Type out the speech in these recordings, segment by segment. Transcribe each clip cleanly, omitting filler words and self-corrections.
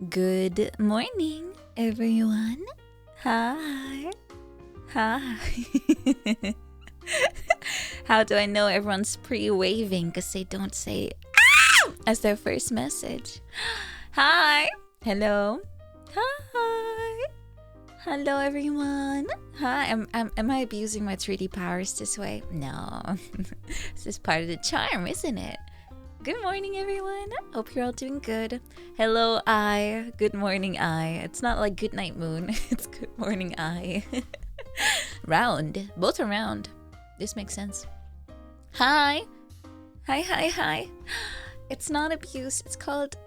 Good morning, everyone. Hi. Hi. How do I know everyone's pre-waving? Because they don't say "Ow!" as their first message. Hi. Hello. Hi. Hello, everyone. Hi. Am I abusing my 3D powers this way? No. This is part of the charm, isn't it? Good morning, everyone. Hope you're all doing good. Hello, I. Good morning, I. It's not like good night, moon. It's good morning, I. Round. Both are round. This makes sense. Hi. Hi. It's not abuse. It's called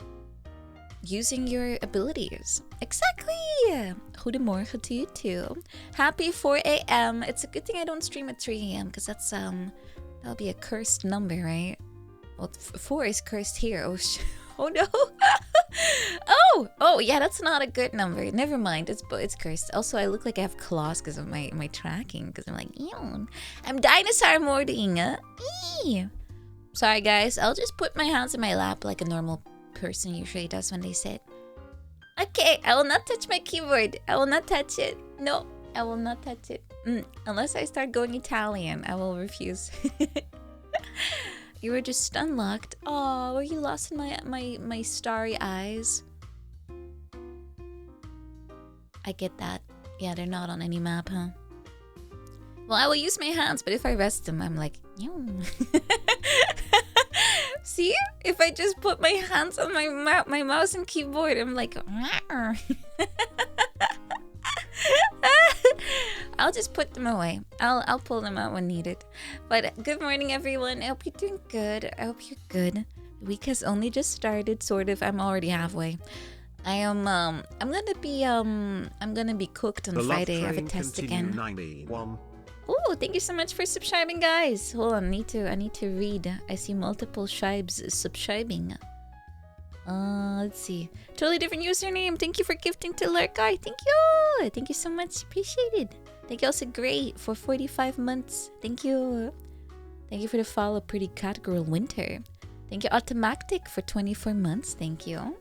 using your abilities. Exactly. Goedemorgen to you too. Happy 4 a.m. It's a good thing I don't stream at 3 a.m. because that'll be a cursed number, right? Well, 4 is cursed here. Oh no. oh yeah, that's not a good number. Never mind. It's cursed. Also, I look like I have claws because of my tracking. Because I'm like, ew. I'm dinosaur mording. Eee. Sorry guys. I'll just put my hands in my lap like a normal person usually does when they sit. Okay, I will not touch my keyboard. I will not touch it. No, I will not touch it. Unless I start going Italian, I will refuse. You were just unlocked. Oh, were you lost in my starry eyes? I get that. Yeah, they're not on any map, huh? Well, I will use my hands, but if I rest them, I'm like, Yum. See? If I just put my hands on my mouse and keyboard, I'm like, I'll just put them away. I'll pull them out when needed. But good morning, everyone. I hope you're doing good. I hope you're good. The week has only just started, sort of. I'm already halfway. I'm gonna be cooked on Friday. I have a test again. Oh, thank you so much for subscribing, guys. Hold on, I need to read. I see multiple tribes subscribing. Let's see. Totally different username. Thank you for gifting to Lurkai. Thank you. Thank you so much. Appreciated. Thank you also Great for 45 months. Thank you. Thank you for the follow, Pretty Cat Girl Winter. Thank you Automactic for 24 months. Thank you.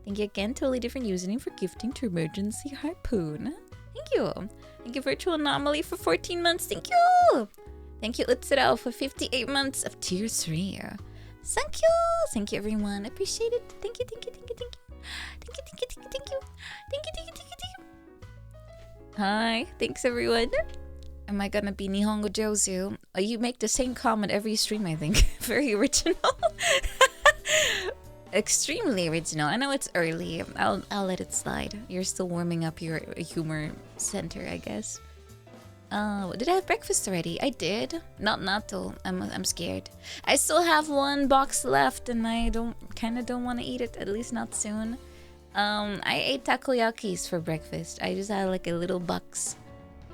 Thank you again, Totally Different username for gifting to Emergency Harpoon. Thank you. Thank you Virtual Anomaly for 14 months. Thank you. Thank you Utsuro for 58 months of Tier 3. Thank you. Thank you, everyone. Appreciate it. Thank you. Hi. Thanks, everyone. Am I gonna be Nihongo Jozu? Oh, you make the same comment every stream, I think. Very original. Extremely original. I know it's early. I'll let it slide. You're still warming up your humor center, I guess. Did I have breakfast already? I did. Not natto. I'm scared. I still have one box left, and I don't want to eat it. At least not soon. I ate takoyakis for breakfast. I just had like a little box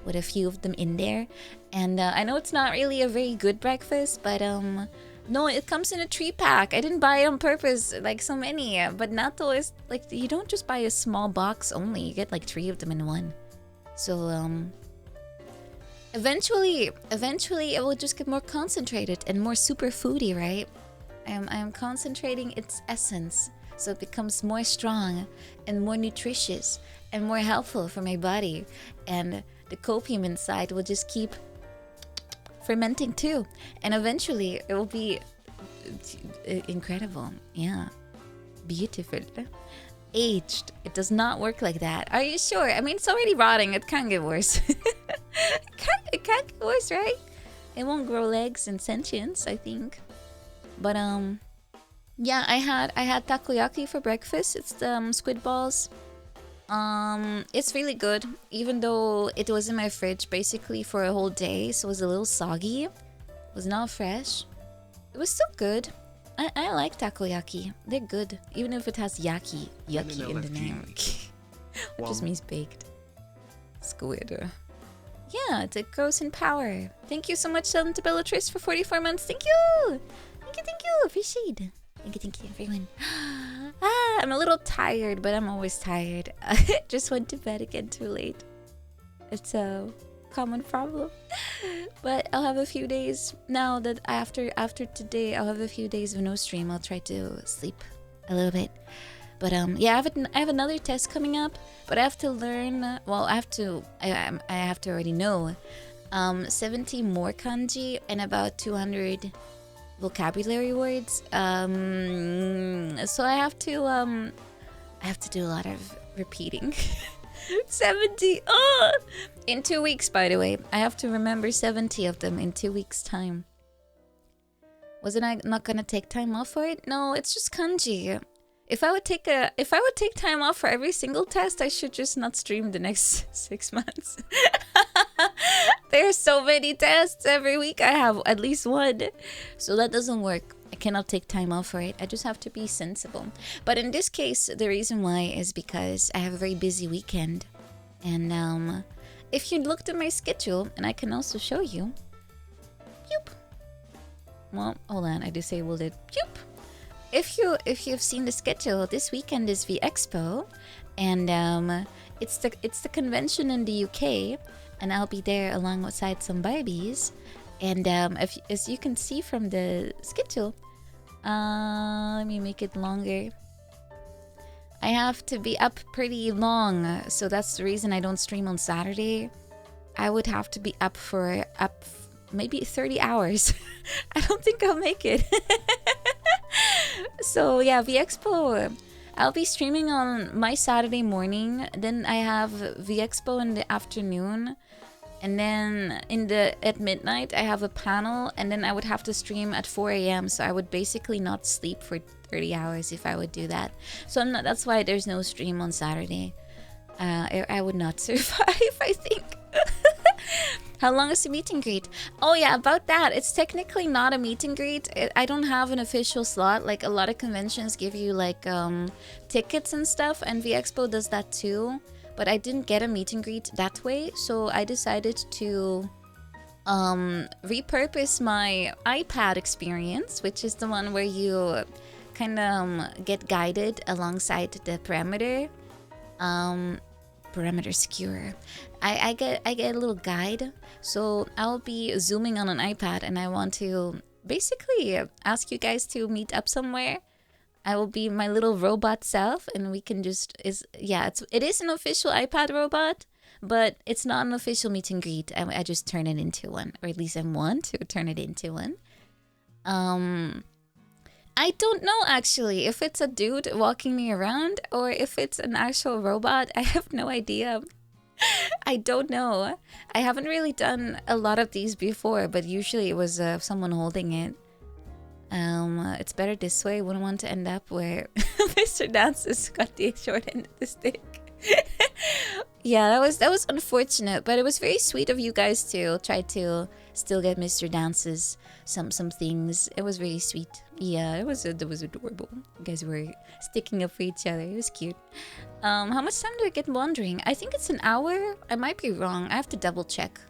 with a few of them in there, and I know it's not really a very good breakfast, but no, it comes in a 3-pack. I didn't buy it on purpose, like so many. But natto is like you don't just buy a small box only. You get like 3 of them in one. So Eventually it will just get more concentrated and more super foody, right? I am concentrating its essence so it becomes more strong and more nutritious and more helpful for my body. And the copium inside will just keep fermenting too. And eventually it will be incredible. Yeah. Beautiful. Aged. It does not work like that. Are you sure? I mean, it's already rotting. It can't get worse. It can't get worse, right? It won't grow legs and sentience, I think. But yeah, I had takoyaki for breakfast. It's the squid balls. It's really good, even though it was in my fridge basically for a whole day, so it was a little soggy. It was not fresh. It was still good. I like takoyaki. They're good, even if it has yucky in the name, which just means baked squid. Yeah, it grows in power. Thank you so much, Silent Bellatrix, for 44 months. Thank you. Appreciate it. Thank you, everyone. I'm a little tired, but I'm always tired. Just went to bed again too late. It's a common problem. But I'll have a few days now that after today, I'll have a few days of no stream. I'll try to sleep a little bit. But yeah, I have another test coming up, but I have to learn. Well, I have to already know 70 more kanji and about 200 vocabulary words. So I have to do a lot of repeating. 70. Oh, in 2 weeks, by the way. I have to remember 70 of them in 2 weeks' time. Wasn't I not gonna take time off for it? No, it's just kanji. If I would take time off for every single test, I should just not stream the next 6 months. There's so many tests every week. I have at least one. So that doesn't work. I cannot take time off for it. I just have to be sensible. But in this case, the reason why is because I have a very busy weekend. And if you looked at my schedule, and I can also show you. Yoop. Well, hold on. I disabled it. Yoop. If you've seen the schedule, this weekend is vExpo, and it's the convention in the UK, and I'll be there alongside some Barbies. And as you can see from the schedule, let me make it longer. I have to be up pretty long, so that's the reason I don't stream on Saturday. I would have to be up for maybe 30 hours. I don't think I'll make it. So yeah, vExpo. I'll be streaming on my Saturday morning. Then I have vExpo in the afternoon. And then at midnight, I have a panel, and then I would have to stream at 4 a.m. So I would basically not sleep for 30 hours if I would do that. So that's why there's no stream on Saturday. I would not survive, I think. How long is the meet and greet? Oh yeah, about that. It's technically not a meet and greet. I don't have an official slot. Like a lot of conventions give you like tickets and stuff, and vExpo does that too. But I didn't get a meet and greet that way, so I decided to repurpose my iPad experience, which is the one where you kind of get guided alongside the parameter skewer. I get a little guide, so I'll be zooming on an iPad, and I want to basically ask you guys to meet up somewhere. I will be my little robot self, and we can just it is an official iPad robot, but it's not an official meet and greet. I just turn it into one, or at least I want to turn it into one. I don't know actually if it's a dude walking me around or if it's an actual robot. I have no idea. I don't know. I haven't really done a lot of these before, but usually it was someone holding it. It's better this way. Wouldn't want to end up where Mr. Dance has got the short end of the stick. Yeah, that was unfortunate, but it was very sweet of you guys to try to still get Mr. Dance's some things. It was very sweet. Yeah, it was adorable. You guys were sticking up for each other. It was cute. How much time do I get wandering? I think it's an hour. I might be wrong. I have to double check.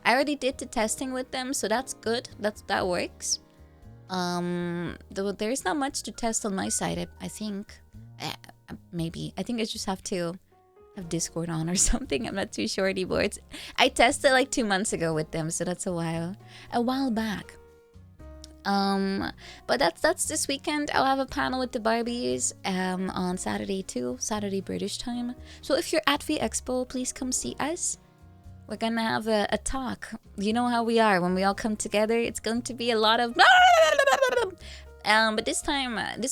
I already did the testing with them, so that's good. That works. There's not much to test on my side. I think maybe. I think I just have to have Discord on or something. I'm not too sure anymore. I tested like 2 months ago with them, so that's a while back. But that's this weekend. I'll have a panel with the Barbies on Saturday too, Saturday British time. So if you're at vExpo, please come see us. We're gonna have a talk. You know how we are when we all come together. It's going to be a lot of but this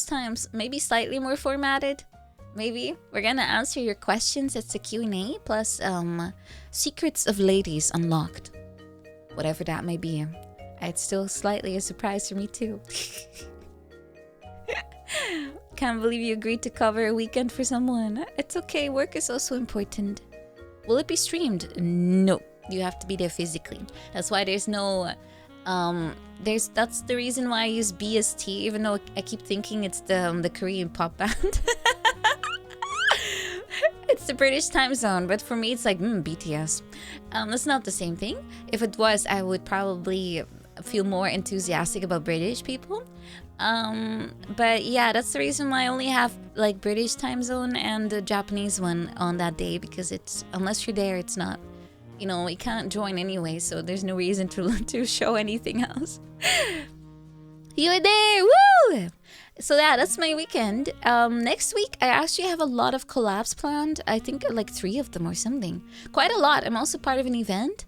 time's maybe slightly more formatted. Maybe we're gonna answer your questions. It's a Q&A plus secrets of ladies unlocked, whatever that may be. It's still slightly a surprise for me too. Can't believe you agreed to cover a weekend for someone. It's okay, work is also important. Will it be streamed? No, you have to be there physically. That's why there's no that's the reason why I use BST, even though I keep thinking it's the Korean pop band. It's the British time zone, but for me it's like BTS. That's not the same thing. If it was, I would probably feel more enthusiastic about British people. But yeah, that's the reason why I only have like British time zone and the Japanese one on that day, because it's, unless you're there, it's not, you know, you can't join anyway, so there's no reason to show anything else. You're there! Woo! So yeah, that's my weekend. Next week, I actually have a lot of collabs planned. I think like 3 of them or something. Quite a lot. I'm also part of an event.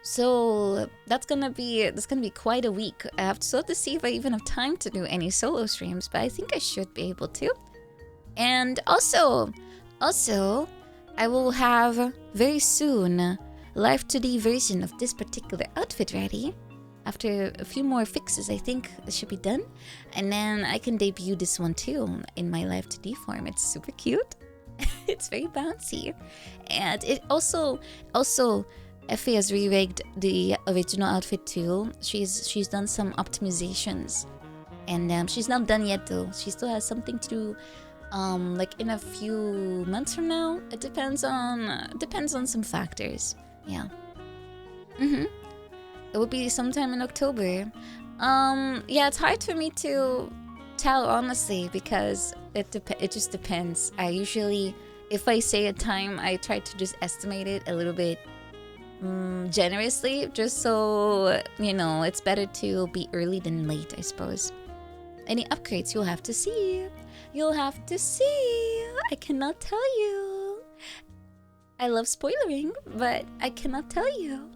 So that's gonna be quite a week. I have to see if I even have time to do any solo streams, but I think I should be able to. And also, I will have very soon live 2D version of this particular outfit ready. After a few more fixes, I think it should be done. And then I can debut this one too in my live 2D form. It's super cute. It's very bouncy. And it also Effie has re-rigged the original outfit too. She's done some optimizations. And she's not done yet though. She still has something to do like in a few months from now. It depends on some factors. Yeah. It would be sometime in October. Yeah, it's hard for me to tell honestly because it just depends. I usually, if I say a time, I try to just estimate it a little bit generously, just so you know, it's better to be early than late, I suppose. Any upgrades you'll have to see. You'll have to see. I cannot tell you. I love spoilering, but I cannot tell you.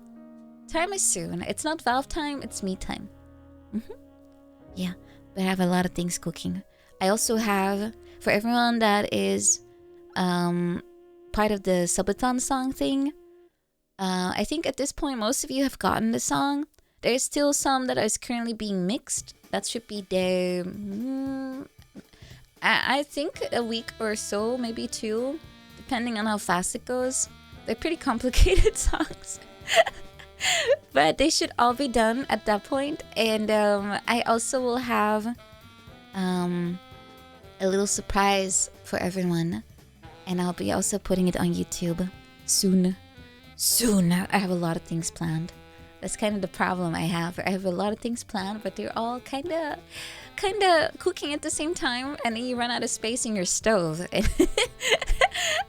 Time is soon. It's not Valve time, it's me time. Yeah, but I have a lot of things cooking. I also have, for everyone that is part of the subathon song thing, I think at this point most of you have gotten the song. There's still some that is currently being mixed. That should be there, I think a week or so, maybe 2, depending on how fast it goes. They're pretty complicated songs. But they should all be done at that point. And I also will have a little surprise for everyone. And I'll be also putting it on YouTube soon. I have a lot of things planned. That's kind of the problem I have. I have a lot of things planned, but they're all kind of cooking at the same time, and then you run out of space in your stove. And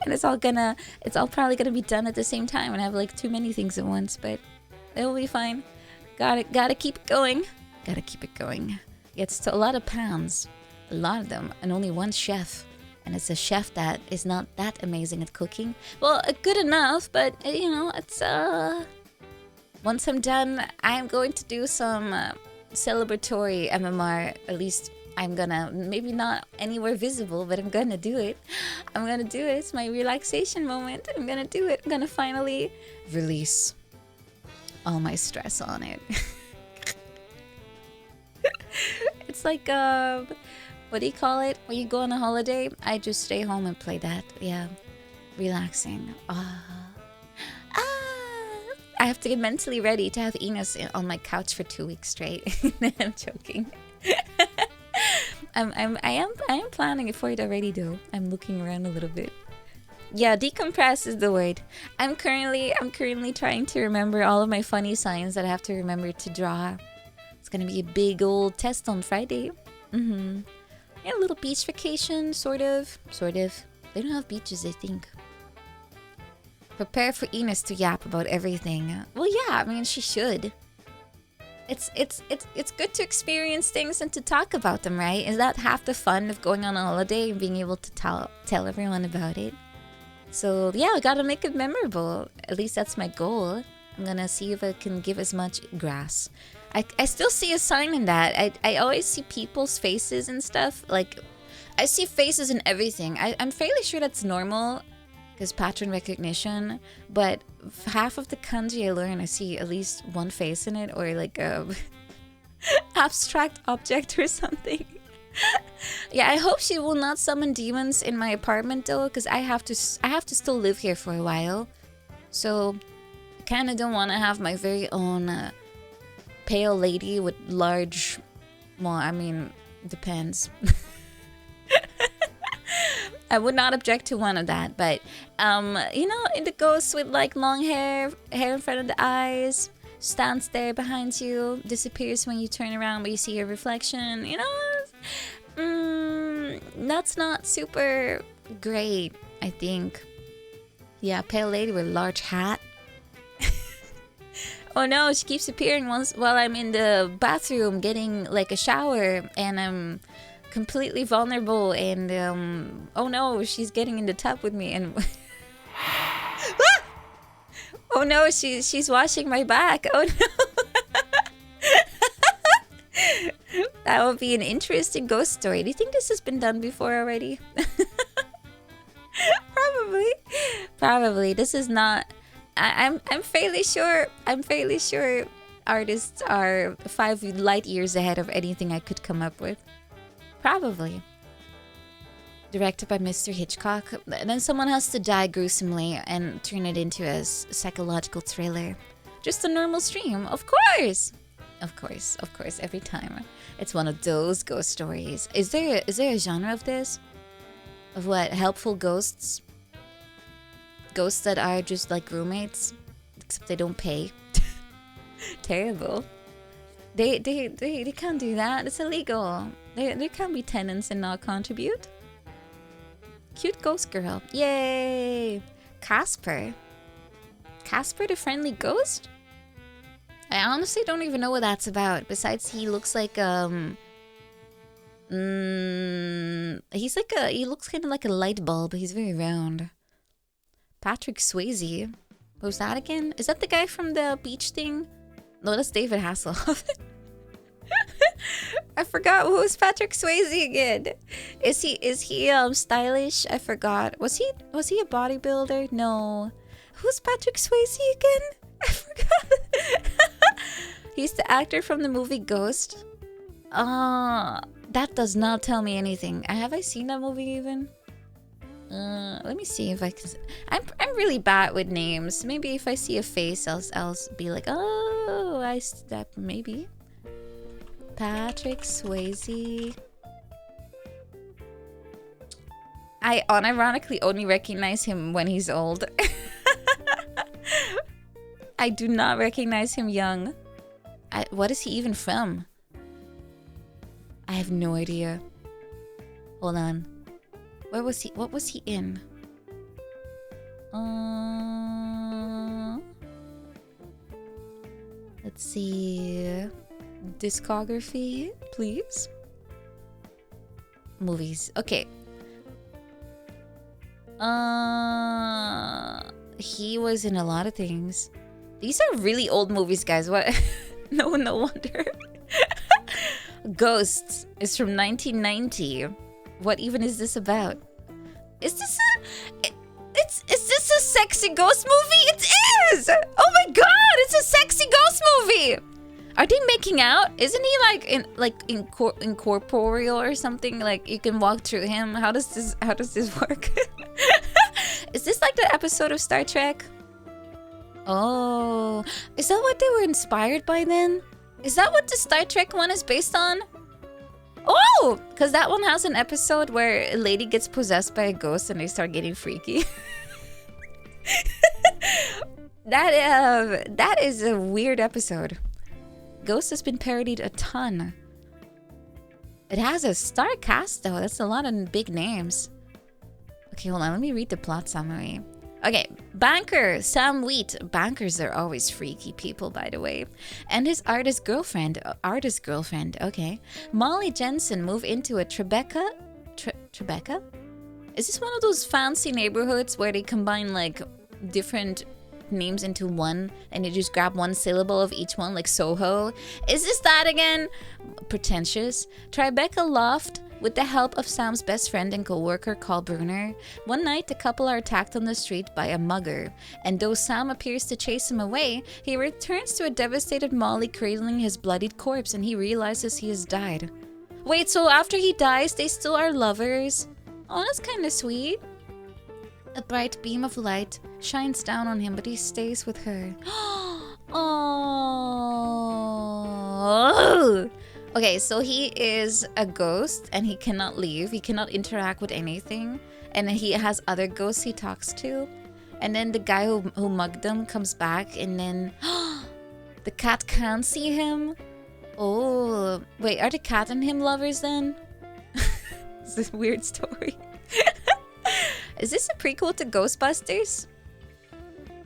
it's all probably gonna be done at the same time, and I have like too many things at once, but it'll be fine. Gotta keep it going. It's a lot of pounds, a lot of them, and only one chef. And it's a chef that is not that amazing at cooking. Well, good enough, but you know, it's once I'm done, I'm going to do some celebratory MMR. At least I'm gonna, maybe not anywhere visible, but I'm gonna do it. It's my relaxation moment. I'm gonna do it. I'm gonna finally release all my stress on it. It's like what do you call it? When you go on a holiday, I just stay home and play that. Yeah, relaxing. I have to get mentally ready to have Enos on my couch for 2 weeks straight. I'm joking. I am planning it for it already though. I'm looking around a little bit. Yeah, decompress is the word. I'm currently trying to remember all of my funny signs that I have to remember to draw. It's gonna be a big old test on Friday. Yeah, a little beach vacation, sort of. They don't have beaches, I think. Prepare for Enos to yap about everything. Well, yeah, I mean, she should. It's good to experience things and to talk about them, right? Is that half the fun of going on a holiday and being able to tell everyone about it? So yeah, I gotta make it memorable. At least that's my goal. I'm gonna see if I can give as much grass. I still see a sign in that. I always see people's faces and stuff. Like, I see faces in everything. I'm fairly sure that's normal because pattern recognition. But half of the kanji I learn, I see at least one face in it, or like a abstract object or something. Yeah, I hope she will not summon demons in my apartment though, because I have to still live here for a while. So I kind of don't want to have my very own pale lady with large, well, I mean, depends. I would not object to one of that, but you know, the ghost with like long hair in front of the eyes, stands there behind you, disappears when you turn around but you see your reflection, you know, that's not super great, I think. Yeah, pale lady with large hat. Oh no, she keeps appearing once while I'm in the bathroom getting like a shower and I'm completely vulnerable and oh no, she's getting in the tub with me and oh no, she's washing my back. Oh no. That would be an interesting ghost story. Do you think this has been done before already? Probably. This is not. I'm fairly sure. Artists are 5 light years ahead of anything I could come up with. Probably. Directed by Mr. Hitchcock. Then someone has to die gruesomely and turn it into a psychological thriller. Just a normal stream, of course. Of course, every time. It's one of those ghost stories. Is there a genre of this? Of what? Helpful ghosts? Ghosts that are just like roommates? Except they don't pay. Terrible. They can't do that. It's illegal. There can't be tenants and not contribute. Cute ghost girl. Yay! Casper. Casper the friendly ghost? I honestly don't even know what that's about. Besides, he looks like he looks kind of like a light bulb. He's very round. Patrick Swayze. Who's that again? Is that the guy from the beach thing? No, that's David Hasselhoff. I forgot who was Patrick Swayze again. Is he stylish? I forgot. Was he a bodybuilder? No. Who's Patrick Swayze again? I forgot. He's the actor from the movie Ghost. That does not tell me anything. Have I seen that movie even? Let me see if I can. I'm really bad with names. Maybe if I see a face, I'll be like, oh, that maybe. Patrick Swayze. I unironically only recognize him when he's old. I do not recognize him young. What is he even from? I have no idea. Hold on. Where was he? What was he in? Let's see. Discography, please. Movies. Okay. He was in a lot of things. These are really old movies, guys. What? No wonder. Ghosts is from 1990. What even is this about? Is this a sexy ghost movie? It is! Oh my god, it's a sexy ghost movie! Are they making out? Isn't he like incorporeal or something? Like you can walk through him? How does this work? Is this like the episode of Star Trek? Oh, is that what they were inspired by then? Is that what the Star Trek one is based on? Oh, because that one has an episode where a lady gets possessed by a ghost and they start getting freaky. That is a weird episode. Ghost has been parodied a ton. It has a star cast though. That's a lot of big names. Okay, hold on. Let me read the plot summary. Okay, banker Sam Wheat. Bankers are always freaky people, by the way. And his artist girlfriend. Okay. Molly Jensen move into a Tribeca. Tribeca? Is this one of those fancy neighborhoods where they combine like different names into one and you just grab one syllable of each one, like Soho? Is this that again? Pretentious. Tribeca Loft. With the help of Sam's best friend and co-worker called Brunner, one night the couple are attacked on the street by a mugger, and though Sam appears to chase him away, he returns to a devastated Molly cradling his bloodied corpse and he realizes he has died. Wait, so after he dies, they still are lovers? Oh, that's kind of sweet. A bright beam of light shines down on him, but he stays with her. Oh. Okay, so he is a ghost and he cannot leave. He cannot interact with anything. And then he has other ghosts he talks to. And then the guy who mugged him comes back and then the cat can't see him. Oh, wait, are the cat and him lovers then? It's this weird story. Is this a prequel to Ghostbusters?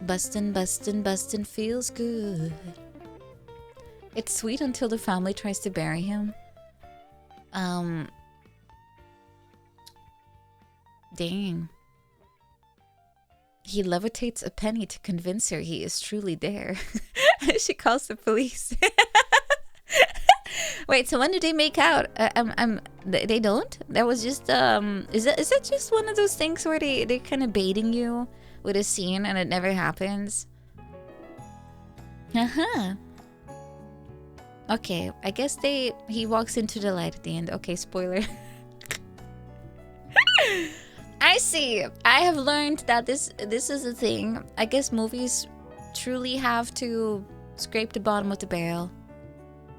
Bustin', bustin', bustin' feels good. It's sweet until the family tries to bury him. Dang. He levitates a penny to convince her he is truly there. She calls the police. Wait, so when did they make out? They don't? That was just is that just one of those things where they're kind of baiting you with a scene and it never happens? Uh-huh. Okay, I guess he walks into the light at the end. Okay, spoiler. I see. I have learned that this is a thing. I guess movies truly have to scrape the bottom of the barrel.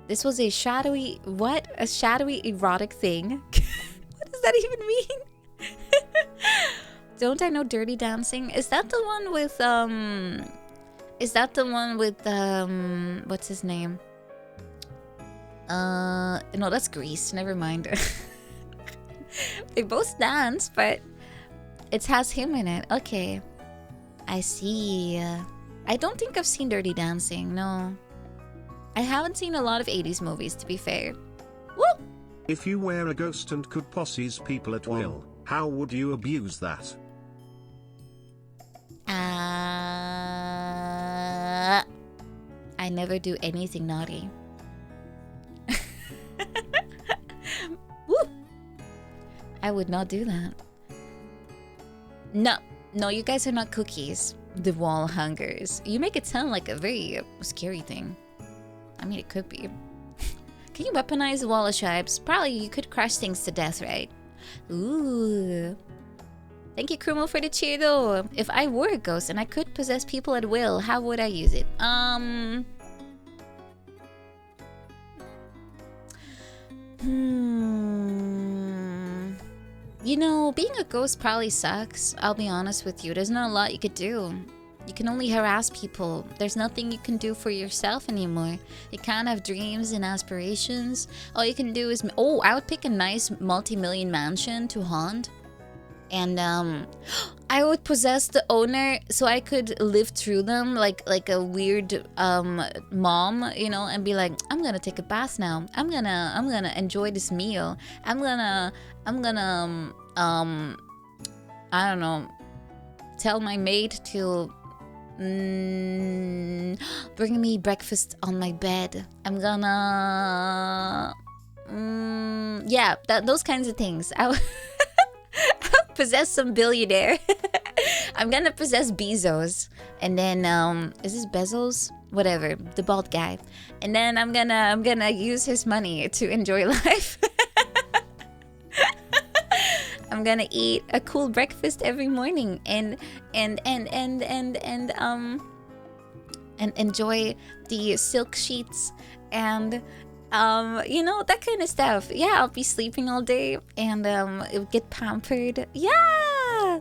This was a shadowy erotic thing. What does that even mean? Don't I know Dirty Dancing? Is that the one with what's his name? No, that's Grease. Never mind. They both dance, but it has him in it. Okay. I see. I don't think I've seen Dirty Dancing, no. I haven't seen a lot of 80s movies, to be fair. Woo! If you were a ghost and could possess people at will, how would you abuse that? I never do anything naughty. Woo! I would not do that. No, you guys are not cookies. The wall hungers. You make it sound like a very scary thing. I mean, it could be. Can you weaponize the wall of shibes? Probably you could crush things to death, right? Ooh. Thank you, Krumo, for the cheer, though. If I were a ghost and I could possess people at will, how would I use it? You know, being a ghost probably sucks. I'll be honest with you. There's not a lot you could do. You can only harass people. There's nothing you can do for yourself anymore. You can't have dreams and aspirations. All you can do is... Oh, I would pick a nice multi-million mansion to haunt. And I would possess the owner so I could live through them like a weird mom, you know, and be like, I'm gonna take a bath now. I'm gonna enjoy this meal. I'm gonna I don't know, tell my maid to bring me breakfast on my bed. I'm gonna yeah, those kinds of things. I'll possess some billionaire. I'm gonna possess Bezos, and then is this Bezos? Whatever, the bald guy. And then I'm gonna use his money to enjoy life. I'm gonna eat a cool breakfast every morning and enjoy the silk sheets and you know, that kind of stuff. Yeah, I'll be sleeping all day and get pampered. Yeah,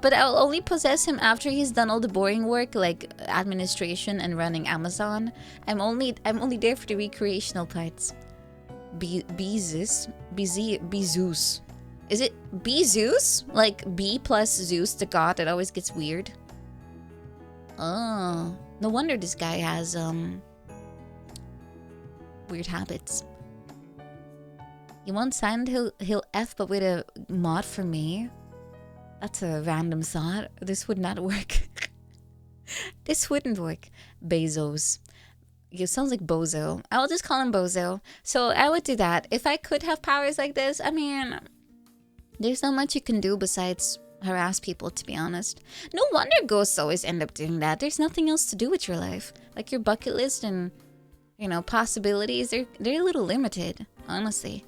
but I'll only possess him after he's done all the boring work like administration and running Amazon. I'm only there for the recreational parts. Bezos. Is it Bezos? Like B plus Zeus, the god that always gets weird? Oh, no wonder this guy has weird habits. You want Silent Hill F but with a mod for me? That's a random thought. This would not work. This wouldn't work. Bezos. It sounds like Bozo. I'll just call him Bozo. So I would do that. If I could have powers like this, I mean, there's not much you can do besides harass people, to be honest. No wonder ghosts always end up doing that. There's nothing else to do with your life. Like your bucket list and, you know, possibilities, they're a little limited, honestly.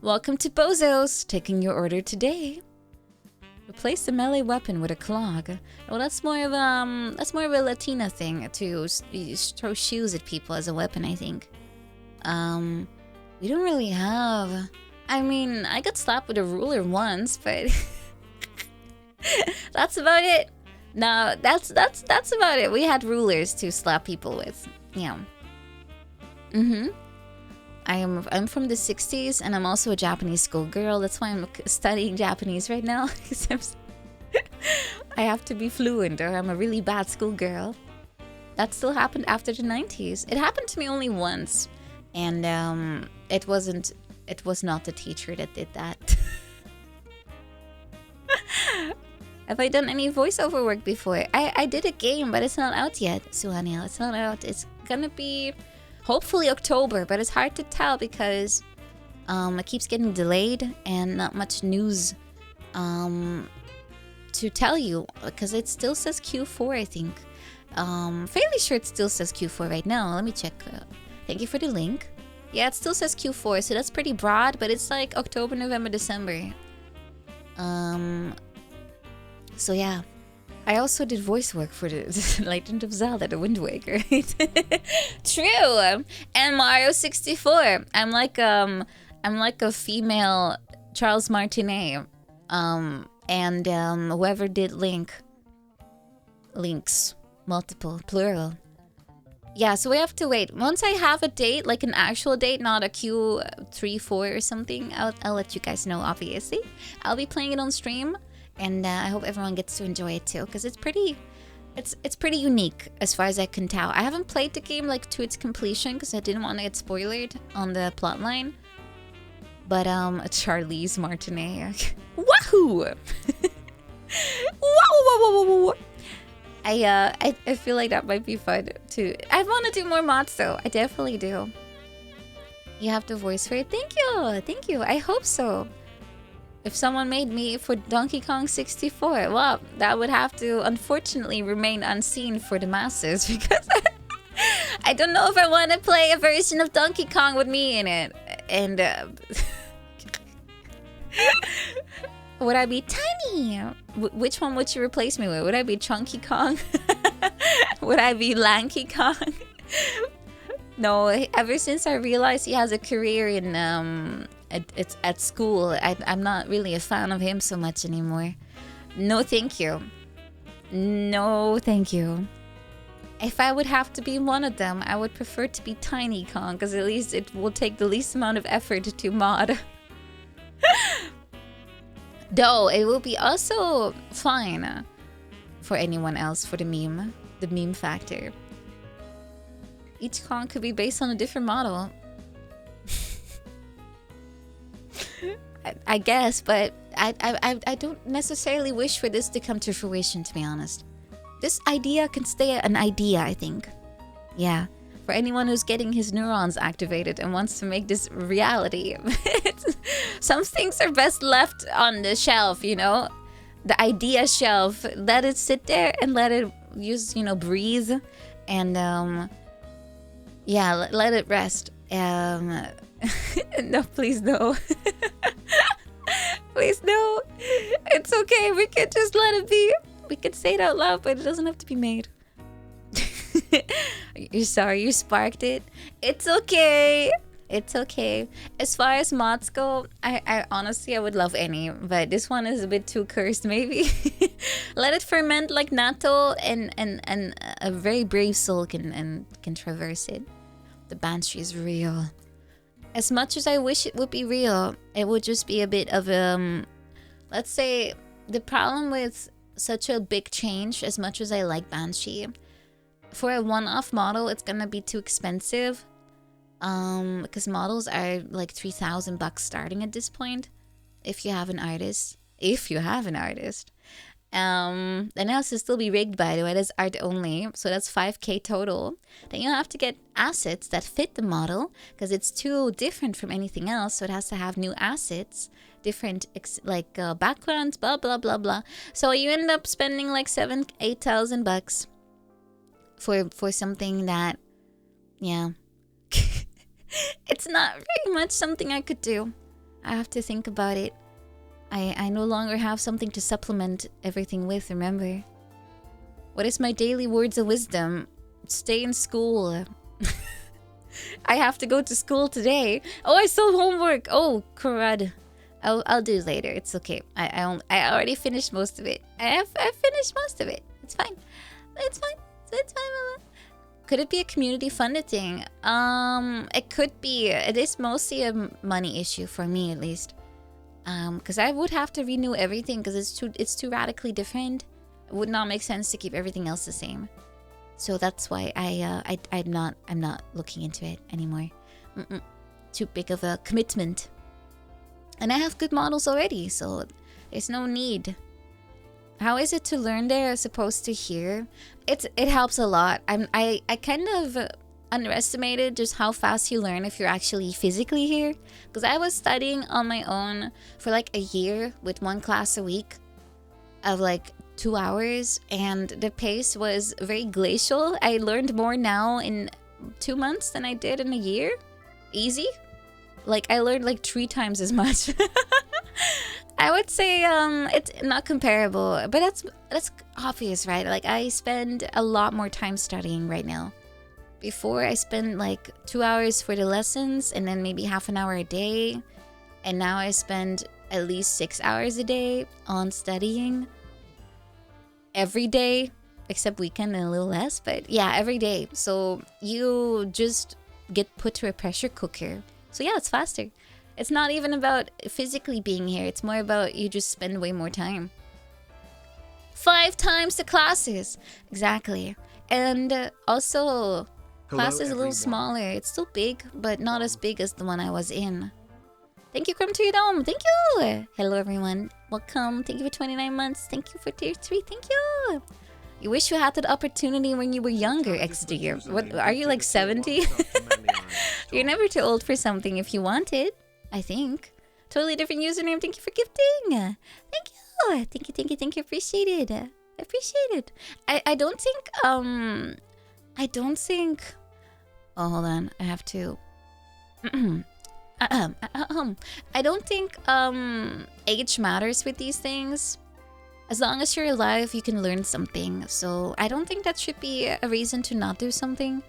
Welcome to Bozo's, taking your order today. Replace the melee weapon with a clog. Well, that's more of a Latina thing to throw shoes at people as a weapon, I think. We don't really have. I mean, I got slapped with a ruler once, but that's about it. No, that's about it. We had rulers to slap people with. Yeah. I'm from the 60s and I'm also a Japanese schoolgirl. That's why I'm studying Japanese right now. I have to be fluent or I'm a really bad schoolgirl. That still happened after the 90s. It happened to me only once. And it was not the teacher that did that. Have I done any voiceover work before? I did a game, but it's not out yet, Suhaniel. It's not out. It's gonna be hopefully October, but it's hard to tell because it keeps getting delayed and not much news to tell you because it still says Q4, I think. Fairly sure it still says Q4 right now. Let me check. Thank you for the link. Yeah, it still says Q4, so that's pretty broad, but it's like October, November, December. So yeah. I also did voice work for the Legend of Zelda, the Wind Waker. True. And Mario 64. I'm like a female Charles Martinet. And whoever did Links, multiple, plural. Yeah, so we have to wait. Once I have a date, like an actual date, not a Q3, 4 or something, I'll let you guys know, obviously. I'll be playing it on stream, and I hope everyone gets to enjoy it too, because it's pretty unique as far as I can tell. I haven't played the game like to its completion because I didn't want to get spoiled on the plotline. But Charlize Martinet. Wahoo! Whoa! I feel like that might be fun too. I want to do more mods though. I definitely do. You have the voice for it. Thank you. I hope so. If someone made me for Donkey Kong 64, well, that would have to unfortunately remain unseen for the masses because I don't know if I want to play a version of Donkey Kong with me in it. And would I be tiny? Which one would you replace me with? Would I be Chunky Kong? Would I be Lanky Kong? No, ever since I realized he has a career in at school, I'm not really a fan of him so much anymore. No, thank you. No, thank you. If I would have to be one of them, I would prefer to be Tiny Kong, because at least it will take the least amount of effort to mod. Though, it will be also fine for anyone else for the meme factor. Each Kong could be based on a different model. I guess, but I don't necessarily wish for this to come to fruition, to be honest. This idea can stay an idea, I think. Yeah. For anyone who's getting his neurons activated and wants to make this reality. Some things are best left on the shelf, you know? The idea shelf. Let it sit there and let it breathe. And, yeah, let it rest. No, please no. Please no. It's okay. We can just let it be. We can say it out loud, but it doesn't have to be made. You're sorry you sparked it. It's okay. It's okay. As far as mods go, I honestly I would love any, but this one is a bit too cursed maybe. Let it ferment like natto and a very brave soul can traverse it. The banshee is real. As much as I wish it would be real, it would just be a bit of let's say the problem with such a big change, as much as I like Banshee, for a one-off model, it's gonna be too expensive. Because models are like $3,000 starting at this point. If you have an artist. The house will still be rigged, by the way. That's art only, so that's 5K total. Then you have to get assets that fit the model, because it's too different from anything else. So it has to have new assets, different backgrounds, blah blah blah blah. So you end up spending like $8,000 for something that, yeah, it's not very much something I could do. I have to think about it. I no longer have something to supplement everything with, remember? What is my daily words of wisdom? Stay in school. I have to go to school today. Oh, I still have homework. Oh, crud. I'll do it later. It's okay. I already finished most of it. I finished most of it. It's fine. It's fine. It's fine, Mama. Could it be a community funded thing? It could be. It is mostly a money issue for me, at least. Because I would have to renew everything because it's too radically different. It would not make sense to keep everything else the same. So that's why I'm not looking into it anymore. Too big of a commitment. And I have good models already, so there's no need. How is it to learn there as opposed to here? It helps a lot. I kind of underestimated just how fast you learn if you're actually physically here. Because I was studying on my own for like a year with one class a week of like 2 hours, and the pace was very glacial. I learned more now in 2 months than I did in a year. Easy. Like I learned like 3 times as much. I would say it's not comparable, but that's obvious, right? Like I spend a lot more time studying right now. Before I spent like 2 hours for the lessons and then maybe half an hour a day, and now I spend at least 6 hours a day on studying every day, except weekend and a little less, but yeah, every day. So you just get put to a pressure cooker. So yeah, it's faster. It's not even about physically being here. It's more about you just spend way more time. 5 times the classes. Exactly. And also, class is a little smaller. It's still big, but not as big as the one I was in. Thank you, Crumb to your dome. Thank you. Hello, everyone. Welcome. Thank you for 29 months. Thank you for tier 3. Thank you. You wish you had that opportunity when you were younger, XD. What, are you like 70? You're never too old for something if you want it. I think. Totally different username. Thank you for gifting. Thank you. Thank you, thank you, thank you. Appreciate it. Appreciate it. I don't think, oh, hold on. I have to, I don't think, age matters with these things. As long as you're alive, you can learn something. So I don't think that should be a reason to not do something.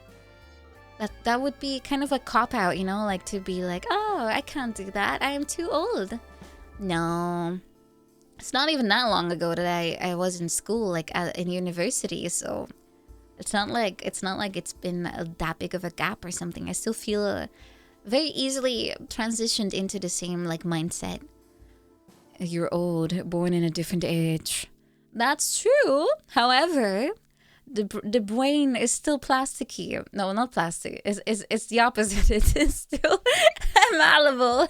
That would be kind of a cop-out, you know? Like to be like, oh, I can't do that. I am too old. No. It's not even that long ago that I was in school, like in university. So it's not like it's been that big of a gap or something. I still feel very easily transitioned into the same like mindset. You're old, born in a different age. That's true. However, the brain is still plasticky. No, not plastic. It's the opposite. It is still malleable.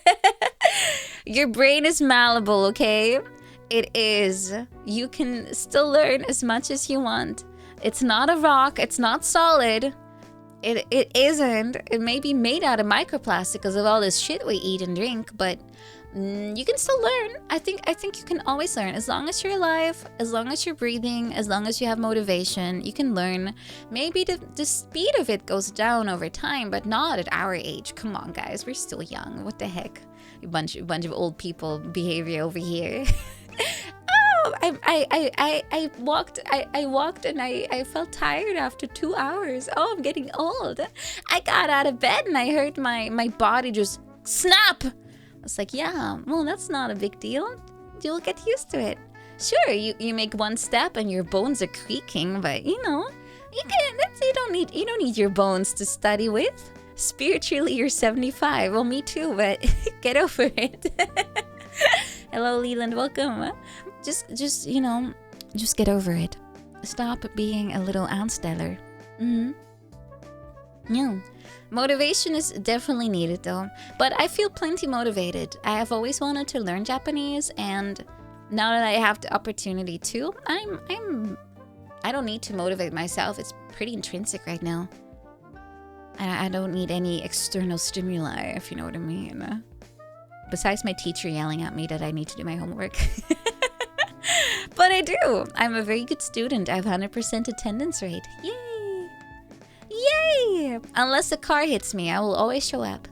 Your brain is malleable, okay? It is. You can still learn as much as you want. It's not a rock. It's not solid. It isn't. It may be made out of microplastic because of all this shit we eat and drink, but you can still learn. I think you can always learn. As long as you're alive, as long as you're breathing, as long as you have motivation, you can learn. Maybe the speed of it goes down over time, but not at our age. Come on, guys. We're still young. What the heck? A bunch of old people behavior over here. Oh, I walked and I felt tired after 2 hours. Oh, I'm getting old. I got out of bed and I heard my body just snap. I was like, yeah, well, that's not a big deal. You'll get used to it. Sure, you make one step and your bones are creaking, but you know, you don't need your bones to study with. Spiritually, you're 75. Well, me too, but get over it. Hello, Leland. Welcome. Just you know, just get over it. Stop being a little Ansteller. Yeah. Motivation is definitely needed though, but I feel plenty motivated. I have always wanted to learn Japanese, and now that I have the opportunity to, I don't need to motivate myself. It's pretty intrinsic right now. I don't need any external stimuli, if you know what I mean. Besides my teacher yelling at me that I need to do my homework. But I do. I'm a very good student. I have 100% attendance rate. Yay! Yay! Unless a car hits me, I will always show up.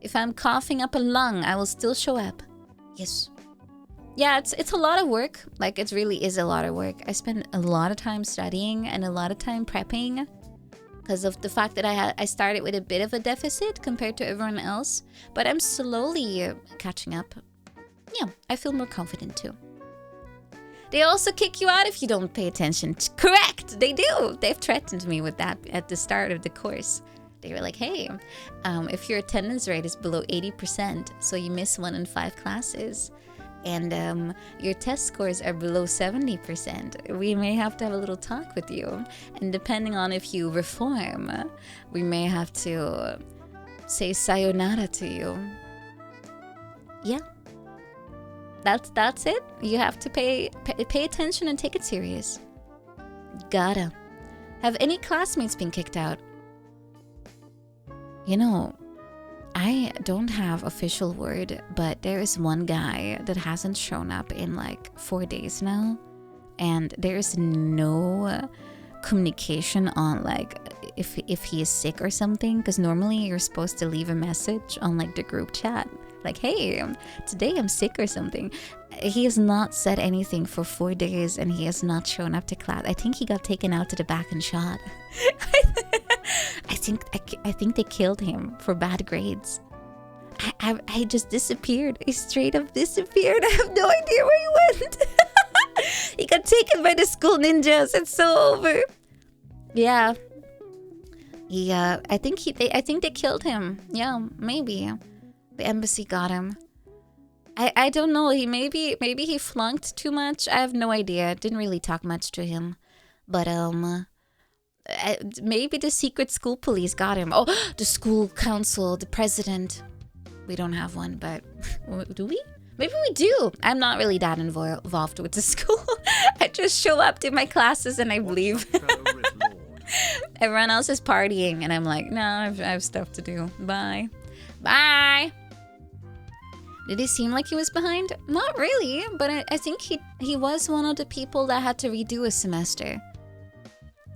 If I'm coughing up a lung, I will still show up. Yes. Yeah, it's a lot of work. Like, it really is a lot of work. I spend a lot of time studying and a lot of time prepping because of the fact that I started with a bit of a deficit compared to everyone else. But I'm slowly catching up. Yeah, I feel more confident too. They also kick you out if you don't pay attention. Correct, they do. They've threatened me with that at the start of the course. They were like, hey, if your attendance rate is below 80%, so you miss 1 in 5 classes, and your test scores are below 70%, we may have to have a little talk with you. And depending on if you reform, we may have to say sayonara to you. Yeah. That's it. You have to pay attention and take it serious. Gotta. Have any classmates been kicked out? You know, I don't have official word, but there is one guy that hasn't shown up in like 4 days now, and there is no communication on like if he is sick or something, because normally you're supposed to leave a message on like the group chat like, hey, today I'm sick or something. He has not said anything for 4 days, and he has not shown up to class. I think he got taken out to the back and shot. I think they killed him for bad grades. I just disappeared. He straight up disappeared. I have no idea where he went. He got taken by the school ninjas. It's so over. Yeah. I think they killed him. Yeah, maybe. The embassy got him. I don't know. Maybe he flunked too much. I have no idea. Didn't really talk much to him. But maybe the secret school police got him. Oh, the school council, the president. We don't have one, but do we? Maybe we do. I'm not really that involved with the school. I just show up to my classes and I leave. Everyone else is partying, and I'm like, no, I have stuff to do. Bye. Bye. Did he seem like he was behind? Not really, but I think he was one of the people that had to redo a semester.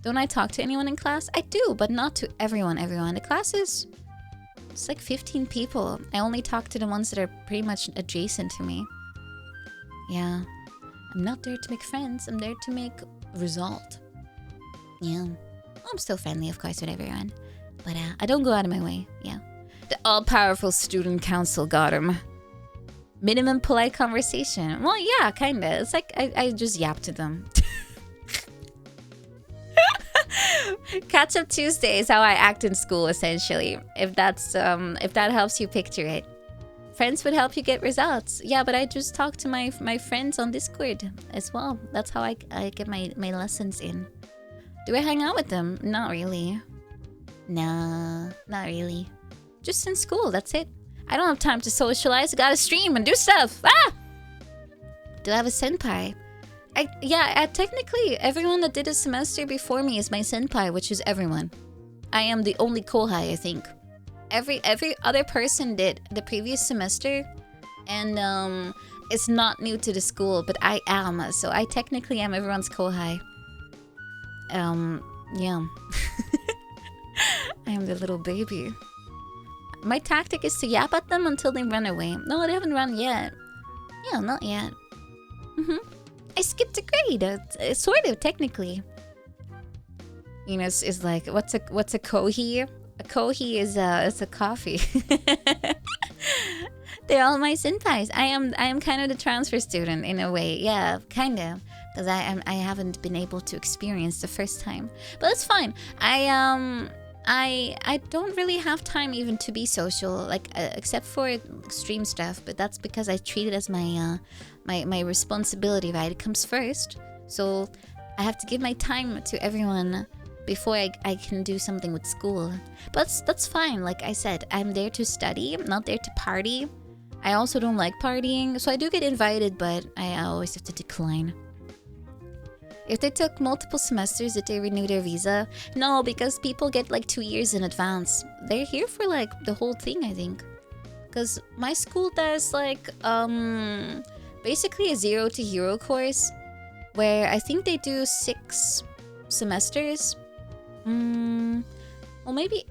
Don't I talk to anyone in class? I do, but not to everyone. The class is... It's like 15 people. I only talk to the ones that are pretty much adjacent to me. Yeah. I'm not there to make friends. I'm there to make result. Yeah. I'm still friendly, of course, with everyone. But I don't go out of my way. Yeah. The all-powerful student council got him. Minimum polite conversation. Well, yeah, kinda. It's like I just yap to them. Catch up Tuesday is how I act in school, essentially. If that helps you picture it. Friends would help you get results. Yeah, but I just talk to my friends on Discord as well. That's how I get my lessons in. Do I hang out with them? Not really. Nah, not really. Just in school, that's it. I don't have time to socialize. I gotta stream and do stuff. Ah! Do I have a senpai? Technically, everyone that did a semester before me is my senpai, which is everyone. I am the only kohai, I think. Every other person did the previous semester, and it's not new to the school, but I am, so I technically am everyone's kohai. Yeah. I am the little baby. My tactic is to yap at them until they run away. No, they haven't run yet. Yeah, not yet. I skipped a grade, sort of, technically. You know, it's like, what's a kohi? A kohi is a coffee. They're all my senpais. I am kind of the transfer student in a way. Yeah, kind of. Because I haven't been able to experience the first time. But it's fine. I don't really have time even to be social, like except for extreme stuff. But that's because I treat it as my my responsibility, right? It comes first, so I have to give my time to everyone before I can do something with school. But that's fine. Like I said, I'm there to study. I'm not there to party. I also don't like partying, so I do get invited, but I always have to decline. If they took multiple semesters, did they renew their visa? No, because people get like 2 years in advance. They're here for like the whole thing, I think. Because my school does like basically a 0 to hero course, where I think they do 6 semesters. Well, maybe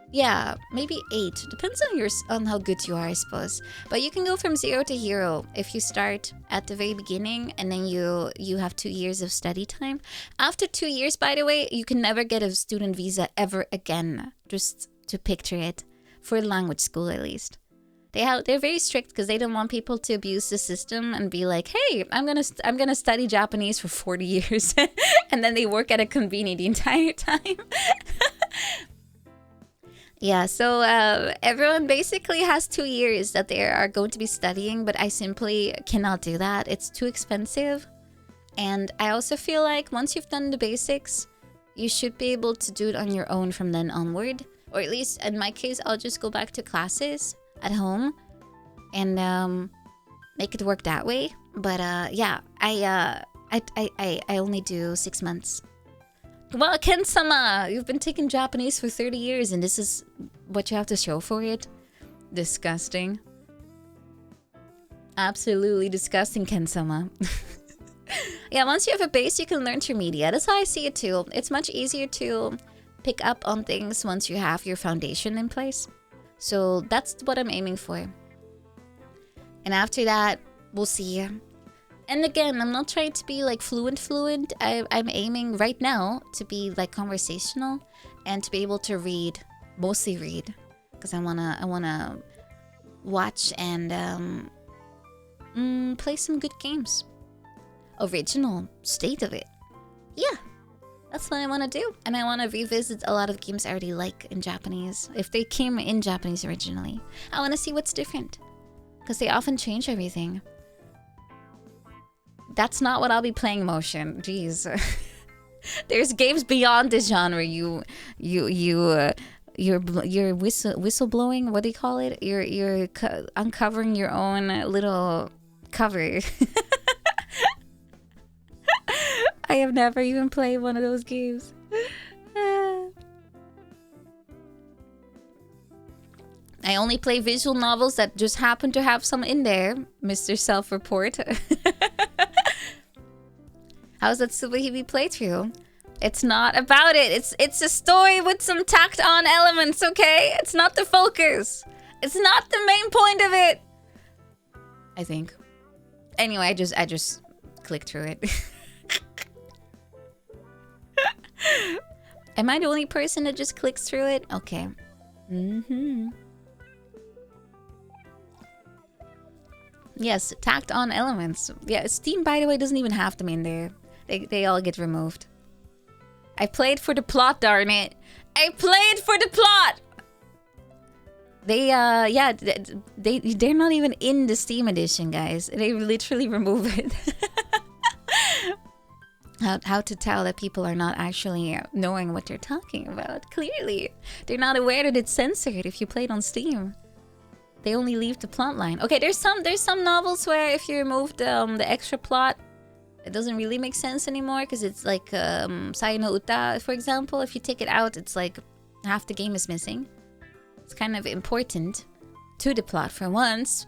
yeah, maybe 8. Depends on how good you are, I suppose. But you can go from 0 to hero if you start at the very beginning, and then you have 2 years of study time. After 2 years, by the way, you can never get a student visa ever again. Just to picture it, for language school at least. They're very strict because they don't want people to abuse the system and be like, hey, I'm gonna study Japanese for 40 years, and then they work at a convenience the entire time. Yeah, so everyone basically has 2 years that they are going to be studying, but I simply cannot do that. It's too expensive. And I also feel like once you've done the basics, you should be able to do it on your own from then onward. Or at least in my case, I'll just go back to classes at home and make it work that way. But yeah, I only do 6 months. Well, Ken-sama, you've been taking Japanese for 30 years and this is what you have to show for it? Disgusting. Absolutely disgusting, Ken-sama. Yeah, once you have a base, you can learn intermediate. That's how I see it too. It's much easier to pick up on things once you have your foundation in place. So that's what I'm aiming for. And after that, we'll see. And again, I'm not trying to be like fluent. I'm aiming right now to be like conversational and to be able to read, mostly read, because I wanna watch and play some good games. Original state of it. Yeah, that's what I want to do. And I want to revisit a lot of games I already like in Japanese. If they came in Japanese originally, I want to see what's different. Because they often change everything. That's not what I'll be playing motion. Jeez. There's games beyond this genre. You're whistle blowing. What do you call it? You're uncovering your own little cover. I have never even played one of those games. I only play visual novels that just happen to have some in there, Mr. Self-Report. How's that Subahimi playthrough? It's not about it. It's a story with some tacked on elements, okay? It's not the focus. It's not the main point of it. I think. Anyway, I just clicked through it. Am I the only person that just clicks through it? Okay. Yes, tacked on elements. Yeah, Steam, by the way, doesn't even have them in there. They all get removed. I played for the plot, darn it. I played for the plot! They're not even in the Steam edition, guys. They literally remove it. How to tell that people are not actually knowing what they're talking about. Clearly, they're not aware that it's censored if you play it on Steam. They only leave the plot line. Okay, there's some novels where if you remove the extra plot, it doesn't really make sense anymore because it's like Sai no Uta, for example. If you take it out, it's like half the game is missing. It's kind of important to the plot for once.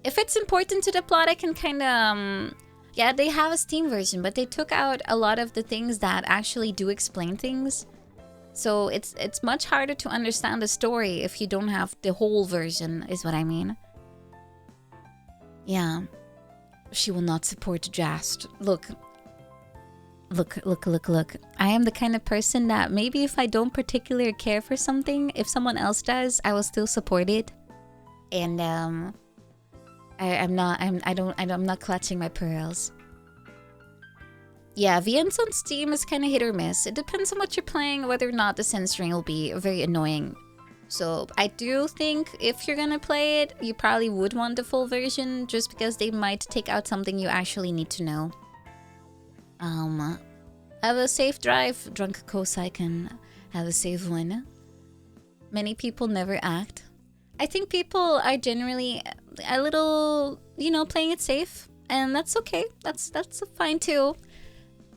If it's important to the plot, I can kind of... yeah, they have a Steam version, but they took out a lot of the things that actually do explain things. So it's much harder to understand the story if you don't have the whole version, is what I mean. Yeah. She will not support Jast. Look. I am the kind of person that maybe if I don't particularly care for something, if someone else does, I will still support it. And I'm not clutching my pearls. Yeah, VNs on Steam is kind of hit or miss. It depends on what you're playing, whether or not the censoring will be very annoying. So I do think if you're gonna play it, you probably would want the full version, just because they might take out something you actually need to know. Have a safe drive, Drunk Kosai can have a safe one. Many people never act. I think people are generally a little, playing it safe, and that's okay. That's fine too.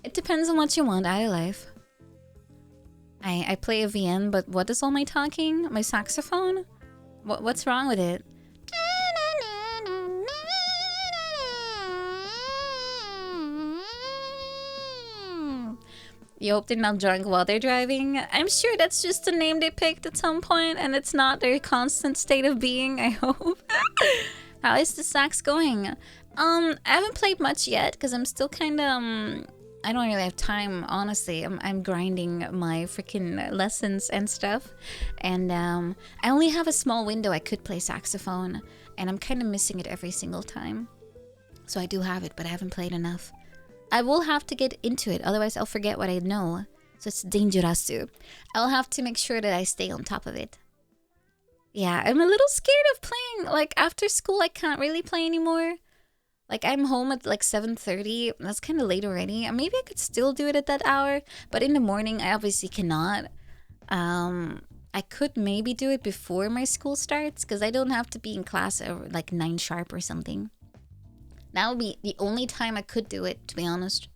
It depends on what you want out of life. I play a VN, but what is all my talking? My saxophone? What's wrong with it? You hope they're not drunk while they're driving? I'm sure that's just a name they picked at some point, and it's not their constant state of being, I hope. How is the sax going? I haven't played much yet, because I'm still kind of... I don't really have time, honestly. I'm grinding my freaking lessons and stuff. And I only have a small window I could play saxophone. And I'm kind of missing it every single time. So I do have it, but I haven't played enough. I will have to get into it, otherwise I'll forget what I know. So it's dangerous too. I'll have to make sure that I stay on top of it. Yeah, I'm a little scared of playing. Like, after school, I can't really play anymore. Like, I'm home at like 7:30. That's kind of late already. Maybe I could still do it at that hour, but in the morning, I obviously cannot. I could maybe do it before my school starts because I don't have to be in class at like 9 sharp or something. That would be the only time I could do it, to be honest.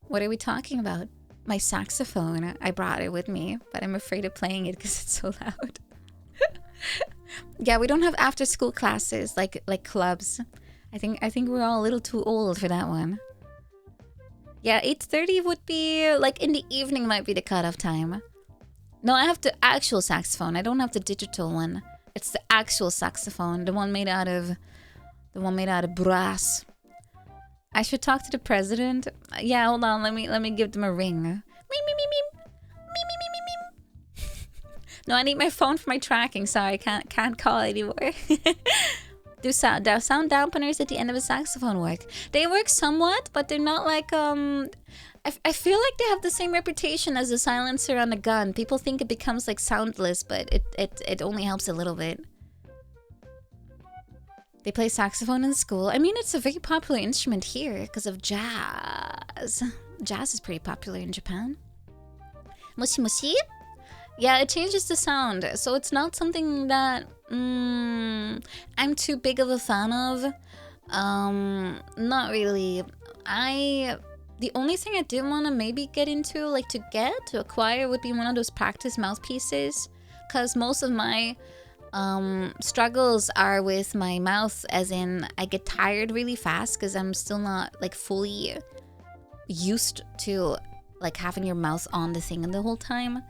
What are we talking about? My saxophone. I brought it with me, but I'm afraid of playing it because it's so loud. Yeah, we don't have after school classes like clubs. I think we're all a little too old for that one. Yeah, 8:30 would be like in the evening might be the cutoff time. No, I have the actual saxophone. I don't have the digital one. It's the actual saxophone, the one made out of brass. I should talk to the president. Yeah, hold on. Let me give them a ring. Me. No, I need my phone for my tracking. Sorry, I can't call anymore. Do sound dampeners at the end of a saxophone work? They work somewhat, but they're not like I feel like they have the same reputation as a silencer on a gun. People think it becomes like soundless, but it only helps a little bit. They play saxophone in school. I mean, it's a very popular instrument here because of jazz. Jazz is pretty popular in Japan. Moshi moshi? Yeah, it changes the sound. So it's not something that I'm too big of a fan of. Not really. The only thing I did want to maybe get into, like to acquire, would be one of those practice mouthpieces. Because most of my struggles are with my mouth, as in I get tired really fast because I'm still not like fully used to like having your mouth on the thing the whole time.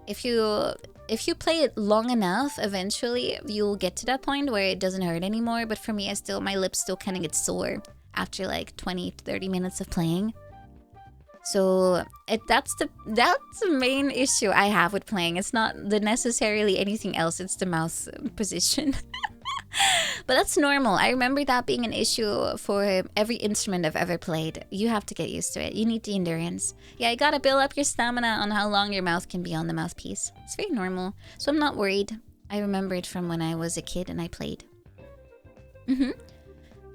If you play it long enough, eventually you'll get to that point where it doesn't hurt anymore. But for me, my lips still kind of get sore after like 20 to 30 minutes of playing. So that's the main issue I have with playing. It's not necessarily anything else. It's the mouth position. But that's normal. I remember that being an issue for every instrument I've ever played. You have to get used to it. You need the endurance. Yeah, you gotta build up your stamina on how long your mouth can be on the mouthpiece. It's very normal. So I'm not worried. I remember it from when I was a kid and I played.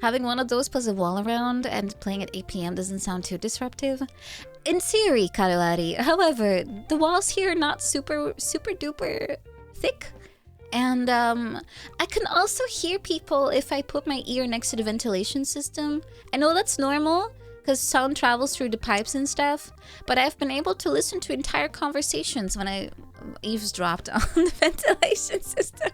Having one of those plus a wall around and playing at 8 p.m. doesn't sound too disruptive. In theory, Karuari. However, the walls here are not super duper thick. And I can also hear people if I put my ear next to the ventilation system. I know that's normal because sound travels through the pipes and stuff, but I've been able to listen to entire conversations when I eavesdropped on the ventilation system.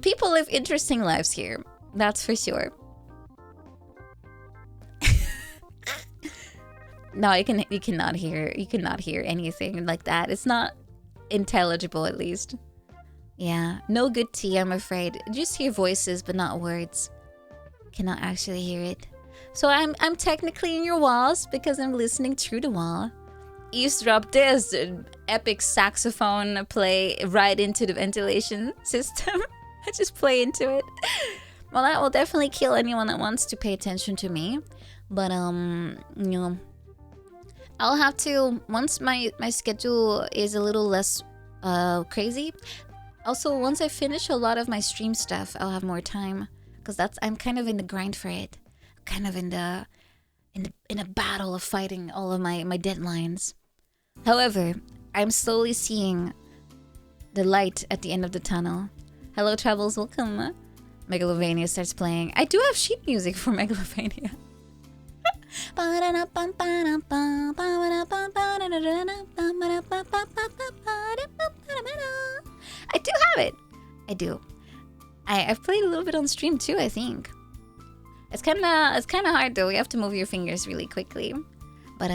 People live interesting lives here, that's for sure. No, you cannot hear anything like that. It's not intelligible, at least. Yeah, no good tea, I'm afraid. Just hear voices but not words. Cannot actually hear it. So I'm technically in your walls because I'm listening through the wall. Eavesdrop this epic saxophone play right into the ventilation system. I just play into it. Well, that will definitely kill anyone that wants to pay attention to me. But you know, I'll have to, once my schedule is a little less crazy. Also, once I finish a lot of my stream stuff, I'll have more time because I'm kind of in the grind for it. Kind of in a battle of fighting all of my deadlines. However, I'm slowly seeing the light at the end of the tunnel. Hello, Travels, welcome. Megalovania starts playing. I do have sheet music for Megalovania. I do have it. I do. I've played a little bit on stream too, I think. It's kind of hard though. You have to move your fingers really quickly. But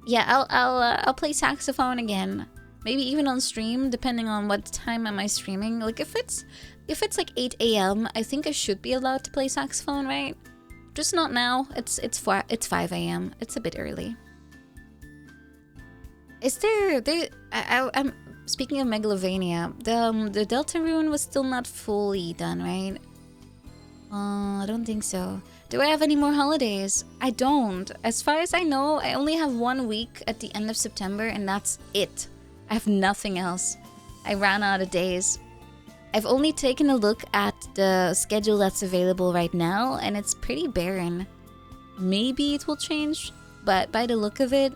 yeah, I'll play saxophone again. Maybe even on stream, depending on what time am I streaming. Like if it's like 8 a.m., I think I should be allowed to play saxophone, right? Just not now. It's 5 a.m. It's a bit early. Is there I'm speaking of Megalovania. The Delta Rune was still not fully done, right? I don't think so. Do I have any more holidays? I don't. As far as I know, I only have 1 week at the end of September, and that's it. I have nothing else. I ran out of days. I've only taken a look at the schedule that's available right now, and it's pretty barren. Maybe it will change, but by the look of it,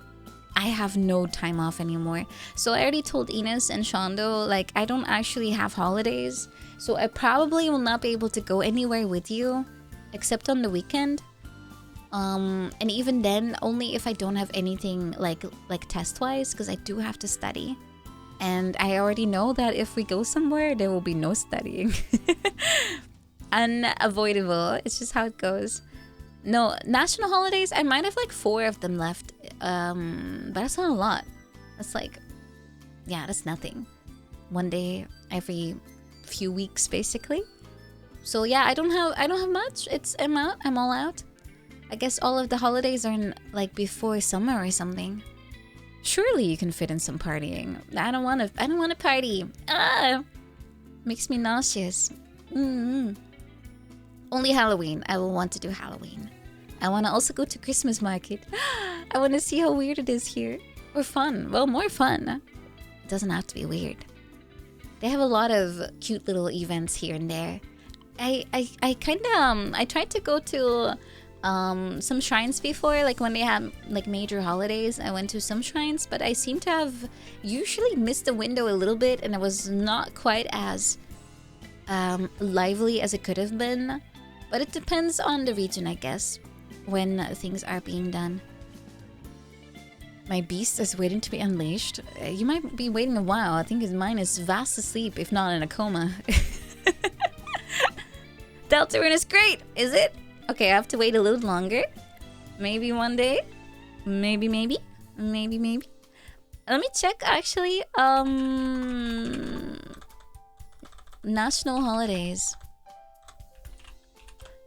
I have no time off anymore. So I already told Ines and Shondo, like, I don't actually have holidays, so I probably will not be able to go anywhere with you, except on the weekend. And even then, only if I don't have anything like test-wise, because I do have to study. And I already know that if we go somewhere, there will be no studying. Unavoidable. It's just how it goes. No, national holidays, I might have like 4 of them left. But that's not a lot. That's like, yeah, that's nothing. 1 day every few weeks, basically. So yeah, I don't have much. I'm all out. I guess all of the holidays are in, like, before summer or something. Surely you can fit in some partying. I don't want to party. Makes me nauseous. Only Halloween. I will want to do Halloween. I want to also go to Christmas market. I want to see how weird it is here. Or fun. Well, more fun. It doesn't have to be weird. They have a lot of cute little events here and there. I tried to go to some shrines before, like when they had like major holidays. I went to some shrines, but I seem to have usually missed the window a little bit, and it was not quite as lively as it could have been. But it depends on the region, I guess, when things are being done. My beast is waiting to be unleashed. You might be waiting a while. I think mine is fast asleep, if not in a coma. Deltarune is great, is it? Okay, I have to wait a little longer. Maybe one day. Maybe. Let me check, actually. National holidays.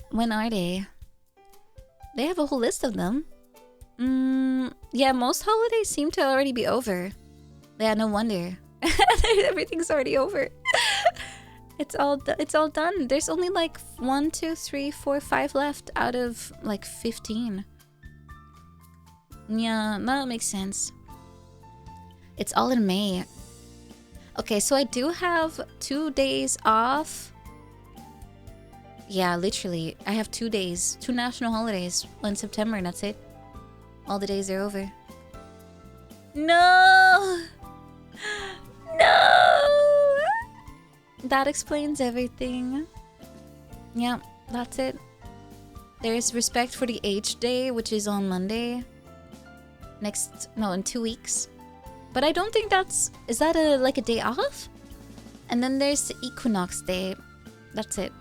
When are they? They have a whole list of them. Yeah, most holidays seem to already be over. Yeah, no wonder. Everything's already over. It's all done. There's only like 1, 2, 3, 4, 5 left out of like 15. Yeah, that makes sense. It's all in May. Okay, so I do have 2 days off. Yeah, literally. I have 2 days. 2 national holidays in September, and that's it. All the days are over. No! No! That explains everything. Yeah, that's it. There's respect for the Age Day, which is on Monday. In 2 weeks. But I don't think is that like a day off? And then there's the Equinox Day. That's it.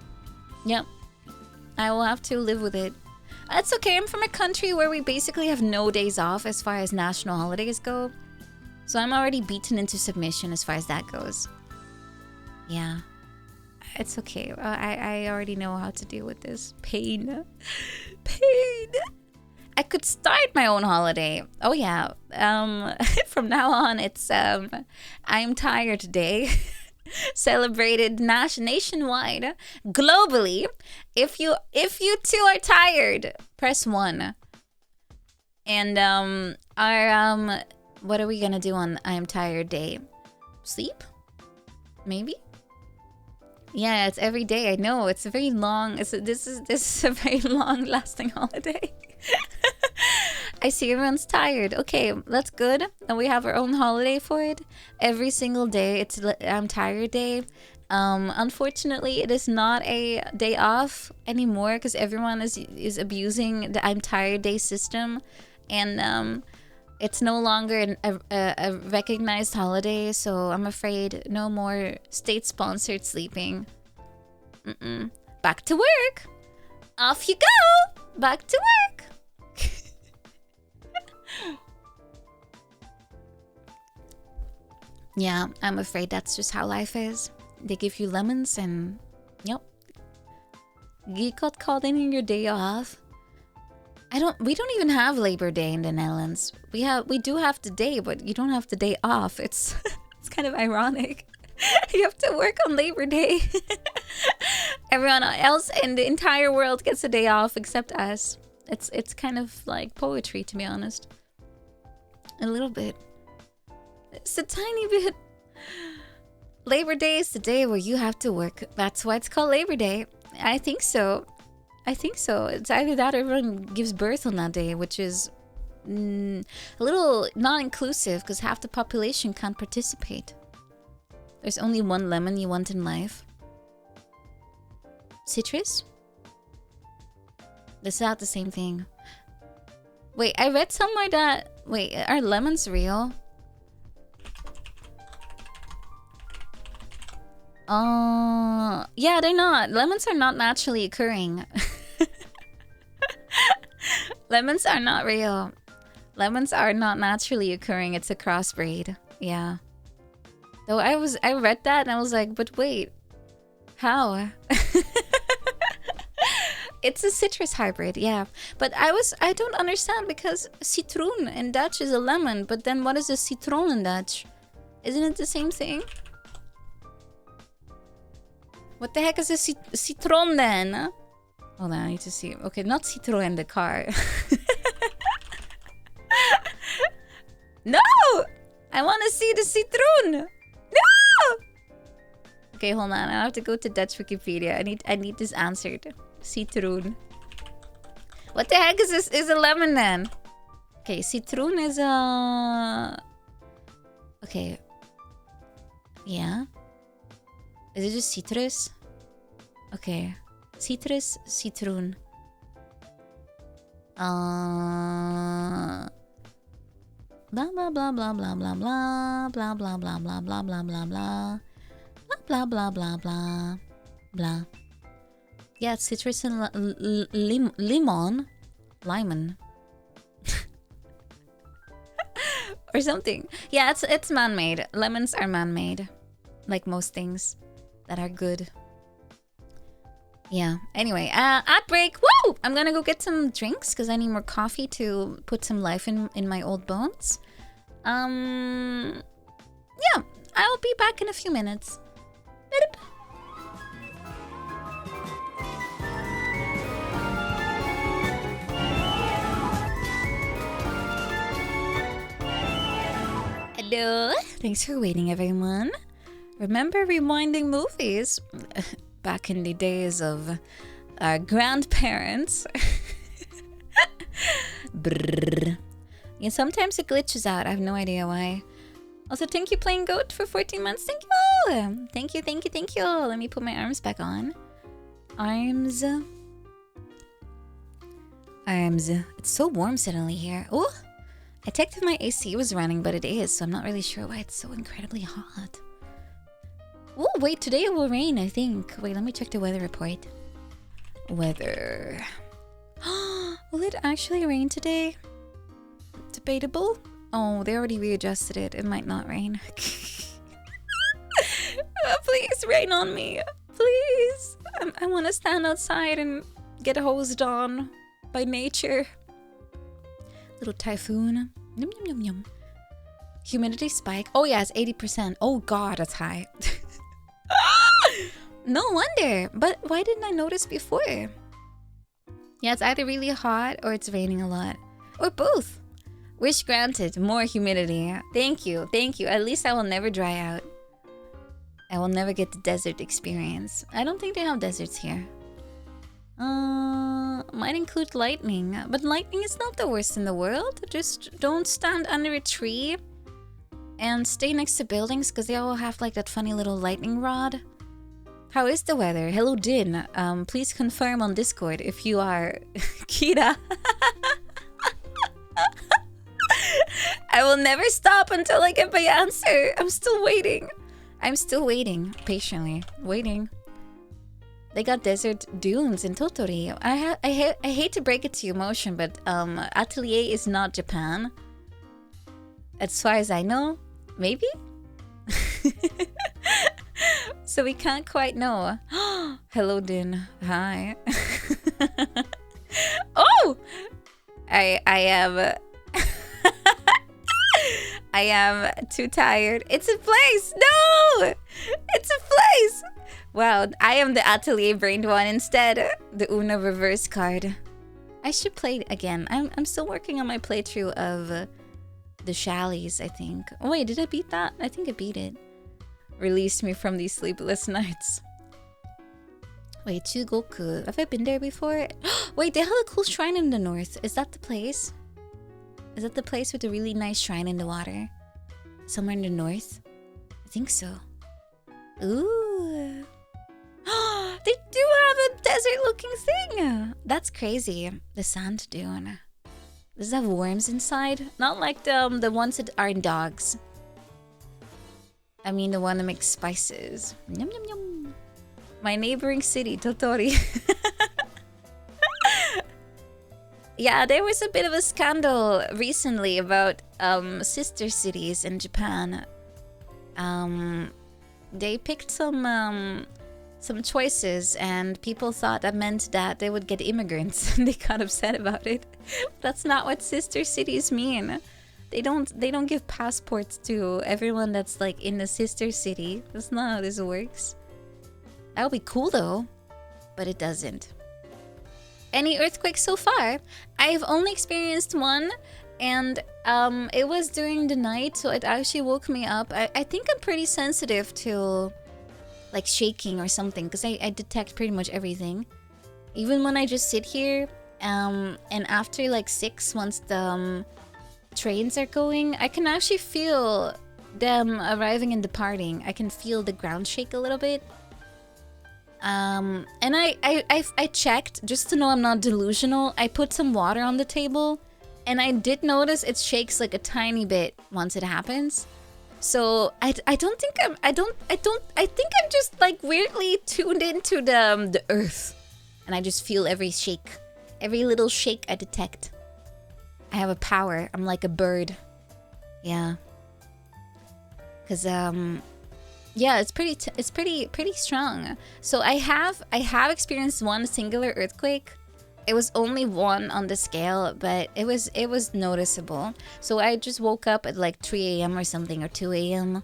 Yep. I will have to live with it. That's okay. I'm from a country where we basically have no days off as far as national holidays go. So I'm already beaten into submission as far as that goes. Yeah. It's okay. I already know how to deal with this. Pain. Pain. I could start my own holiday. Oh yeah. From now on, it's I'm Tired Day. Celebrated nationwide, globally. If you too are tired, press 1. And what are we gonna do on I'm Tired Day? Sleep? Maybe? Yeah, it's every day. I know it's a very long. This is a very long-lasting holiday. I see everyone's tired. Okay, that's good. And we have our own holiday for it. Every single day, it's I'm Tired Day. Unfortunately, it is not a day off anymore because everyone is abusing the I'm Tired Day system, and it's no longer a recognized holiday. So I'm afraid no more state-sponsored sleeping. Back to work. Off you go. Back to work. Yeah, I'm afraid that's just how life is. They give you lemons and yep. You got called in your day off. We don't even have Labor Day in the Netherlands. We do have the day, but you don't have the day off. It's kind of ironic. You have to work on Labor Day. Everyone else in the entire world gets a day off except us. It's kind of like poetry, to be honest. A little bit. It's a tiny bit. Labor Day is the day where you have to work. That's why it's called Labor Day. I think so. I think so. It's either that or everyone gives birth on that day, which is a little not inclusive because half the population can't participate. There's only one lemon you want in life. Citrus? That's not the same thing. Wait, I read somewhere that... Wait, are lemons real? Yeah, they're not. Lemons are not naturally occurring. Lemons are not real. Lemons are not naturally occurring. It's a crossbreed. Yeah. Though I read that and I was like, but wait. How? It's a citrus hybrid, yeah. But I don't understand because citroen in Dutch is a lemon, but then what is a citron in Dutch? Isn't it the same thing? What the heck is a citron then? Hold on, I need to see. Okay, not Citroën the car. No! I want to see the citron. No! Okay, hold on. I have to go to Dutch Wikipedia. I need this answered. Citroen. What the heck is this? Is a lemon then? Okay, citroen is a... Okay. Yeah. Is it just citrus? Okay. Citrus, citroen. Blah blah blah blah blah blah blah blah blah blah blah blah blah blah blah blah blah blah blah blah. Yeah, it's citrus and lemon. Or something. Yeah, it's man-made. Lemons are man-made. Like most things that are good. Yeah. Anyway, ad break. Woo! I'm gonna go get some drinks because I need more coffee to put some life in my old bones. Yeah. I'll be back in a few minutes. Hello. Thanks for waiting, everyone. Remember rewinding movies? Back in the days of our grandparents. Brrr. Yeah, sometimes it glitches out. I have no idea why. Also, thank you playing Goat for 14 months. Thank you. Thank you, thank you, thank you. Let me put my arms back on. Arms. Arms. It's so warm suddenly here. Oh, I checked if my AC was running, but it is, so I'm not really sure why it's so incredibly hot. Oh, wait, today it will rain, I think. Wait, let me check the weather report. Weather. Will it actually rain today? Debatable. Oh, they already readjusted it. It might not rain. Please, rain on me. Please. I want to stand outside and get hosed on by nature. Little typhoon. Yum, yum, yum, yum. Humidity spike. Oh, yeah, it's 80%. Oh, God, that's high. No wonder. But why didn't I notice before? Yeah, it's either really hot or it's raining a lot. Or both. Wish granted. More humidity. Thank you. Thank you. At least I will never dry out. I will never get the desert experience. I don't think they have deserts here. Might include lightning. But lightning is not the worst in the world. Just don't stand under a tree and stay next to buildings because they all have like that funny little lightning rod. How is the weather? Hello, Din. Please confirm on Discord if you are Kira. I will never stop until I get my answer. I'm still waiting. I'm still waiting. Patiently. Waiting. They got desert dunes in Tottori. I hate to break it to you, Motion, but Atelier is not Japan. As far as I know. Maybe? So we can't quite know. Hello, Din. Hi. Oh! I am... I am too tired. It's a place! No! It's a place! Wow, I am the Atelier brained one instead. The Uno reverse card. I should play again. I'm still working on my playthrough of the Shallies, I think. Oh wait, did I beat that? I think I beat it. released me from these sleepless nights. Wait, Chugoku. Have I been there before? Wait, they have a cool shrine in the north. Is that the place? Is that the place with a really nice shrine in the water? Somewhere in the north? I think so. Ooh. They do have a desert-looking thing! That's crazy. The sand dune. Does it have worms inside? Not like the ones that are in dogs. I mean the one that makes spices. Yum yum yum. My neighboring city, Totori. Yeah, there was a bit of a scandal recently about sister cities in Japan. They picked some choices, and people thought that meant that they would get immigrants, and they got upset about it. That's not what sister cities mean. They don't give passports to everyone that's like in the sister city. That's not how this works. That would be cool though, but it doesn't. Any earthquakes so far? I've only experienced one, and it was during the night, so it actually woke me up. I think I'm pretty sensitive to like shaking or something, because I detect pretty much everything. Even when I just sit here, and after like 6, once the trains are going, I can actually feel them arriving and departing. I can feel the ground shake a little bit. And I checked just to know I'm not delusional. I put some water on the table, and I did notice it shakes like a tiny bit once it happens. So I think I'm just like weirdly tuned into the earth, and I just feel every shake, every little shake I detect. I have a power. I'm like a bird. Yeah. Cause yeah, it's pretty strong. So I have experienced one singular earthquake. It was only one on the scale, but it was noticeable. So I just woke up at like 3 a.m. or something, or 2 a.m.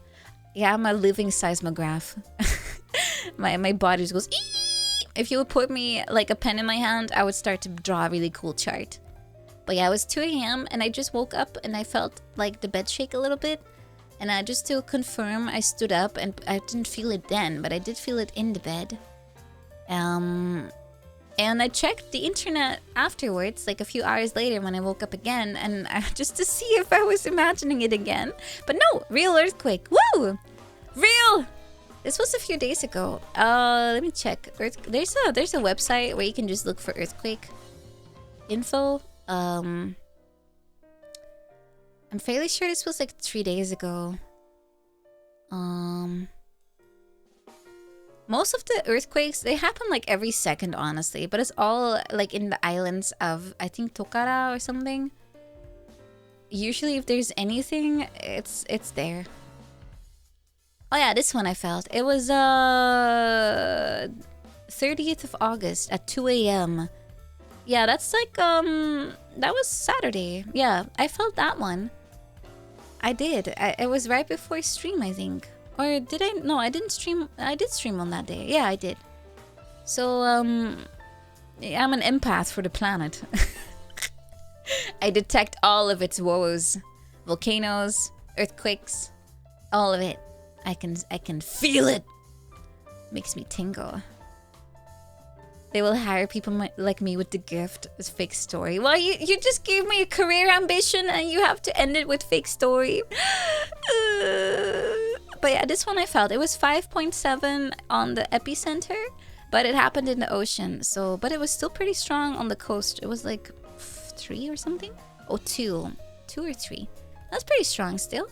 Yeah, I'm a living seismograph. my body just goes ee! If you would put me like a pen in my hand, I would start to draw a really cool chart. But yeah, it was 2 a.m. and I just woke up and I felt like the bed shake a little bit. And just to confirm, I stood up, and I didn't feel it then, but I did feel it in the bed. And I checked the internet afterwards, like a few hours later when I woke up again, and just to see if I was imagining it again. But no, real earthquake. Woo! Real! This was a few days ago. Let me check. There's a website where you can just look for earthquake info. I'm fairly sure this was like 3 days ago. Most of the earthquakes, they happen like every second, honestly. But it's all like in the islands of, I think, Tokara or something. Usually if there's anything, it's there. Oh yeah, this one I felt. It was 30th of August at 2 a.m. Yeah, that's like, that was Saturday. Yeah, I felt that one. I did. It was right before stream, I think. Or did I? No, I didn't stream. I did stream on that day. Yeah, I did. So, yeah, I'm an empath for the planet. I detect all of its woes. Volcanoes, earthquakes, all of it. I can feel it. Makes me tingle. They will hire people like me with the gift. It's fake story. Well, you just gave me a career ambition and you have to end it with fake story. But yeah, this one I felt. It was 5.7 on the epicenter, but it happened in the ocean. So, but it was still pretty strong on the coast. It was like 3 or something? Oh, 2 or 3. That's pretty strong still.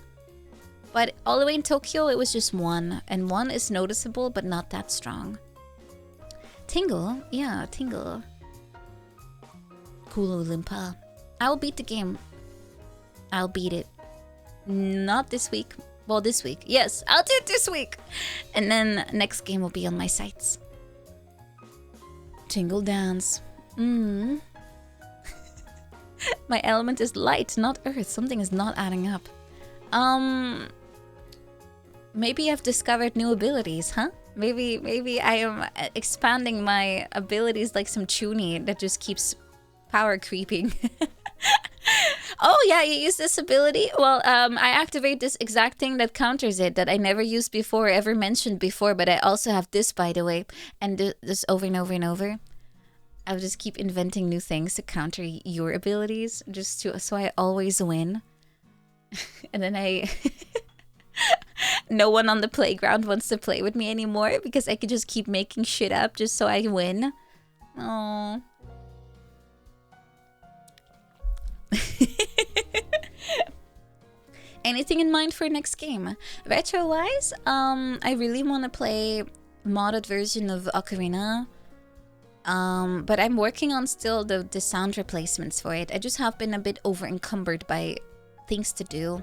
But all the way in Tokyo, it was just 1. And 1 is noticeable, but not that strong. Tingle? Yeah, Tingle. Kulu Limpa. I'll beat the game. I'll beat it. Not this week. Well, this week. Yes, I'll do it this week. And then next game will be on my sites. Tingle dance. My element is light, not earth. Something is not adding up. Maybe I've discovered new abilities, huh? Maybe I am expanding my abilities like some Chuni that just keeps power creeping. Oh yeah, you use this ability? Well, I activate this exact thing that counters it that I never used before, ever mentioned before, but I also have this, by the way, and this over and over and over. I'll just keep inventing new things to counter your abilities, just to so I always win. And then no one on the playground wants to play with me anymore because I could just keep making shit up just so I win. Oh. Anything in mind for next game? Retro-wise, I really want to play modded version of Ocarina. But I'm working on still the sound replacements for it. I just have been a bit over encumbered by things to do.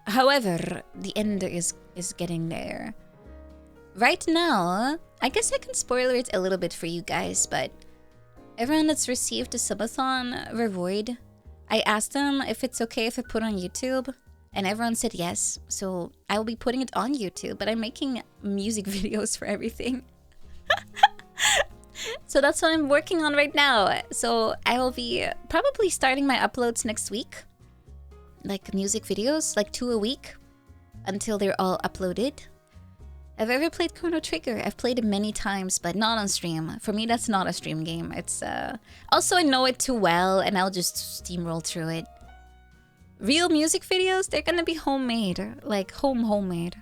However, the end is getting there. Right now, I guess I can spoiler it a little bit for you guys, but everyone that's received the subathon reward, I asked them if it's okay if I put on YouTube, and everyone said yes. So I will be putting it on YouTube, but I'm making music videos for everything. So that's what I'm working on right now. So I will be probably starting my uploads next week. Like music videos, like 2 a week, until they're all uploaded. Have I ever played Chrono Trigger? I've played it many times, but not on stream. For me, that's not a stream game. It's also I know it too well, and I'll just steamroll through it. Real music videos, they're gonna be homemade, like homemade.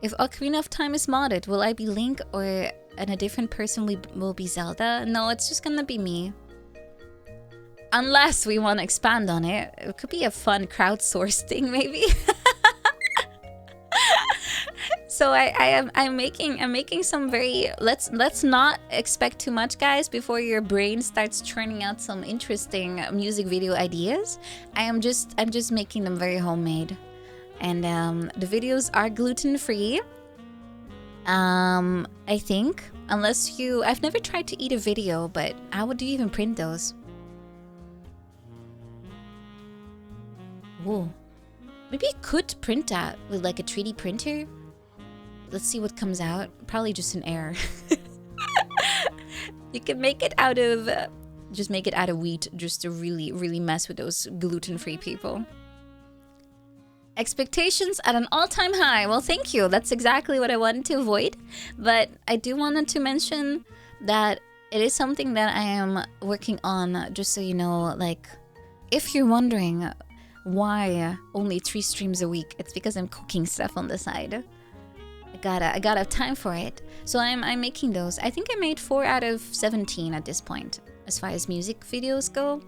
If Ocarina of Time is modded, will I be Link or and a different person will be Zelda? No, it's just gonna be me. Unless we want to expand on it. It could be a fun crowdsourced thing, maybe. So I'm making some very let's not expect too much, guys, before your brain starts churning out some interesting music video ideas. I'm just making them very homemade. And the videos are gluten-free. I think, unless I've never tried to eat a video, but how would you even print those? Whoa. Maybe you could print that with like a 3D printer. Let's see what comes out. Probably just an error. You can make it out of just make it out of wheat, just to really mess with those gluten-free people. Expectations at an all-time high. Well, thank you. That's exactly what I wanted to avoid. But I do wanted to mention that it is something that I am working on, just so you know, like, if you're wondering why only 3 streams a week, it's because I'm cooking stuff on the side. I gotta have time for it. So I'm making those. I think I made 4 out of 17 at this point, as far as music videos go.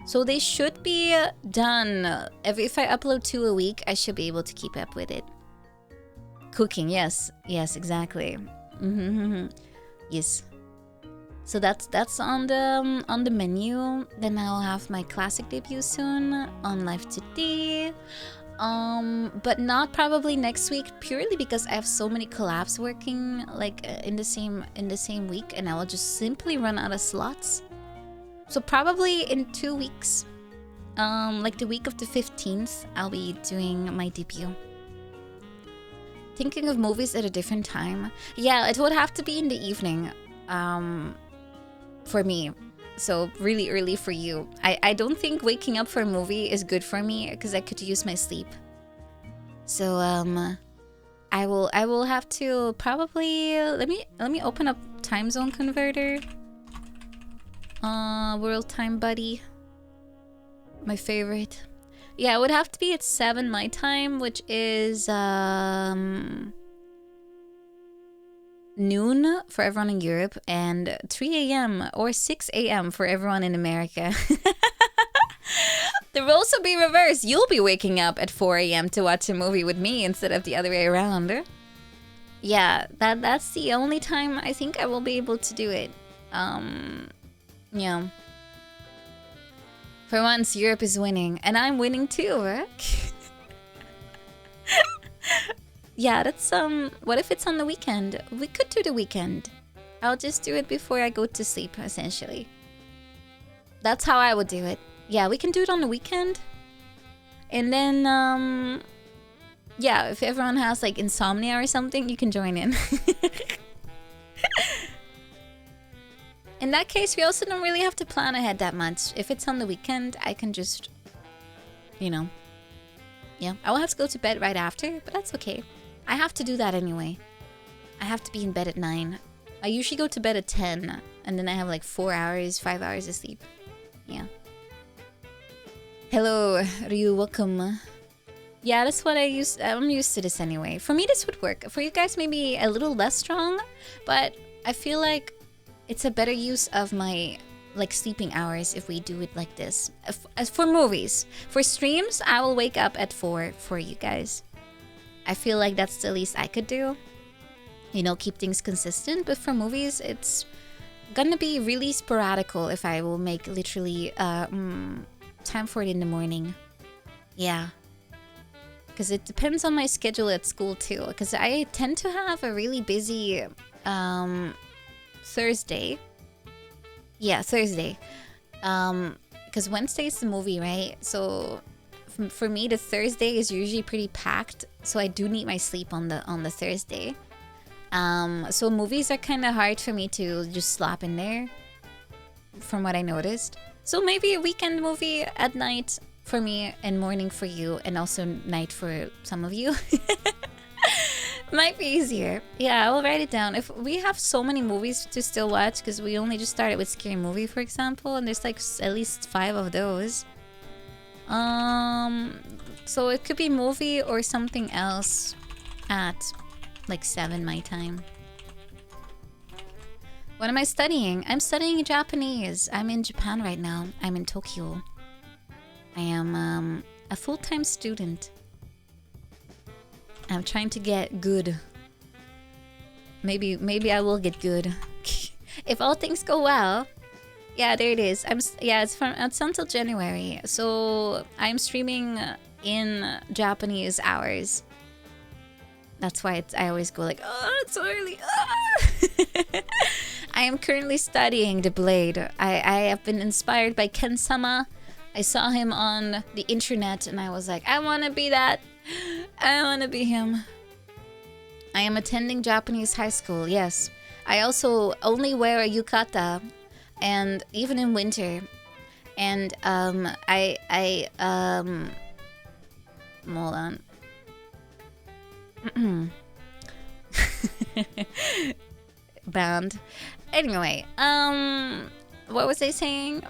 So they should be done. If I upload 2 a week, I should be able to keep up with it. Cooking, yes, exactly. Yes. So that's on the menu. Then I'll have my classic debut soon on Live Today. But not probably next week, purely because I have so many collabs working like in the same week, and I will just simply run out of slots. So probably in 2 weeks, like the week of the 15th, I'll be doing my debut. Thinking of movies at a different time. Yeah, it would have to be in the evening, for me. So really early for you. I don't think waking up for a movie is good for me because I could use my sleep. So I will have to probably let me open up time zone converter. World Time Buddy. My favorite. Yeah, it would have to be at 7 my time, which is noon for everyone in Europe, and 3 a.m. or 6 a.m. for everyone in America. The roles will be reversed. You'll be waking up at 4 a.m. to watch a movie with me instead of the other way around. Yeah, that's the only time I think I will be able to do it. Yeah. For once, Europe is winning, and I'm winning too, right? Yeah, that's what if it's on the weekend? We could do the weekend. I'll just do it before I go to sleep, essentially. That's how I would do it. Yeah, we can do it on the weekend. And then yeah, if everyone has like insomnia or something, you can join in. And in that case, we also don't really have to plan ahead that much. If it's on the weekend, I can just, you know, yeah. I will have to go to bed right after, but that's okay. I have to do that anyway. I have to be in bed at 9. I usually go to bed at 10, and then I have like 4 hours, 5 hours of sleep. Yeah. Hello, Ryu, welcome. Yeah, that's what I'm used to this anyway. For me, this would work. For you guys, maybe a little less strong, but I feel like it's a better use of my like sleeping hours if we do it like this. As for movies, for streams, I will wake up at 4 for you guys. I feel like that's the least I could do. You know, keep things consistent. But for movies, it's gonna be really sporadical if I will make literally time for it in the morning. Yeah. Because it depends on my schedule at school too. Because I tend to have a really busy Thursday. Yeah, Thursday. Because Wednesday is the movie, right? So for me, the Thursday is usually pretty packed. So I do need my sleep on the Thursday. So movies are kind of hard for me to just slap in there, from what I noticed. So maybe a weekend movie at night for me and morning for you, and also night for some of you. Might be easier. Yeah, I will write it down. If we have so many movies to still watch, because we only just started with Scary Movie, for example, and there's like at least 5 of those. So it could be movie or something else at like 7 my time. What am I studying? I'm studying Japanese. I'm in Japan right now. I'm in Tokyo. I am a full-time student. I'm trying to get good. Maybe I will get good. If all things go well. Yeah, there it is. It's until January. So I'm streaming in Japanese hours. That's why I always go like, oh, it's so early. Ah! I am currently studying the blade. I have been inspired by Ken-sama. I saw him on the internet and I was like, I want to be that. I want to be him. I am attending Japanese high school, yes. I also only wear a yukata, and even in winter. And hold on. Band. Anyway, what was I saying?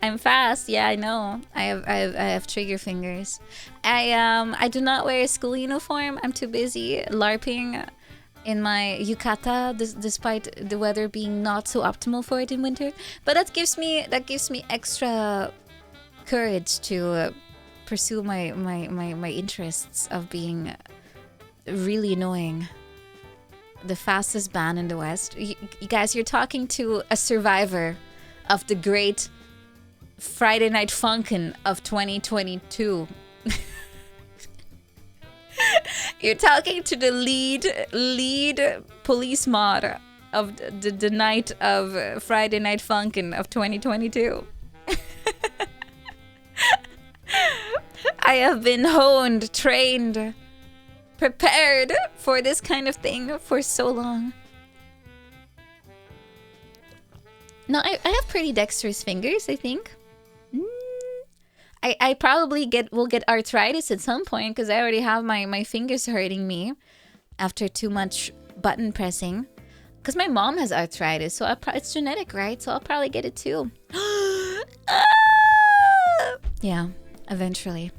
I'm fast. Yeah, I know. I have trigger fingers. I do not wear a school uniform. I'm too busy LARPing in my yukata, despite the weather being not so optimal for it in winter. But that gives me extra courage to pursue my interests of being really annoying. The fastest band in the West. You guys, you're talking to a survivor of the great Friday Night Funkin' of 2022. You're talking to the lead police mod of the night of Friday Night Funkin' of 2022. I have been honed, trained, prepared for this kind of thing for so long. No, I have pretty dexterous fingers, I think. I probably will get arthritis at some point because I already have my fingers hurting me after too much button pressing. Because my mom has arthritis, so it's genetic, right? So I'll probably get it too. Yeah, eventually.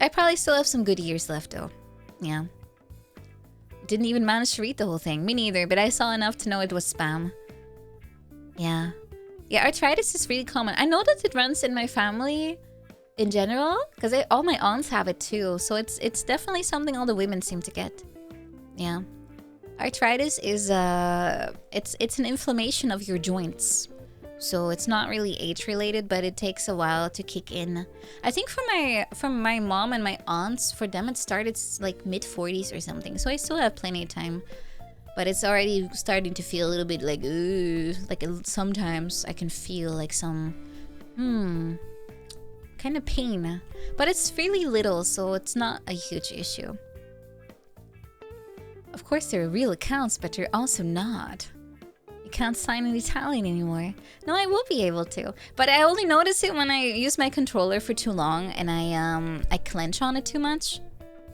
I probably still have some good years left though. Yeah. Didn't even manage to read the whole thing. Me neither, but I saw enough to know it was spam. Yeah. Yeah, arthritis is really common. I know that it runs in my family in general, because all my aunts have it too. So it's definitely something all the women seem to get. Yeah. Arthritis is it's an inflammation of your joints. So it's not really age related, but it takes a while to kick in. I think from my mom and my aunts, for them it started like mid-40s or something. So I still have plenty of time. But it's already starting to feel a little bit like, ooh, like sometimes I can feel like some, kind of pain. But it's really little, so it's not a huge issue. Of course, they're real accounts, but they're also not. You can't sign in Italian anymore. No, I will be able to. But I only notice it when I use my controller for too long and I clench on it too much.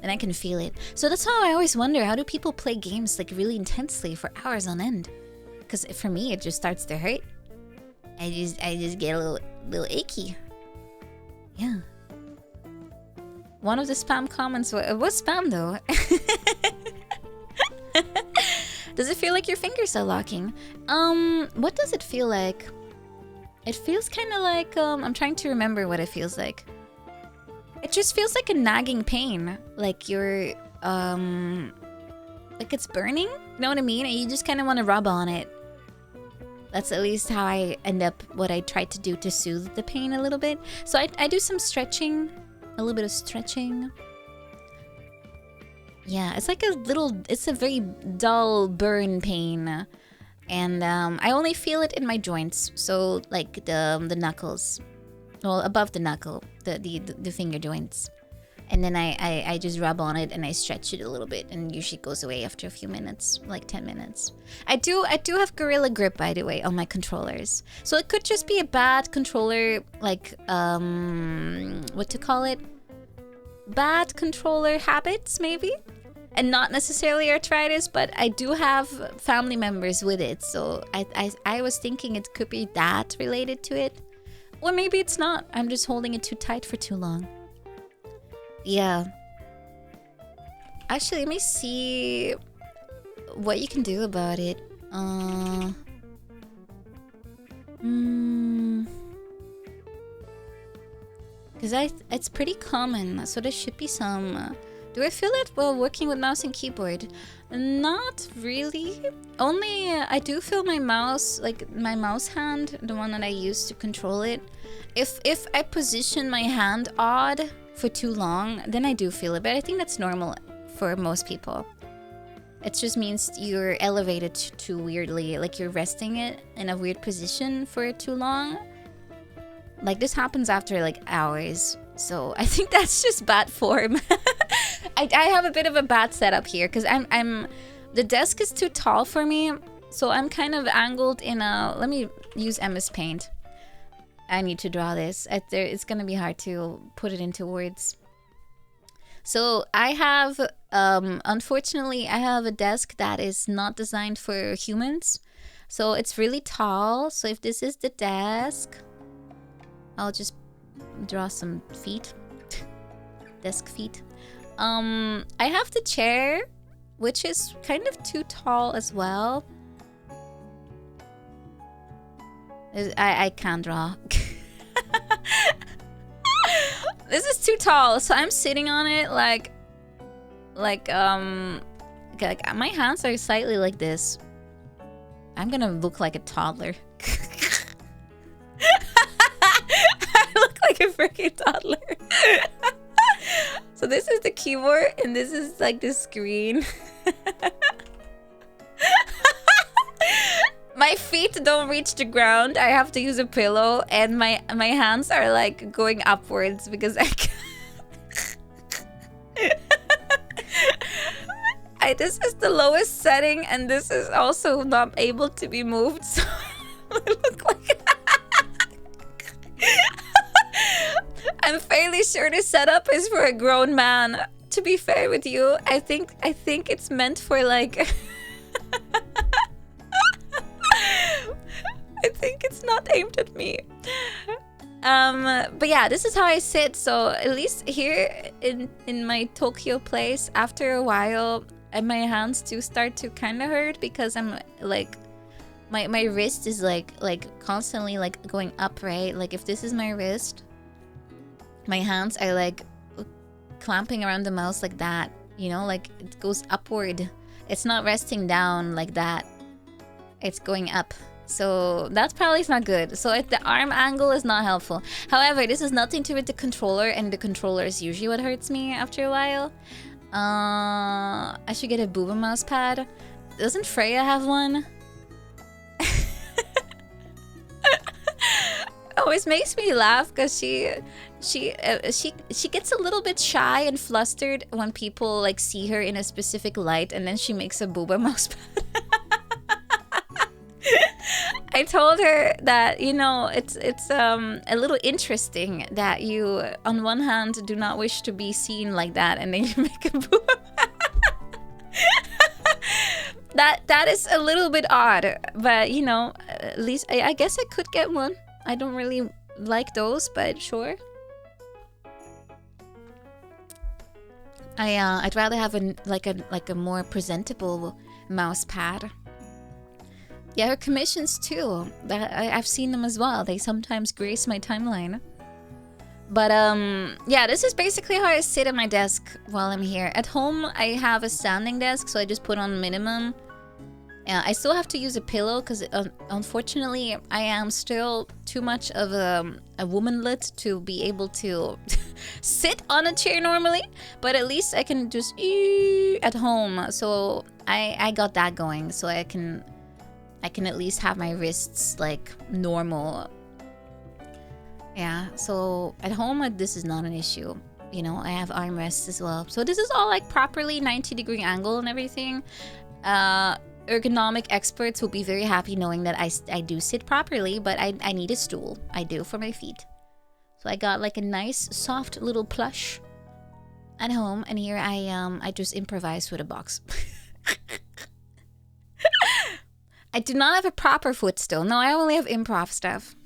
Then I can feel it. So that's how I always wonder, how do people play games like really intensely for hours on end? Because for me, it just starts to hurt. I just get a little achy. Yeah. One of the spam comments was spam though. Does it feel like your fingers are locking? What does it feel like? It feels kind of like, I'm trying to remember what it feels like. It just feels like a nagging pain. Like you're, like it's burning? You know what I mean? And you just kind of want to rub on it. That's at least how I end up, what I try to do to soothe the pain a little bit. So I do some stretching, a little bit of stretching. Yeah, it's like a little, it's a very dull burn pain. And I only feel it in my joints. So like the knuckles. Well, above the knuckle, the finger joints. And then I just rub on it and I stretch it a little bit, and usually it goes away after a few minutes, like 10 minutes. I do have Gorilla Grip, by the way, on my controllers. So it could just be a bad controller, like, what to call it? Bad controller habits, maybe? And not necessarily arthritis, but I do have family members with it. So I was thinking it could be that related to it. Or maybe it's not. I'm just holding it too tight for too long. Yeah. Actually, let me see what you can do about it. Because it's pretty common, so there should be some. Do I feel it while working with mouse and keyboard? Not really. Only I do feel my mouse, like my mouse hand, the one that I use to control it. If I position my hand odd for too long, then I do feel it. But I think that's normal for most people. It just means you're elevated too weirdly, like you're resting it in a weird position for too long. Like this happens after like hours. So I think that's just bad form. I have a bit of a bad setup here because the desk is too tall for me, so I'm kind of angled in a. Let me use MS Paint. I need to draw this. It's gonna be hard to put it into words. So I have, unfortunately, I have a desk that is not designed for humans, so it's really tall. So if this is the desk, I'll just draw some feet, desk feet. I have the chair, which is kind of too tall as well. I can't draw. This is too tall, so I'm sitting on it like my hands are slightly like this. I'm gonna look like a toddler. I look like a freaking toddler. So this is the keyboard and this is like the screen. My feet don't reach the ground. I have to use a pillow, and my hands are like going upwards because I can't. This is the lowest setting, and this is also not able to be moved. So I look like I'm fairly sure the setup is for a grown man. To be fair with you, I think it's meant for like. I think it's not aimed at me. But yeah, this is how I sit. So at least here in my Tokyo place, after a while, my hands do start to kind of hurt because I'm like, my wrist is like constantly like going up, right? Like if this is my wrist, my hands are like clamping around the mouse like that, you know, like it goes upward. It's not resting down like that. It's going up. So that's probably not good. So the arm angle is not helpful. However, this has nothing to do with the controller, and the controller is usually what hurts me after a while. I should get a booba mouse pad. Doesn't Freya have one? Oh always makes me laugh because she gets a little bit shy and flustered when people like see her in a specific light, and then she makes a booba mouse pad. I told her that, you know, it's a little interesting that you on one hand do not wish to be seen like that, and then you make a booba. That is a little bit odd, but you know, at least I guess I could get one. I don't really like those, but sure. I'd rather have a more presentable mouse pad. Yeah, her commissions too. I've seen them as well. They sometimes grace my timeline. But yeah, this is basically how I sit at my desk while I'm here. At home, I have a standing desk, so I just put on minimum. I still have to use a pillow because unfortunately, I am still too much of a womanlet to be able to sit on a chair normally. But at least I can just at home. So I got that going, so I can at least have my wrists like normal. Yeah, so at home this is not an issue. You know, I have armrests as well. So this is all like properly 90-degree angle and everything. Ergonomic experts will be very happy knowing that I do sit properly, but I need a stool. I do for my feet. So I got like a nice soft little plush at home, and here I just improvise with a box. I do not have a proper footstool. No, I only have improv stuff.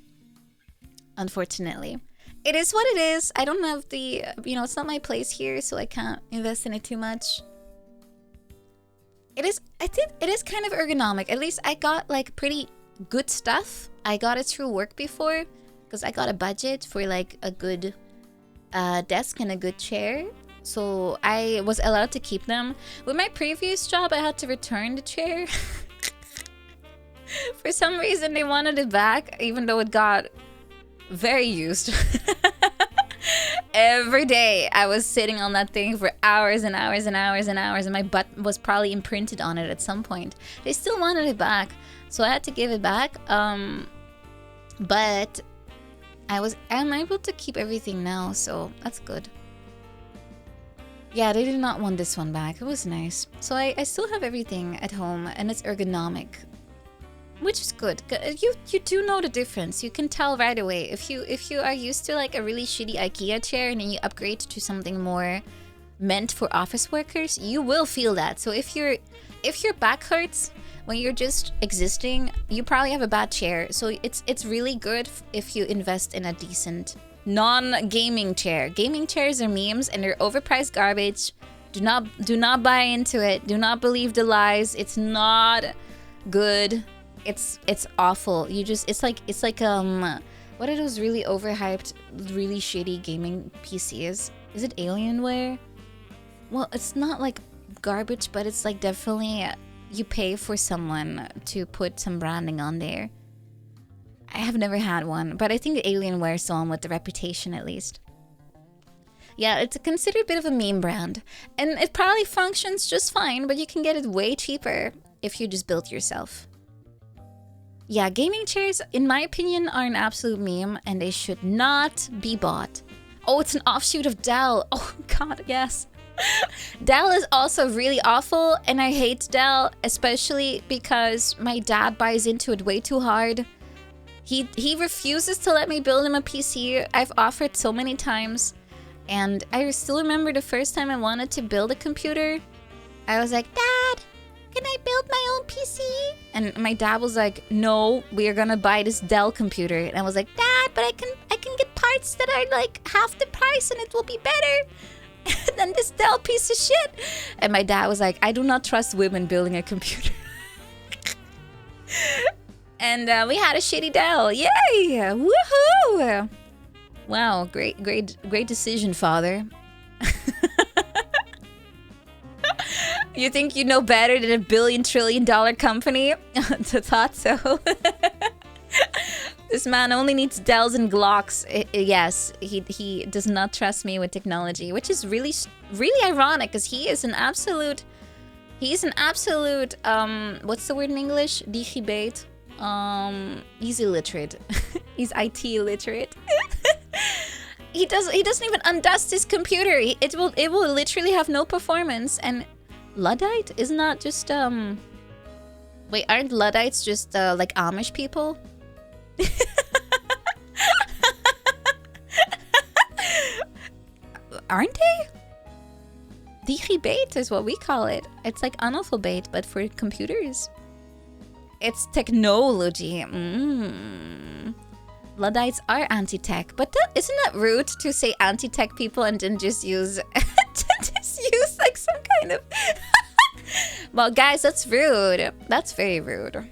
Unfortunately. It is what it is. I don't have the, you know, it's not my place here, so I can't invest in it too much. I think it is kind of ergonomic. At least I got like pretty good stuff. I got it through work before because I got a budget for like a good desk and a good chair. So I was allowed to keep them. With my previous job, I had to return the chair. For some reason, they wanted it back, even though it got very used. Every day, I was sitting on that thing for hours and hours and hours and hours, and my butt was probably imprinted on it at some point. They still wanted it back, so I had to give it back. But I'm able to keep everything now, so that's good. Yeah, they did not want this one back. It was nice. So I still have everything at home, and it's ergonomic, which is good. You do know the difference. You can tell right away. If you are used to like a really shitty IKEA chair and then you upgrade to something more meant for office workers, you will feel that. So if your back hurts when you're just existing, you probably have a bad chair. So it's really good if you invest in a decent non-gaming chair. Gaming chairs are memes and they're overpriced garbage. Do not buy into it. Do not believe the lies. It's not good. It's awful. It's like what are those really overhyped, really shitty gaming PCs? Is it Alienware? Well, it's not like garbage, but it's like definitely you pay for someone to put some branding on there. I have never had one, but I think Alienware is the one with the reputation at least. Yeah, it's considered a bit of a meme brand, and it probably functions just fine, but you can get it way cheaper if you just build yourself. Yeah, gaming chairs, in my opinion, are an absolute meme, and they should not be bought. Oh, it's an offshoot of Dell. Oh god, yes. Dell is also really awful, and I hate Dell, especially because my dad buys into it way too hard. He refuses to let me build him a PC. I've offered so many times, and I still remember the first time I wanted to build a computer. I was like, Dad, can I build my own PC? And my dad was like, no, we are gonna buy this Dell computer. And I was like, Dad, but I can get parts that are like half the price and it will be better than this Dell piece of shit. And my dad was like, I do not trust women building a computer. And we had a shitty Dell. Yay! Woohoo! Wow, great decision, father. You think you know better than a billion-trillion-dollar company? I thought so. This man only needs Dells and Glocks. Yes, he does not trust me with technology, which is really ironic because he's an absolute, what's the word in English? Digibate. He's illiterate. He's IT illiterate. He doesn't even undust his computer. It will literally have no performance. And Luddite is not just wait, aren't Luddites just like Amish people? Aren't they? Digibate is what we call it. It's like analphabet, but for computers. It's technology. Luddites are anti-tech, but isn't that rude to say anti-tech people and then just use like some kind of well, guys, that's rude. That's very rude.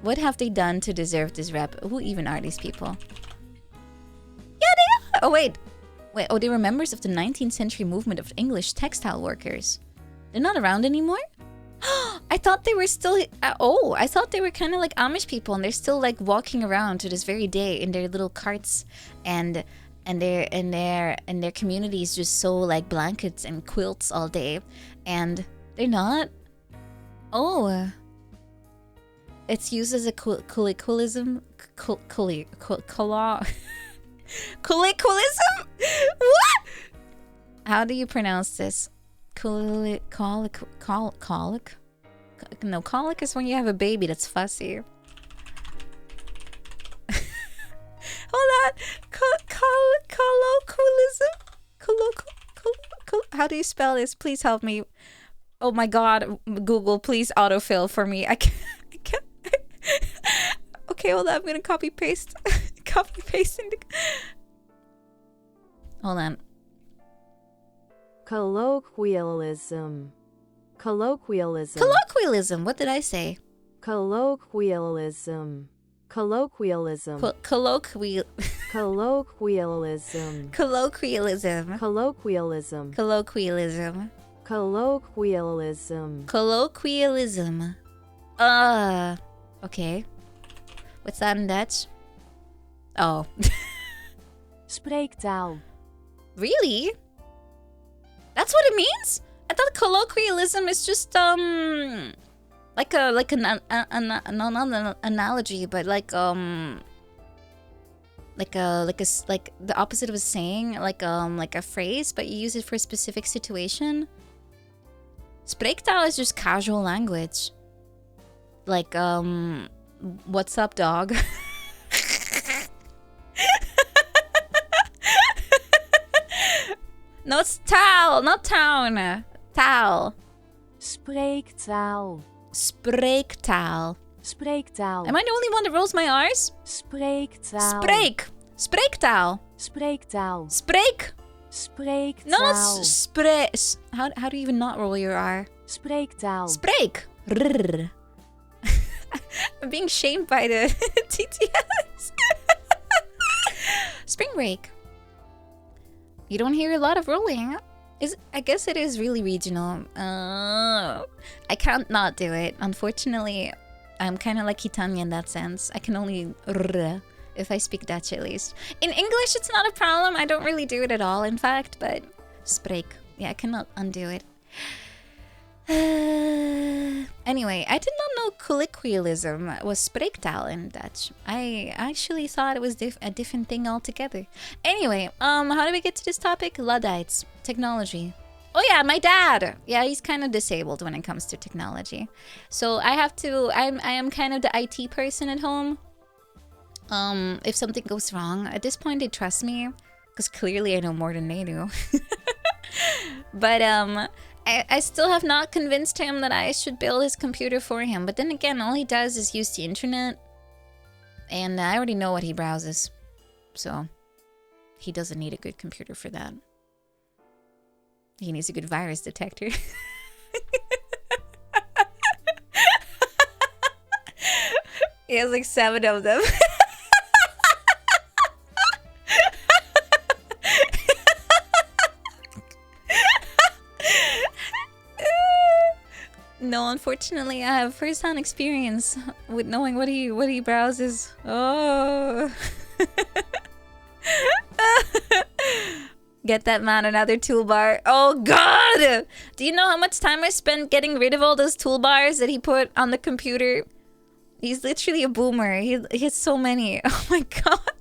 What have they done to deserve this rep? Who even are these people? Yeah, they are. Oh, wait. Oh, they were members of the 19th century movement of English textile workers. They're not around anymore? I thought they were still... I thought they were kind of like Amish people, and they're still like walking around to this very day in their little carts, and their communities just sew like blankets and quilts all day, and they're not. Oh, it's used as a colloquialism. Colloquialism? What? How do you pronounce this? Colic? No, colic is when you have a baby that's fussy. Hold on. Colloquialism? How do you spell this? Please help me. Oh my god, Google, please autofill for me. I can't. Okay, hold on. I'm gonna copy paste. Copy pasting. Hold on. Colloquialism. Colloquialism. What did I say? Colloquialism. Colloquialism. Colloquialism. Colloquialism. Colloquialism. Colloquialism. Colloquialism. Colloquialism. Colloquialism. Okay. What's that in Dutch? Oh. Spreektaal. Really? That's what it means? I thought colloquialism is just like an analogy, but like the opposite of a saying, like a phrase, but you use it for a specific situation. Spreektaal is just casual language. Like what's up, dog? No, it's taal, not town. Taal. Spreektaal. Spreektaal. Spreektaal. Am I the only one that rolls my R's? Spreektaal. Spreek. Spreektaal. Spreektaal. Spreek. Spreektaal. No, it's spreek. How do you even not roll your R? Spreektaal. Spreek. Rrr. I'm being shamed by the TTS. Spring break. You don't hear a lot of rolling. I guess it is really regional. I can't not do it. Unfortunately, I'm kind of like Hitanya in that sense. I can only rrr if I speak Dutch at least. In English, it's not a problem. I don't really do it at all, in fact. But spreek. Yeah, I cannot undo it. Anyway, I did not know colloquialism was spreektaal in Dutch. I actually thought it was a different thing altogether. Anyway, how do we get to this topic? Luddites, technology. Oh yeah, my dad. Yeah, he's kind of disabled when it comes to technology. So I am kind of the IT person at home. If something goes wrong, at this point they trust me because clearly I know more than they do. But I still have not convinced him that I should build his computer for him. But then again, all he does is use the internet. And I already know what he browses. So he doesn't need a good computer for that. He needs a good virus detector. He has like 7 of them. No, unfortunately, I have first-hand experience with knowing what he browses. Oh. Get that man another toolbar. Oh god! Do you know how much time I spent getting rid of all those toolbars that he put on the computer? He's literally a boomer. He has so many. Oh my god.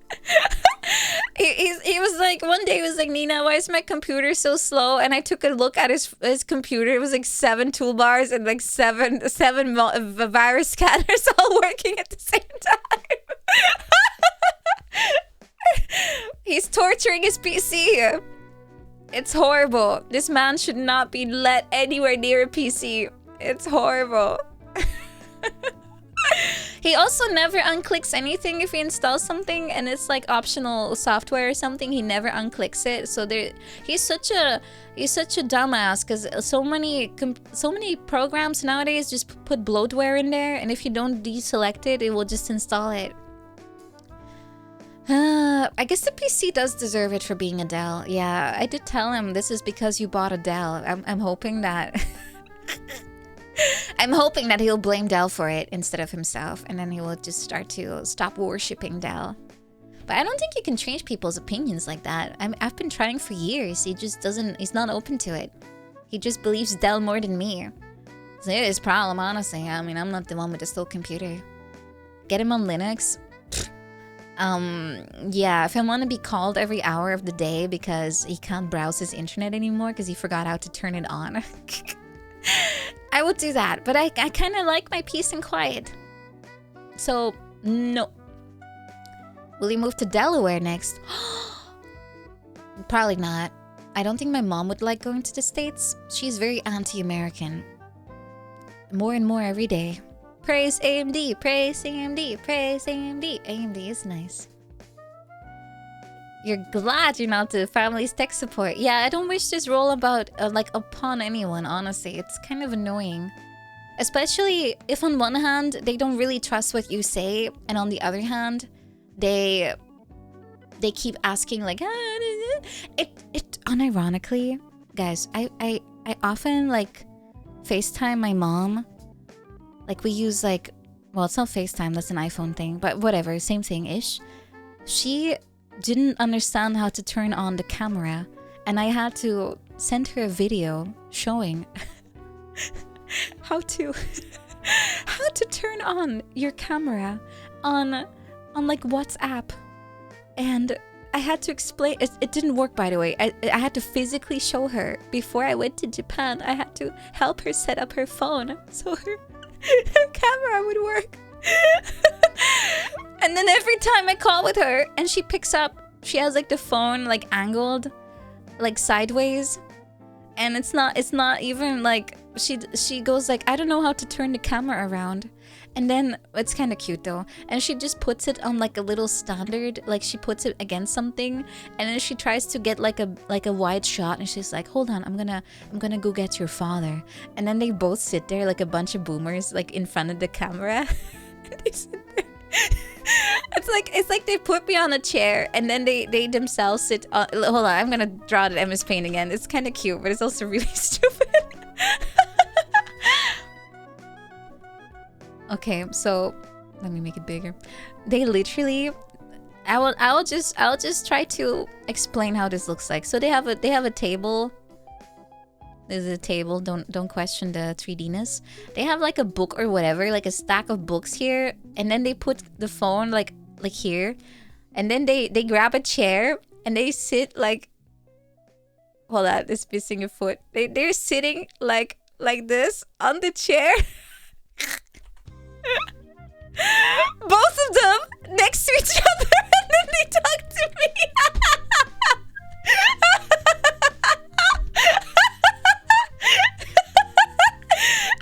He was like, one day he was like, Nina, why is my computer so slow? And I took a look at his computer. It was like 7 toolbars and like seven virus scanners all working at the same time. He's torturing his PC. It's horrible. This man should not be let anywhere near a PC. It's horrible. He also never unclicks anything if he installs something and it's like optional software or something. He never unclicks it. So he's such a dumbass because so many programs nowadays just put bloatware in there, and if you don't deselect it, it will just install it. I guess the PC does deserve it for being a Dell. Yeah, I did tell him this is because you bought a Dell. I'm hoping that I'm hoping that he'll blame Dell for it instead of himself, and then he will just stop worshipping Dell. But I don't think you can change people's opinions like that. I've been trying for years. He's not open to it. He just believes Dell more than me. It's his problem, honestly. I mean, I'm not the one with the slow computer. Get him on Linux. Yeah, if I want to be called every hour of the day because he can't browse his internet anymore because he forgot how to turn it on. I would do that, but I kind of like my peace and quiet. So, no. Will he move to Delaware next? Probably not. I don't think my mom would like going to the States. She's very anti-American. More and more every day. Praise AMD, praise AMD, praise AMD. AMD is nice. You're glad you're not the family's tech support. Yeah, I don't wish this role upon anyone, honestly. It's kind of annoying. Especially if on one hand, they don't really trust what you say, and on the other hand, they keep asking like, it unironically, guys, I often like FaceTime my mom. Like we use like, well, it's not FaceTime, that's an iPhone thing, but whatever, same thing-ish. She didn't understand how to turn on the camera, and I had to send her a video showing how to turn on your camera on like WhatsApp. And I had to explain it didn't work, by the way. I had to physically show her before I went to Japan. I had to help her set up her phone so her camera would work. And then every time I call with her and she picks up, she has like the phone like angled like sideways, and it's not even like she goes like, I don't know how to turn the camera around. And then it's kind of cute though, and she just puts it on like a little standard, like she puts it against something, and then she tries to get like a wide shot, and she's like, hold on, I'm gonna go get your father. And then they both sit there like a bunch of boomers like in front of the camera. They sit there. It's like they put me on a chair and then they themselves sit on. Hold on, I'm gonna draw the MS Paint again. It's kind of cute, but it's also really stupid. Okay, so let me make it bigger. They literally, I'll just try to explain how this looks like. So they have a table. There's a table. Don't question the 3D-ness. They have like a book or whatever, like a stack of books here, and then they put the phone like here, and then they grab a chair and they sit like. Hold on, it's missing a foot. They're sitting like this on the chair. Both of them next to each other, and then they talk to me.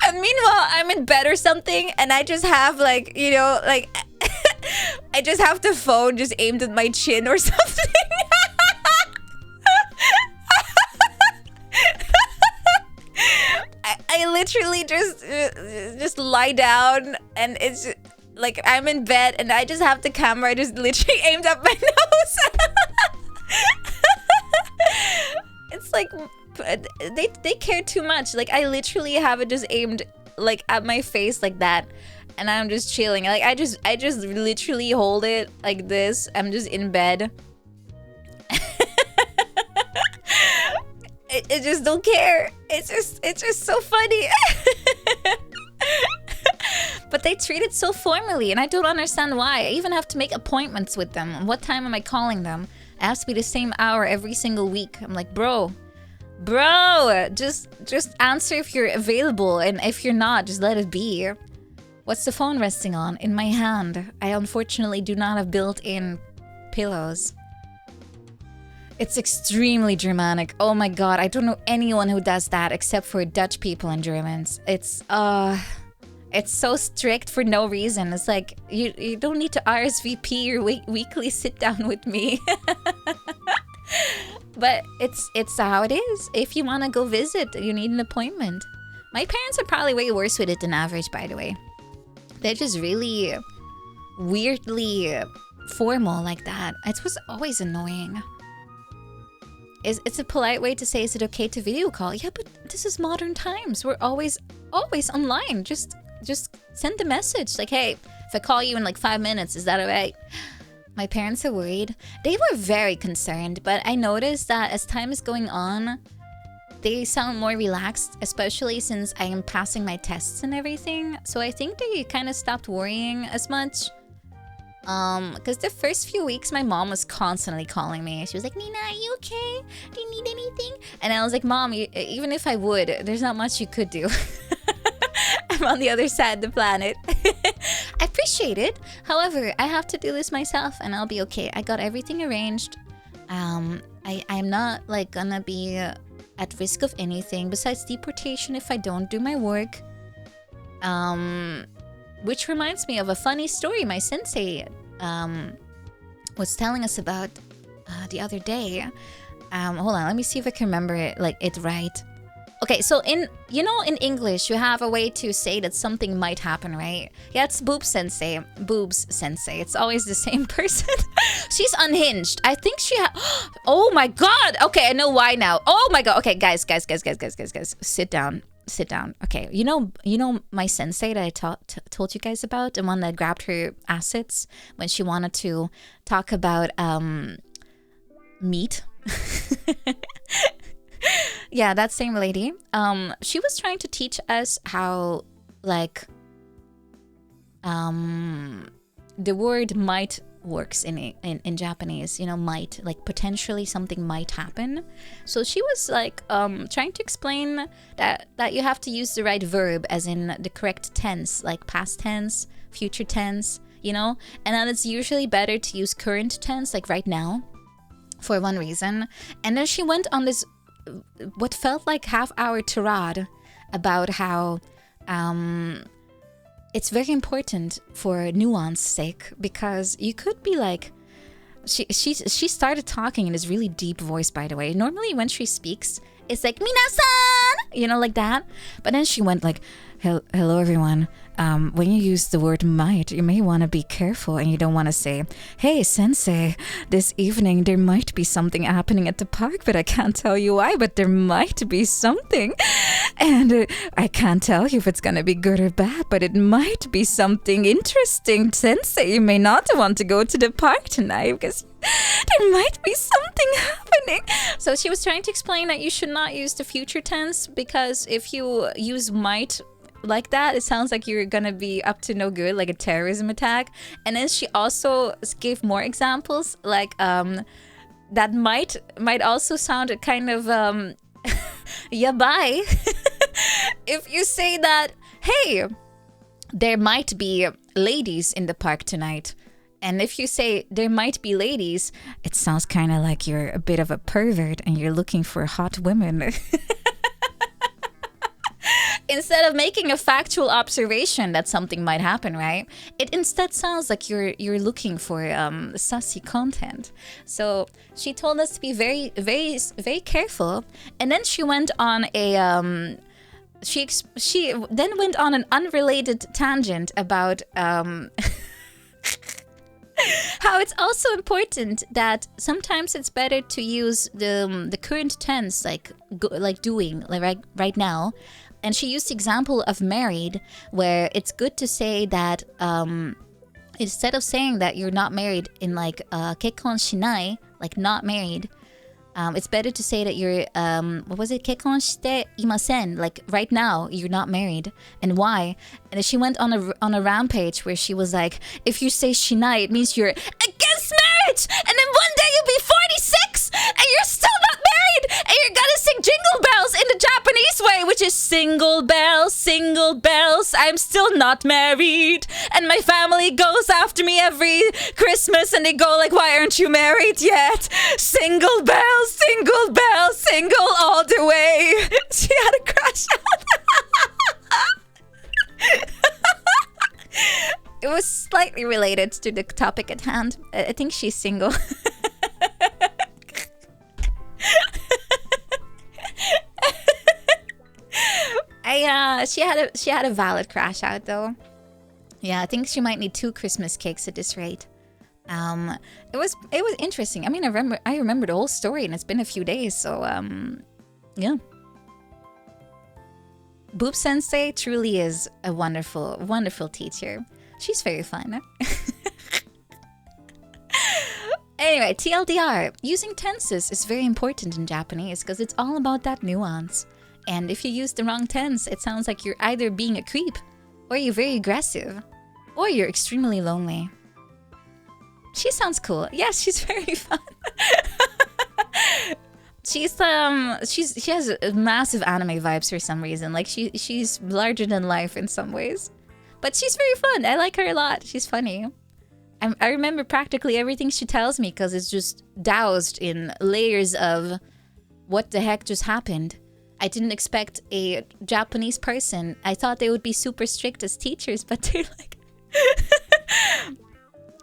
And meanwhile, I'm in bed or something, and I just have like, you know, like I just have the phone just aimed at my chin or something. I literally just lie down, and it's just, like I'm in bed and I just have the camera just literally aimed at my nose. It's like they care too much. Like I literally have it just aimed like at my face like that, and I'm just chilling. Like I just literally hold it like this. I'm just in bed. I just don't care. It's just so funny. But they treat it so formally, and I don't understand why. I even have to make appointments with them. What time am I calling them? It has to be the same hour every single week. I'm like, bro, just answer if you're available, and if you're not, just let it be. What's the phone resting on? In my hand. I unfortunately do not have built-in pillows. It's extremely Germanic. Oh my god, I don't know anyone who does that except for Dutch people and Germans. It's so strict for no reason. It's like, you don't need to RSVP your weekly sit down with me. But it's how it is. If you want to go visit, you need an appointment. My parents are probably way worse with it than average, by the way. They're just really weirdly formal like that. It was always annoying. It's a polite way to say, is it okay to video call? Yeah, but this is modern times. We're always online. Just send a message like, hey, if I call you in like 5 minutes, is that alright? My parents are worried. They were very concerned, but I noticed that as time is going on, they sound more relaxed, especially since I am passing my tests and everything. So I think they kind of stopped worrying as much. Because the first few weeks, my mom was constantly calling me. She was like, Nina, are you okay? Do you need anything? And I was like, Mom, even if I would, there's not much you could do. I'm on the other side of the planet. I appreciate it. However, I have to do this myself and I'll be okay. I got everything arranged. I'm not like gonna be at risk of anything besides deportation if I don't do my work. Which reminds me of a funny story my sensei was telling us about the other day. Hold on, let me see if I can remember it right. Okay, so in English, you have a way to say that something might happen, right? Yeah, it's Boobs Sensei. It's always the same person. She's unhinged. I think she oh my god! Okay, I know why now. Oh my god. Okay, guys. Sit down. Okay, you know my sensei that I told you guys about? The one that grabbed her assets when she wanted to talk about meat? Yeah, that same lady. She was trying to teach us how, like, the word might works in Japanese. You know, might, like potentially something might happen. So she was like trying to explain that you have to use the right verb, as in the correct tense, like past tense, future tense, you know, and that it's usually better to use current tense, like right now, for one reason. And then she went on this what felt like half-hour tirade about how it's very important for nuance sake, because you could be like, she started talking in this really deep voice, by the way. Normally when she speaks, it's like, minasan, you know, like that. But then she went like, hello everyone. When you use the word might, you may want to be careful, and you don't want to say, hey sensei, this evening there might be something happening at the park, but I can't tell you why, but there might be something. And I can't tell you if it's going to be good or bad, but it might be something interesting. Sensei, you may not want to go to the park tonight because there might be something happening. So she was trying to explain that you should not use the future tense, because if you use might like that, it sounds like you're gonna be up to no good, like a terrorism attack. And then she also gave more examples, like that might also sound kind of yeah, bye. If you say that, hey, there might be ladies in the park tonight, and if you say there might be ladies, it sounds kind of like you're a bit of a pervert and you're looking for hot women. Instead of making a factual observation that something might happen, right? It instead sounds like you're looking for sussy content. So she told us to be very, very, very careful. And then she went on a she then went on an unrelated tangent about how it's also important that sometimes it's better to use the current tense, like doing, like right now. And she used the example of married, where it's good to say that instead of saying that you're not married in like kekkon shinai, like not married, It's better to say that you're, what was it? 結婚していません. Like, right now, you're not married. And why? And she went on a rampage where she was like, if you say しない, it means you're against marriage! And then one day you'll be 46! And you're still not married! And you're gonna sing Jingle Bells in the Japanese way, which is single bells, I'm still not married. And my family goes after me every Christmas and they go like, why aren't you married yet? Single bells, single all the way. She had a crush out. It was slightly related to the topic at hand. I think she's single. She had a valid crash out though. Yeah, I think she might need 2 Christmas cakes at this rate. It was interesting. I mean, I remember the whole story, and it's been a few days, so yeah. Boob Sensei truly is a wonderful, wonderful teacher. She's very fun. Anyway, TLDR. Using tenses is very important in Japanese because it's all about that nuance. And if you use the wrong tense, it sounds like you're either being a creep, or you're very aggressive, or you're extremely lonely. She sounds cool. Yes, she's very fun. She has massive anime vibes for some reason. Like she's larger than life in some ways. But she's very fun. I like her a lot. She's funny. I remember practically everything she tells me because it's just doused in layers of what the heck just happened. I didn't expect a Japanese person. I thought they would be super strict as teachers, but they're like...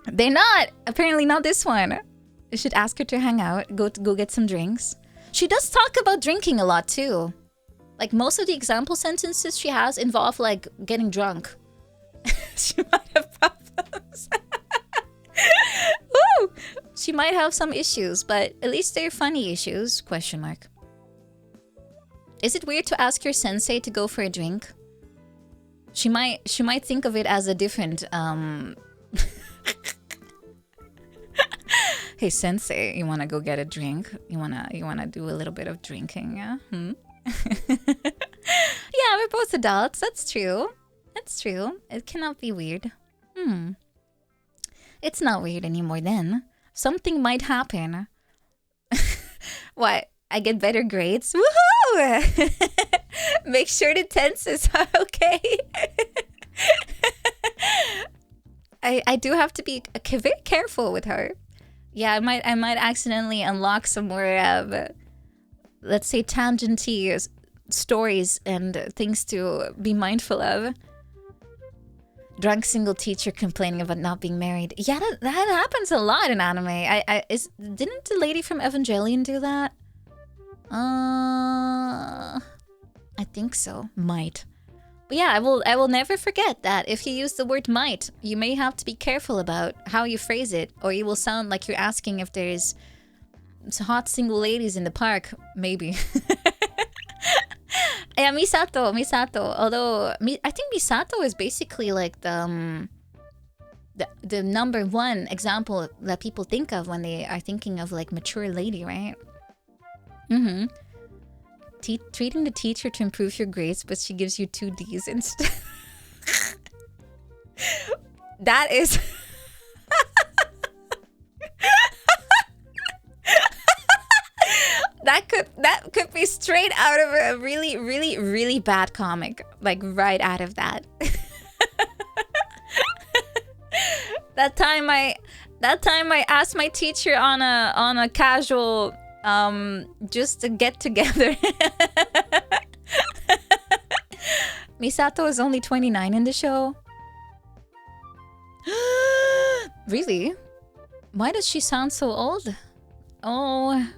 They're not. Apparently not this one. You should ask her to hang out, go get some drinks. She does talk about drinking a lot too. Like most of the example sentences she has involve like getting drunk. She might have problems. Woo! She might have some issues, but at least they're funny issues, question mark. Is it weird to ask your sensei to go for a drink? She might think of it as a different Hey sensei, you wanna go get a drink? You wanna do a little bit of drinking, yeah? Yeah, we're both adults, that's true. That's true. It cannot be weird. It's not weird anymore then. Something might happen. What? I get better grades? Woohoo! Make sure the tenses are okay. I do have to be very careful with her. Yeah, I might accidentally unlock some more let's say tangenty stories and things to be mindful of. Drunk single teacher complaining about not being married. Yeah, that happens a lot in anime. Didn't the lady from Evangelion do that? I think so. Might. But yeah, I will never forget that if you use the word might, you may have to be careful about how you phrase it, or you will sound like you're asking if there's hot single ladies in the park. Maybe. Yeah, Misato. Although I think Misato is basically like the number one example that people think of when they are thinking of like mature lady, right? Treating the teacher to improve your grades, but she gives you 2 Ds instead. That is... That could be straight out of a really, really, really bad comic. Like right out of that. That time I asked my teacher on a casual just to get together. Misato is only 29 in the show. Really? Why does she sound so old? Oh.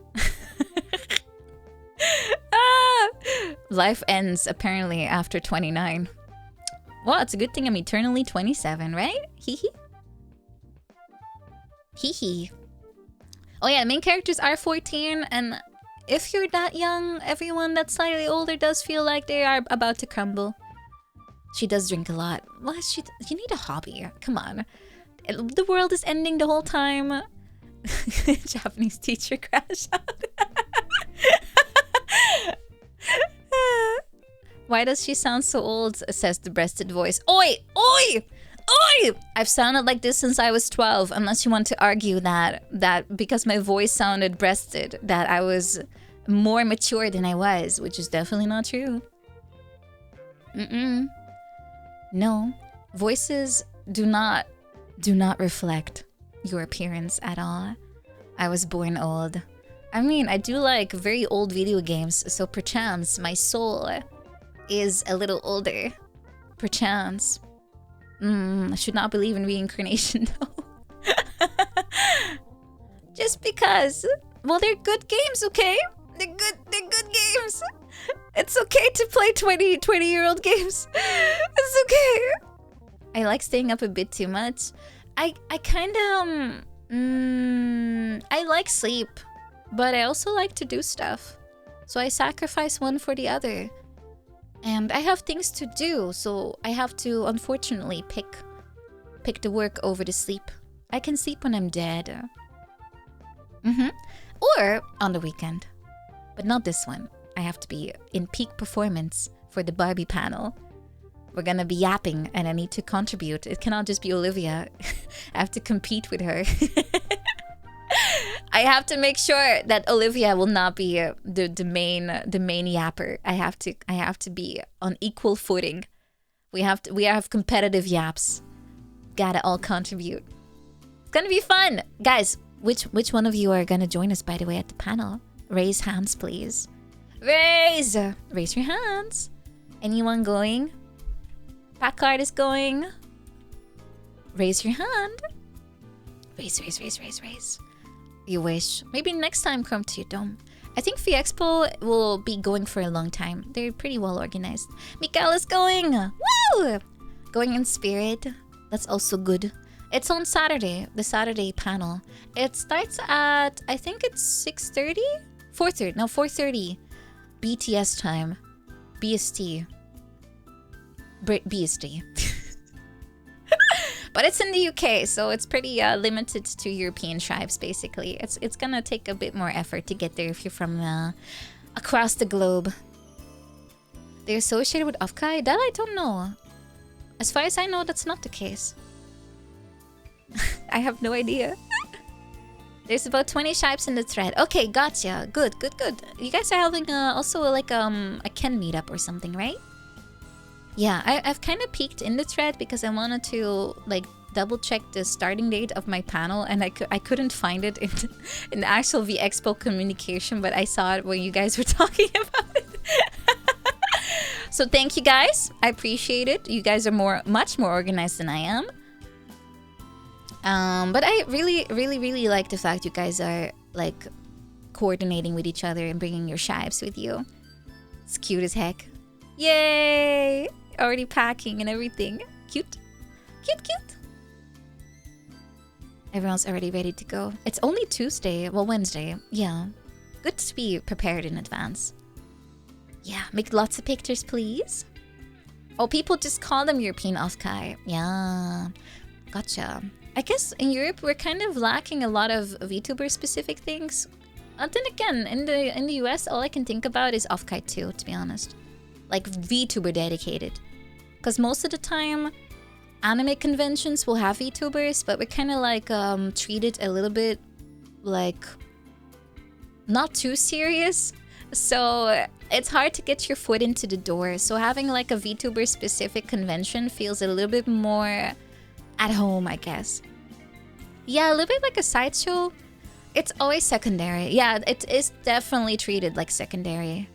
Life ends apparently after 29. Well, it's a good thing I'm eternally 27, right? Hee hee. Oh yeah, main characters are 14, and if you're that young, everyone that's slightly older does feel like they are about to crumble. She does drink a lot. Well, you need a hobby. Come on. The world is ending the whole time. Japanese teacher crash out. Why does she sound so old? Says the breasted voice. Oi! Oi! Oi! I've sounded like this since I was 12, unless you want to argue that because my voice sounded breasted, that I was more mature than I was, which is definitely not true. No. Voices do not reflect your appearance at all. I was born old. I mean, I do like very old video games, so perchance my soul is a little older. Perchance. I should not believe in reincarnation though. Just because. Well, they're good games, okay? They're good games. It's okay to play 20-year-old games. It's okay. I like staying up a bit too much. I kind of I like sleep, but I also like to do stuff. So I sacrifice one for the other. And I have things to do, so I have to unfortunately pick the work over the sleep. I can sleep when I'm dead. Or on the weekend. But not this one. I have to be in peak performance for the Barbie panel. We're gonna be yapping and I need to contribute. It cannot just be Olivia. I have to compete with her. I have to make sure that Olivia will not be the main yapper. I have to be on equal footing. We have competitive yaps. Gotta all contribute. It's gonna be fun, guys. Which one of you are gonna join us, by the way, at the panel? Raise hands, please. Raise your hands. Anyone going? Packard is going. Raise your hand. Raise. You wish. Maybe next time come to your dome. I think VExpo will be going for a long time. They're pretty well organized. Mikael is going. Woo! Going in spirit. That's also good. It's on Saturday, the Saturday panel. It starts at, I think it's 6:30? 4:30. No, 4:30. BTS time. BST. BST. But it's in the UK, so it's pretty limited to European tribes, basically. It's gonna take a bit more effort to get there if you're from across the globe. They're associated with Afkai? That I don't know. As far as I know, that's not the case. I have no idea. There's about 20 shipes in the thread. Okay, gotcha. Good. You guys are having also like a Ken meetup or something, right? Yeah, I've kind of peeked in the thread because I wanted to like double check the starting date of my panel, and I couldn't find it in the actual VExpo communication, but I saw it when you guys were talking about it. So thank you guys. I appreciate it. You guys are much more organized than I am. But I really like the fact you guys are like coordinating with each other and bringing your shipes with you. It's cute as heck. Yay! Already packing and everything. Cute. Everyone's already ready to go. It's only Tuesday. Well, Wednesday. Yeah. Good to be prepared in advance. Yeah, make lots of pictures, please. Oh, people just call them European Afkai. Yeah. Gotcha. I guess in Europe we're kind of lacking a lot of VTuber specific things. And then again, in the US, all I can think about is Afkai 2, to be honest. Like VTuber dedicated. Because most of the time, anime conventions will have VTubers, but we're kind of like treated a little bit like not too serious. So it's hard to get your foot into the door. So having like a VTuber specific convention feels a little bit more at home, I guess. Yeah, a little bit like a sideshow. It's always secondary. Yeah, it is definitely treated like secondary.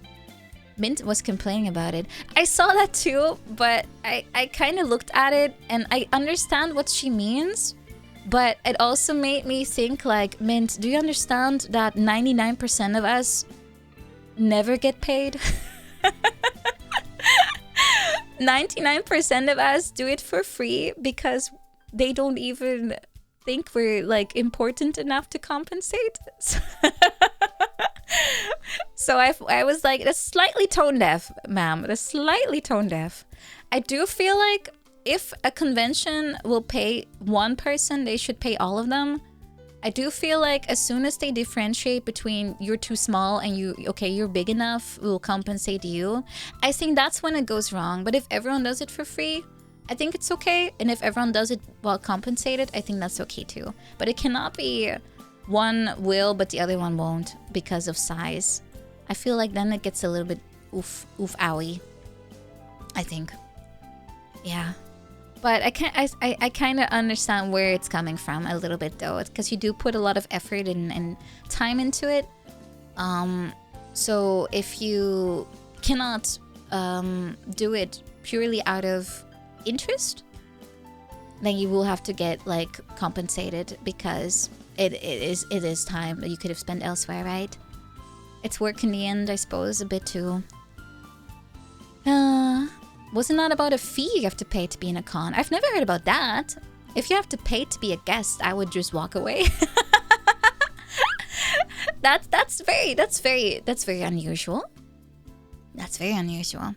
Mint was complaining about it. I saw that too, but I kind of looked at it and I understand what she means, but it also made me think like, Mint, do you understand that 99% of us never get paid? 99% of us do it for free because they don't even think we're like important enough to compensate. So I was like, that's slightly tone deaf, ma'am. That's slightly tone deaf. I do feel like if a convention will pay one person, they should pay all of them. I do feel like as soon as they differentiate between you're too small and you're big enough, we'll compensate you. I think that's when it goes wrong. But if everyone does it for free, I think it's okay. And if everyone does it while compensated, I think that's okay too. But it cannot be one will but the other one won't because of size. I feel like then it gets a little bit oof owie, I think. Yeah. But I kind of understand where it's coming from a little bit though, because you do put a lot of effort and time into it. So if you cannot do it purely out of interest, then you will have to get like compensated because it is time that you could have spent elsewhere, right? It's work in the end, I suppose, a bit too. Wasn't that about a fee you have to pay to be in a con? I've never heard about that. If you have to pay to be a guest, I would just walk away. That's very unusual. That's very unusual.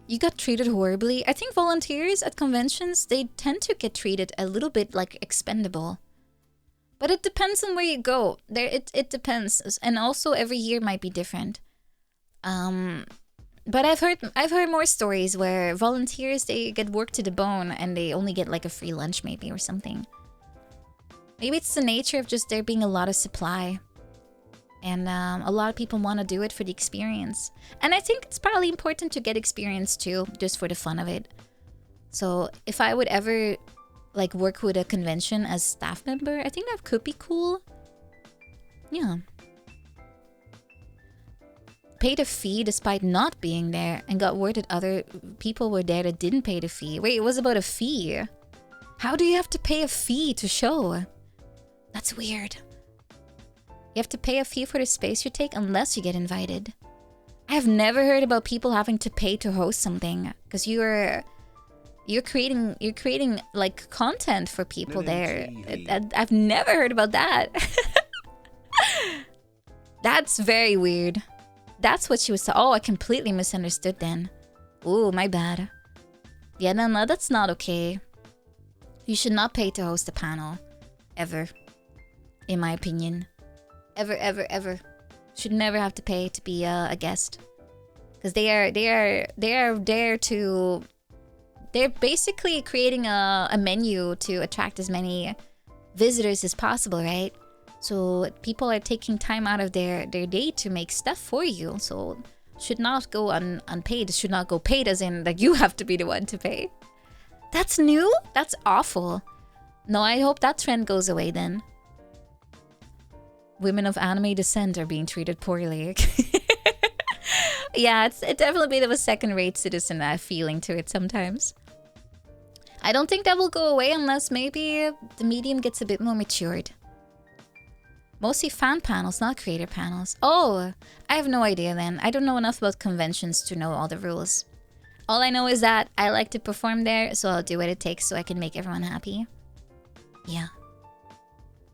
You got treated horribly. I think volunteers at conventions, they tend to get treated a little bit like expendable. But it depends on where you go. It depends. And also every year might be different. But I've heard more stories where volunteers, they get worked to the bone and they only get like a free lunch maybe or something. Maybe it's the nature of just there being a lot of supply. And a lot of people want to do it for the experience. And I think it's probably important to get experience too, just for the fun of it. So if I would ever like work with a convention as staff member, I think that could be cool. Yeah. Paid a fee despite not being there and got word that other people were there that didn't pay the fee. Wait, it was about a fee. How do you have to pay a fee to show? That's weird. You have to pay a fee for the space you take unless you get invited. I've never heard about people having to pay to host something because you're creating like content for people there. I've never heard about that. That's very weird. That's what she was. Oh, I completely misunderstood then. Ooh, my bad. Yeah, no, that's not okay. You should not pay to host a panel, ever. In my opinion, ever. Should never have to pay to be a guest, because they are there to. They're basically creating a menu to attract as many visitors as possible, right? So people are taking time out of their day to make stuff for you. So should not go unpaid. Should not go paid as in like you have to be the one to pay. That's new? That's awful. No, I hope that trend goes away then. Women of anime descent are being treated poorly. Yeah, it's definitely a bit of a second-rate citizen feeling to it sometimes. I don't think that will go away unless maybe the medium gets a bit more matured. Mostly fan panels, not creator panels. Oh, I have no idea then. I don't know enough about conventions to know all the rules. All I know is that I like to perform there, so I'll do what it takes so I can make everyone happy. Yeah.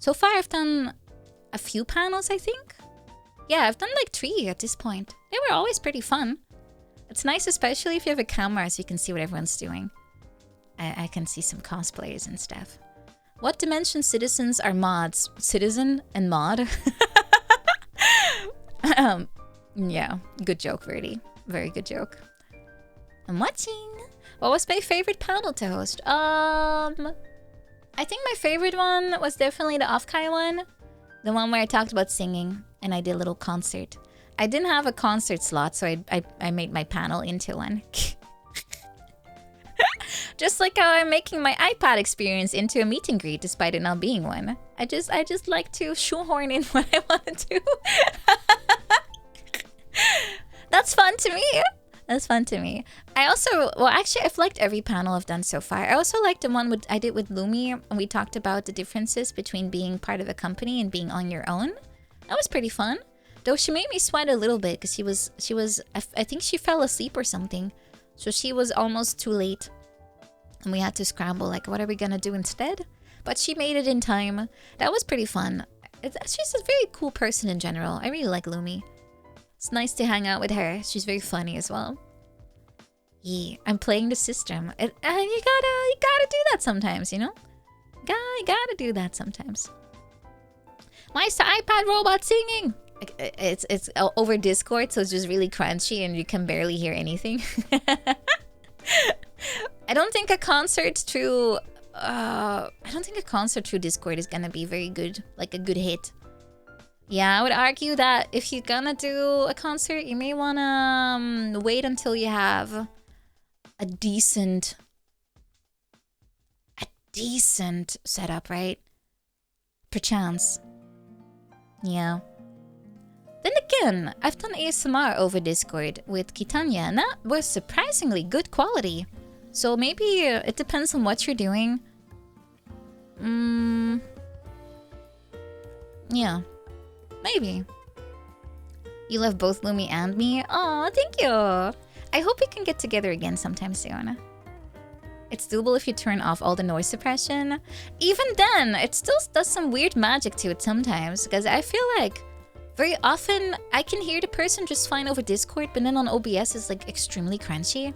So far I've done a few panels, I think. Yeah, I've done like 3 at this point. They were always pretty fun. It's nice, especially if you have a camera so you can see what everyone's doing. I can see some cosplayers and stuff. What dimension citizens are mods? Citizen and mod? Yeah, good joke, Verdi. Very good joke. I'm watching. What was my favorite panel to host? I think my favorite one was definitely the Off-Kai one. The one where I talked about singing and I did a little concert. I didn't have a concert slot, so I made my panel into one. Just like how I'm making my iPad experience into a meet and greet despite it not being one. I just like to shoehorn in what I want to do. That's fun to me. That's fun to me. I also, well, actually, I've liked every panel I've done so far. I also liked the one I did with Lumi, and we talked about the differences between being part of a company and being on your own. That was pretty fun. Though she made me sweat a little bit because she was, I think she fell asleep or something. So she was almost too late. And we had to scramble, like, what are we gonna do instead? But she made it in time. That was pretty fun. She's a very cool person in general. I really like Lumi. It's nice to hang out with her. She's very funny as well. Yeah, I'm playing the system. And you gotta do that sometimes, you know? You gotta do that sometimes. Why is the iPad robot singing? It's over Discord, so it's just really crunchy and you can barely hear anything. I don't think a concert through Discord is gonna be very good, like a good hit. Yeah, I would argue that if you're gonna do a concert, you may wanna wait until you have a decent setup, right? Perchance. Yeah. Then again, I've done ASMR over Discord with Kitanya, and that was surprisingly good quality. So maybe it depends on what you're doing. Yeah. Maybe. You love both Lumi and me? Aw, thank you! I hope we can get together again sometime soon. It's doable if you turn off all the noise suppression. Even then, it still does some weird magic to it sometimes, because I feel like very often I can hear the person just fine over Discord, but then on OBS it's like extremely crunchy.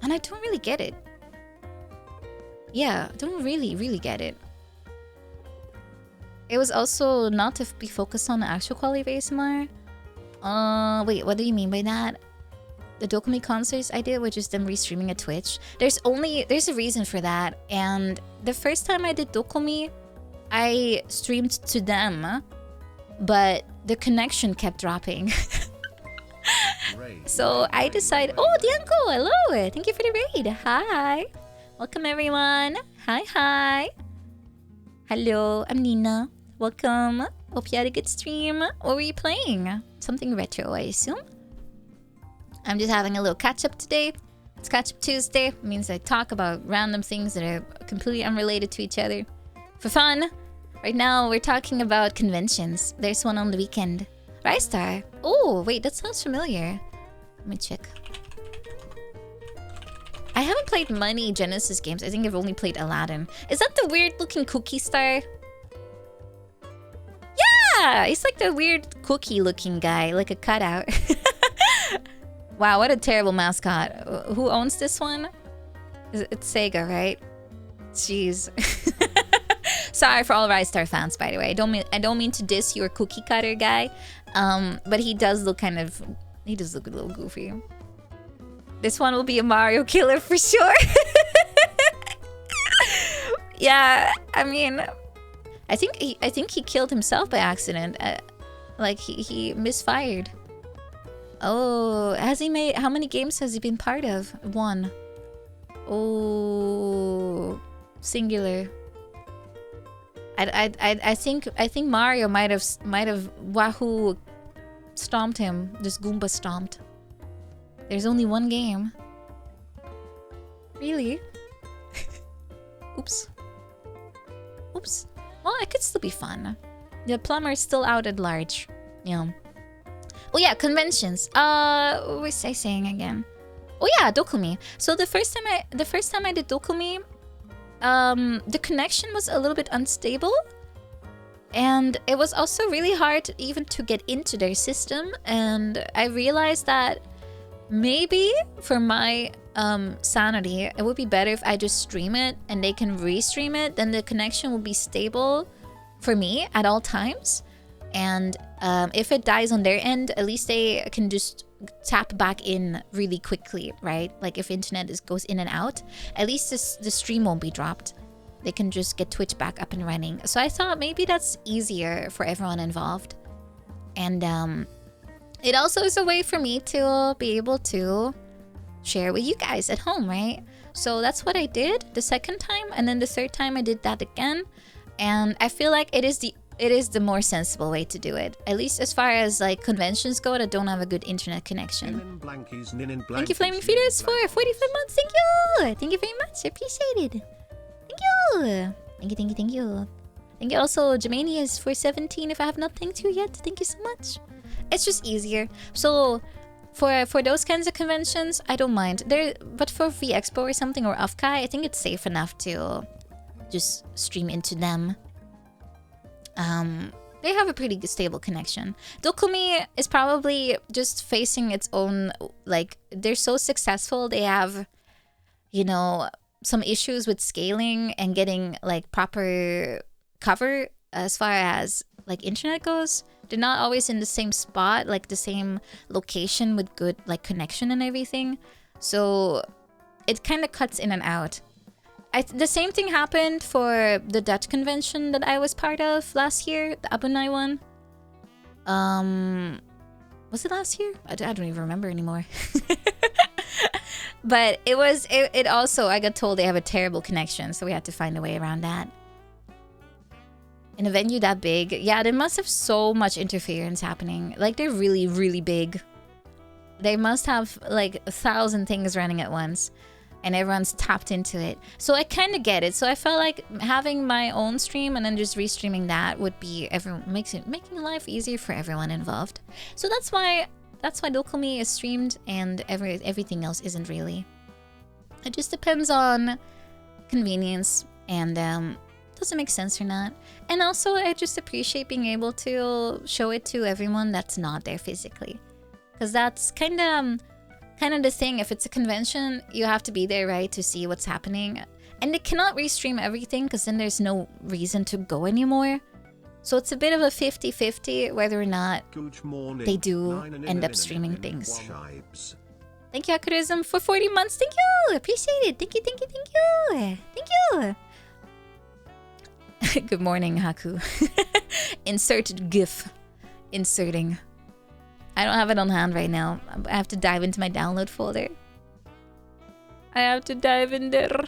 And I don't really get it. Yeah, I don't really get it. It was also not to be focused on the actual quality of ASMR. Wait, what do you mean by that? The Dokumi concerts I did were just them restreaming at Twitch. There's a reason for that. And the first time I did Dokumi, I streamed to them, but the connection kept dropping. So I decided, oh, Dianco, hello! Thank you for the raid. Hi! Welcome everyone. Hi. Hello, I'm Nina. Welcome. Hope you had a good stream. What were you playing? Something retro, I assume? I'm just having a little catch-up today. It's Catch-up Tuesday. It means I talk about random things that are completely unrelated to each other. For fun. Right now, we're talking about conventions. There's one on the weekend. Ristar. Oh, wait, that sounds familiar. Let me check. I haven't played many Genesis games. I think I've only played Aladdin. Is that the weird-looking cookie star? Yeah! He's like the weird cookie-looking guy, like a cutout. Wow, what a terrible mascot. Who owns this one? It's Sega, right? Jeez. Sorry for all Ristar fans, by the way. I don't mean to diss your cookie cutter guy. But he does look a little goofy. This one will be a Mario killer for sure. Yeah, I mean, I think he killed himself by accident. Like he misfired. Oh, has he made? How many games has he been part of? One. Oh, singular. I think Mario might have Wahoo stomped him. Just Goomba stomped. There's only one game. Really? Oops. Well, it could still be fun. The plumber's still out at large. Yeah. Oh yeah, conventions. What was I saying again? Oh yeah, Dokumi. So the first time I did Dokumi, the connection was a little bit unstable, and it was also really hard even to get into their system. And I realized that maybe for my sanity, it would be better if I just stream it and they can restream it. Then the connection will be stable for me at all times. And if it dies on their end, at least they can just tap back in really quickly, right? Like if internet goes in and out, at least the stream won't be dropped. They can just get Twitch back up and running. So I thought maybe that's easier for everyone involved. And it also is a way for me to be able to share with you guys at home, right? So that's what I did the second time, and then the third time I did that again. And I feel like it is the more sensible way to do it. At least as far as like conventions go that don't have a good internet connection. Thank you, Flaming Feeders, for 45 months. Thank you! Thank you very much. I appreciate it. Thank you! Thank you. Thank you also, Germanius, for 17 if I have not thanked you yet. Thank you so much. It's just easier. So for those kinds of conventions, I don't mind. But for V-Expo or something, or Afkai, I think it's safe enough to just stream into them. They have a pretty stable connection. Dokumi is probably just facing its own, like, they're so successful. They have, you know, some issues with scaling and getting like proper cover as far as like internet goes, they're not always in the same spot, like the same location with good like connection and everything. So it kind of cuts in and out. The same thing happened for the Dutch convention that I was part of last year, the Abunai one. Was it last year? I don't even remember anymore. But it also, I got told they have a terrible connection, so we had to find a way around that. In a venue that big, yeah, they must have so much interference happening. Like, they're really, really big. They must have like 1,000 things running at once, and everyone's tapped into it. So I kind of get it. So I felt like having my own stream and then just restreaming that would be making life easier for everyone involved. So that's why Dokumi is streamed and everything else isn't really. It just depends on convenience and does it make sense or not. And also I just appreciate being able to show it to everyone that's not there physically. Because that's kind of the thing. If it's a convention, you have to be there, right, to see what's happening. And they cannot restream everything because then there's no reason to go anymore. So it's a bit of a 50-50 whether or not they do end up streaming things. Thank you, Akurism, for 40 months. Thank you. Appreciate it. Thank you, thank you, thank you. Thank you. Good morning, Haku. Inserted GIF. Inserting. I don't have it on hand right now. I have to dive into my download folder. I have to dive in there.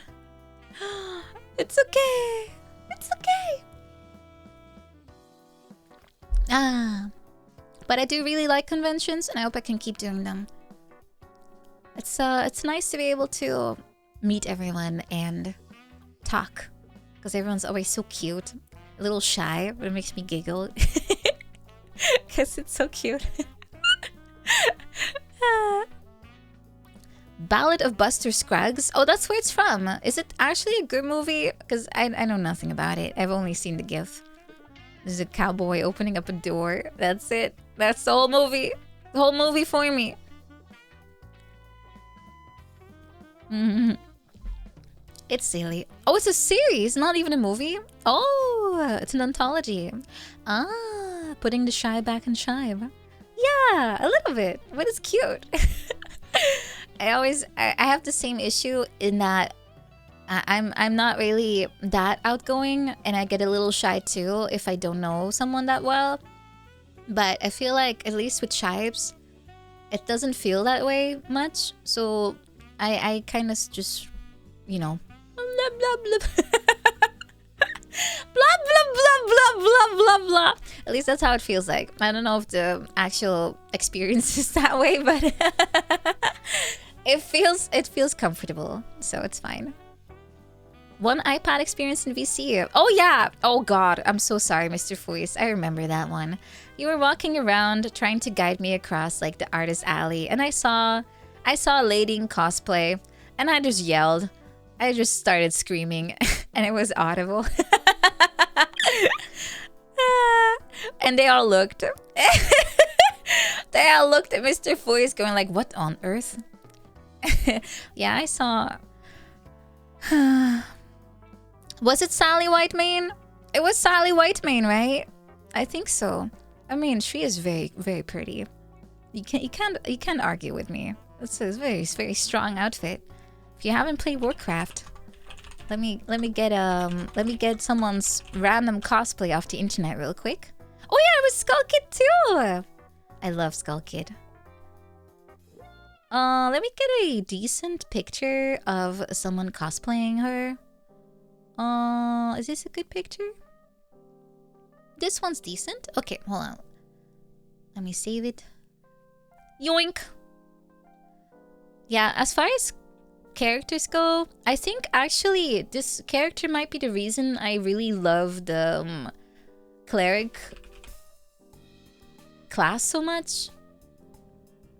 It's okay. It's okay. But I do really like conventions, and I hope I can keep doing them. It's nice to be able to meet everyone and talk, because everyone's always so cute. A little shy, but it makes me giggle. Because it's so cute. Ballad of Buster Scruggs. Oh, that's where it's from. Is it actually a good movie? Because I know nothing about it. I've only seen the GIF. There's a cowboy opening up a door. That's it. That's the whole movie. The whole movie for me. It's silly. Oh, it's a series, not even a movie. Oh, it's an anthology. Putting the shy back in shy. Yeah, a little bit, but it's cute. I have the same issue in that I'm not really that outgoing, and I get a little shy too if I don't know someone that well. But I feel like, at least with Shibes, it doesn't feel that way much. So I kind of just, you know, blah blah blah. Blah blah blah blah blah blah blah. At least that's how it feels like. I don't know if the actual experience is that way, but it feels comfortable, so it's fine. One iPad experience in VC. Oh yeah. Oh god. I'm so sorry, Mr. Fuis. I remember that one. You were walking around trying to guide me across like the artist alley, and I saw a lady in cosplay, and I just yelled. I just started screaming, and it was audible. And they all looked. They all looked at Mr. Fuis going like, what on earth? Yeah, I saw... Was it Sally Whitemane? It was Sally Whitemane, right? I think so. I mean, she is very, very pretty. You can't argue with me. It's a very, very strong outfit. If you haven't played Warcraft, let me get someone's random cosplay off the internet real quick. Oh yeah, it was Skull Kid too. I love Skull Kid. Let me get a decent picture of someone cosplaying her. Is this a good picture? This one's decent. Okay, hold on. Let me save it. Yoink. Yeah, as far as characters go, I think actually this character might be the reason I really love the cleric class so much,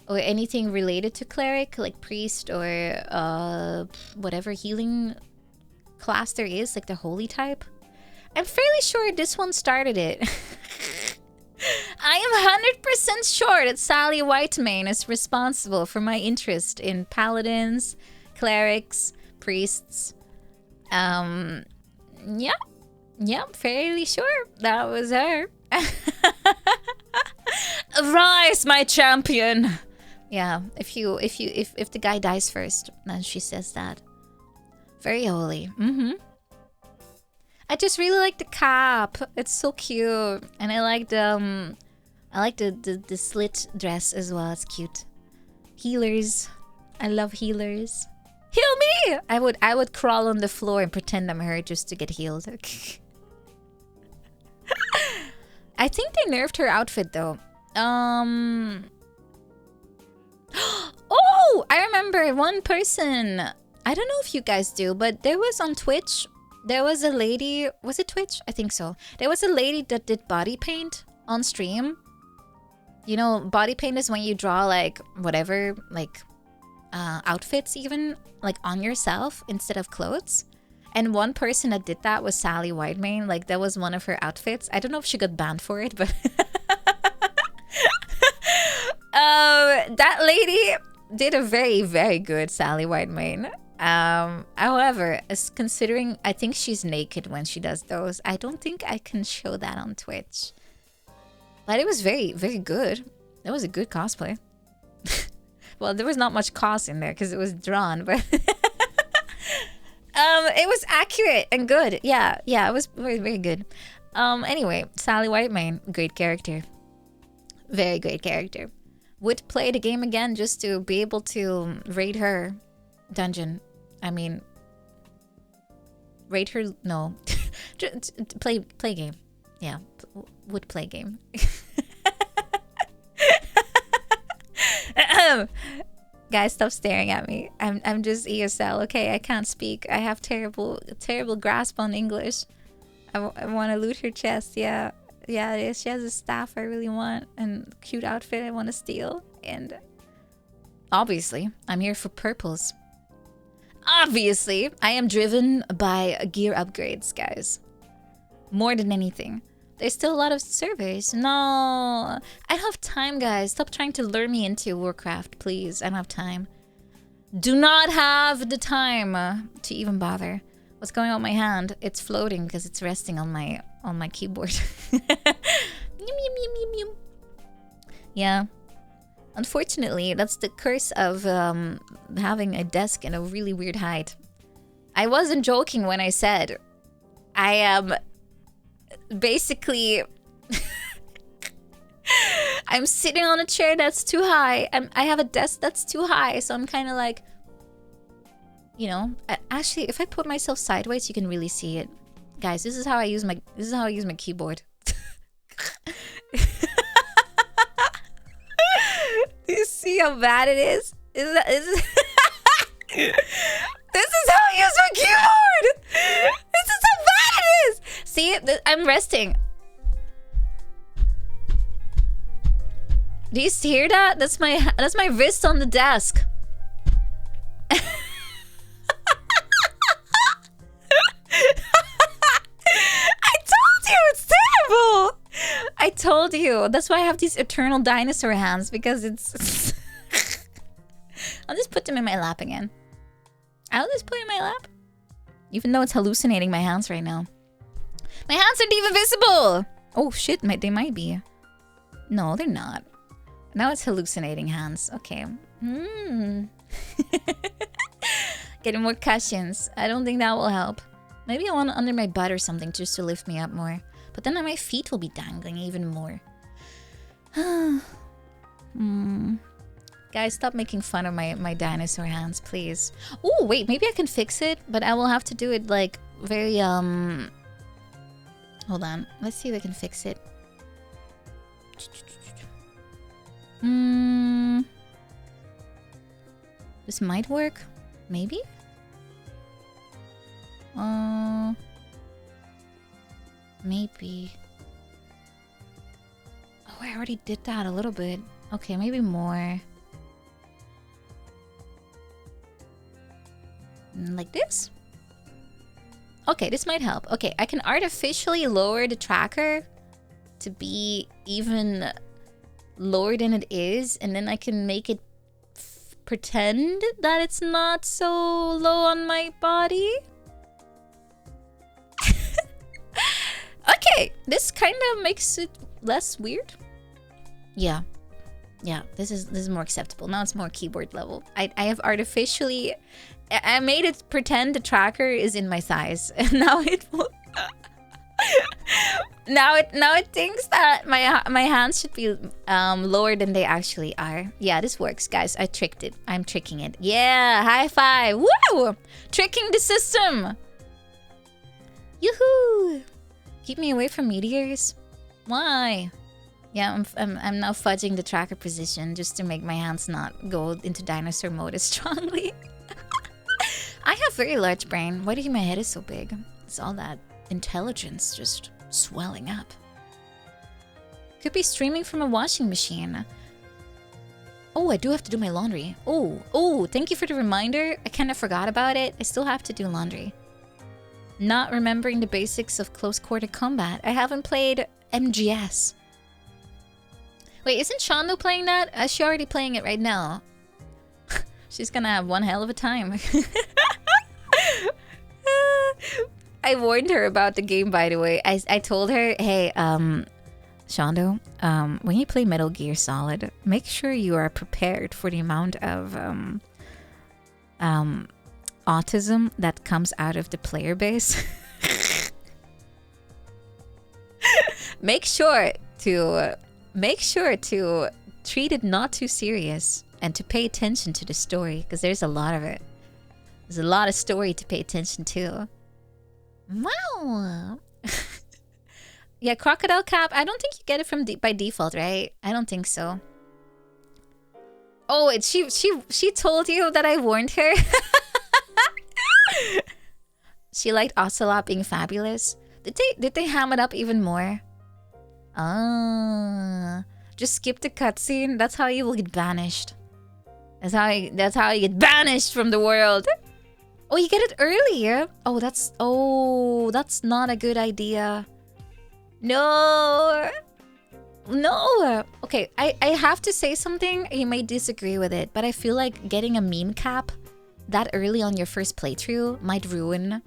or anything related to cleric, like priest or whatever healing class there is, like the holy type. I'm fairly sure this one started it. I am 100% sure that Sally Whitemane is responsible for my interest in paladins, clerics, priests. Yeah. Yep, fairly sure that was her. Rise, my champion. Yeah, if the guy dies first, then she says that. Very holy. I just really like the cap. It's so cute, and I like the slit dress as well. It's cute. Healers, I love healers. Heal me! I would crawl on the floor and pretend I'm her just to get healed. I think they nerfed her outfit though. Oh, I remember one person. I don't know if you guys do, but there was on Twitch. There was a lady. Was it Twitch? I think so. There was a lady that did body paint on stream. You know, body paint is when you draw like whatever, like outfits even, like on yourself instead of clothes. And one person that did that was Sally Whitemane. Like that was one of her outfits. I don't know if she got banned for it, but that lady did a very, very good Sally Whitemane. However, as considering I think she's naked when she does those, I don't think I can show that on Twitch. But it was very, very good. That was a good cosplay. Well, there was not much cos in there because it was drawn, but it was accurate and good. Yeah, it was very, very good. Anyway, Sally Whitemane, great character. Very great character. Would play the game again just to be able to raid her dungeon. I mean, raid her, no. play game. Yeah, would play game. Guys, stop staring at me. I'm just ESL, okay? I can't speak. I have terrible grasp on English. I want to loot her chest. Yeah, it is. She has a staff I really want and cute outfit I want to steal. And obviously, I'm here for purples. Obviously, I am driven by gear upgrades, guys. More than anything. There's still a lot of servers. No, I don't have time, guys. Stop trying to lure me into Warcraft, please. I don't have time. Do not have the time to even bother. What's going on with my hand? It's floating because it's resting on my keyboard. Yeah. Unfortunately, that's the curse of having a desk in a really weird height. I wasn't joking when I said I am basically I'm sitting on a chair that's too high. I have a desk that's too high, so I'm kind of like, you know, actually if I put myself sideways, you can really see it. Guys, this is how I use my keyboard. Do you see how bad it is? This is how I use my keyboard. This is how bad it is. See, I'm resting. Do you hear that? That's my wrist on the desk. I told you it's terrible. I told you. That's why I have these eternal dinosaur hands, because it's I'll just put them in my lap again. I'll just put it in my lap. Even though it's hallucinating my hands right now. My hands aren't even visible! Oh shit, they might be. No, they're not. Now it's hallucinating hands. Okay. Getting more cushions. I don't think that will help. Maybe I want it under my butt or something just to lift me up more. But then my feet will be dangling even more. Guys, stop making fun of my dinosaur hands, please. Oh, wait, maybe I can fix it, but I will have to do it like very, hold on. Let's see if I can fix it. This might work. Maybe? Maybe. Oh, I already did that a little bit. Okay, maybe more. Like this? Okay, this might help. Okay, I can artificially lower the tracker to be even lower than it is, and then I can make it pretend that it's not so low on my body. Okay, this kind of makes it less weird. Yeah. Yeah, this is more acceptable. Now it's more keyboard level. I have artificially... I made it pretend the tracker is in my thighs. And now it will... now it thinks that my hands should be lower than they actually are. Yeah, this works, guys. I tricked it. I'm tricking it. Yeah, high five. Woo! Tricking the system. Yoo-hoo! Keep me away from meteors. Why? Yeah, I'm now fudging the tracker position just to make my hands not go into dinosaur mode as strongly. I have very large brain. Why do you think my head is so big? It's all that intelligence just swelling up. Could be streaming from a washing machine. Oh, I do have to do my laundry. Oh, thank you for the reminder. I kind of forgot about it. I still have to do laundry. Not remembering the basics of close quarter combat. I haven't played MGS. Wait, isn't Shondo playing that? Is she already playing it right now? She's gonna have one hell of a time. I warned her about the game, by the way. I told her, hey, Shondo, when you play Metal Gear Solid, make sure you are prepared for the amount of autism that comes out of the player base. Make sure to treat it not too serious and to pay attention to the story, because there's a lot of it. There's a lot of story to pay attention to. Wow. Yeah, crocodile cap. I don't think you get it from by default, right? I don't think so. Oh, she told you that I warned her. She liked Ocelot being fabulous. Did they ham it up even more? Ah, just skip the cutscene. That's how you will get banished. That's how you get banished from the world. Oh, you get it earlier. Oh, that's not a good idea. No. Okay, I have to say something. You may disagree with it, but I feel like getting a meme cap that early on your first playthrough might ruin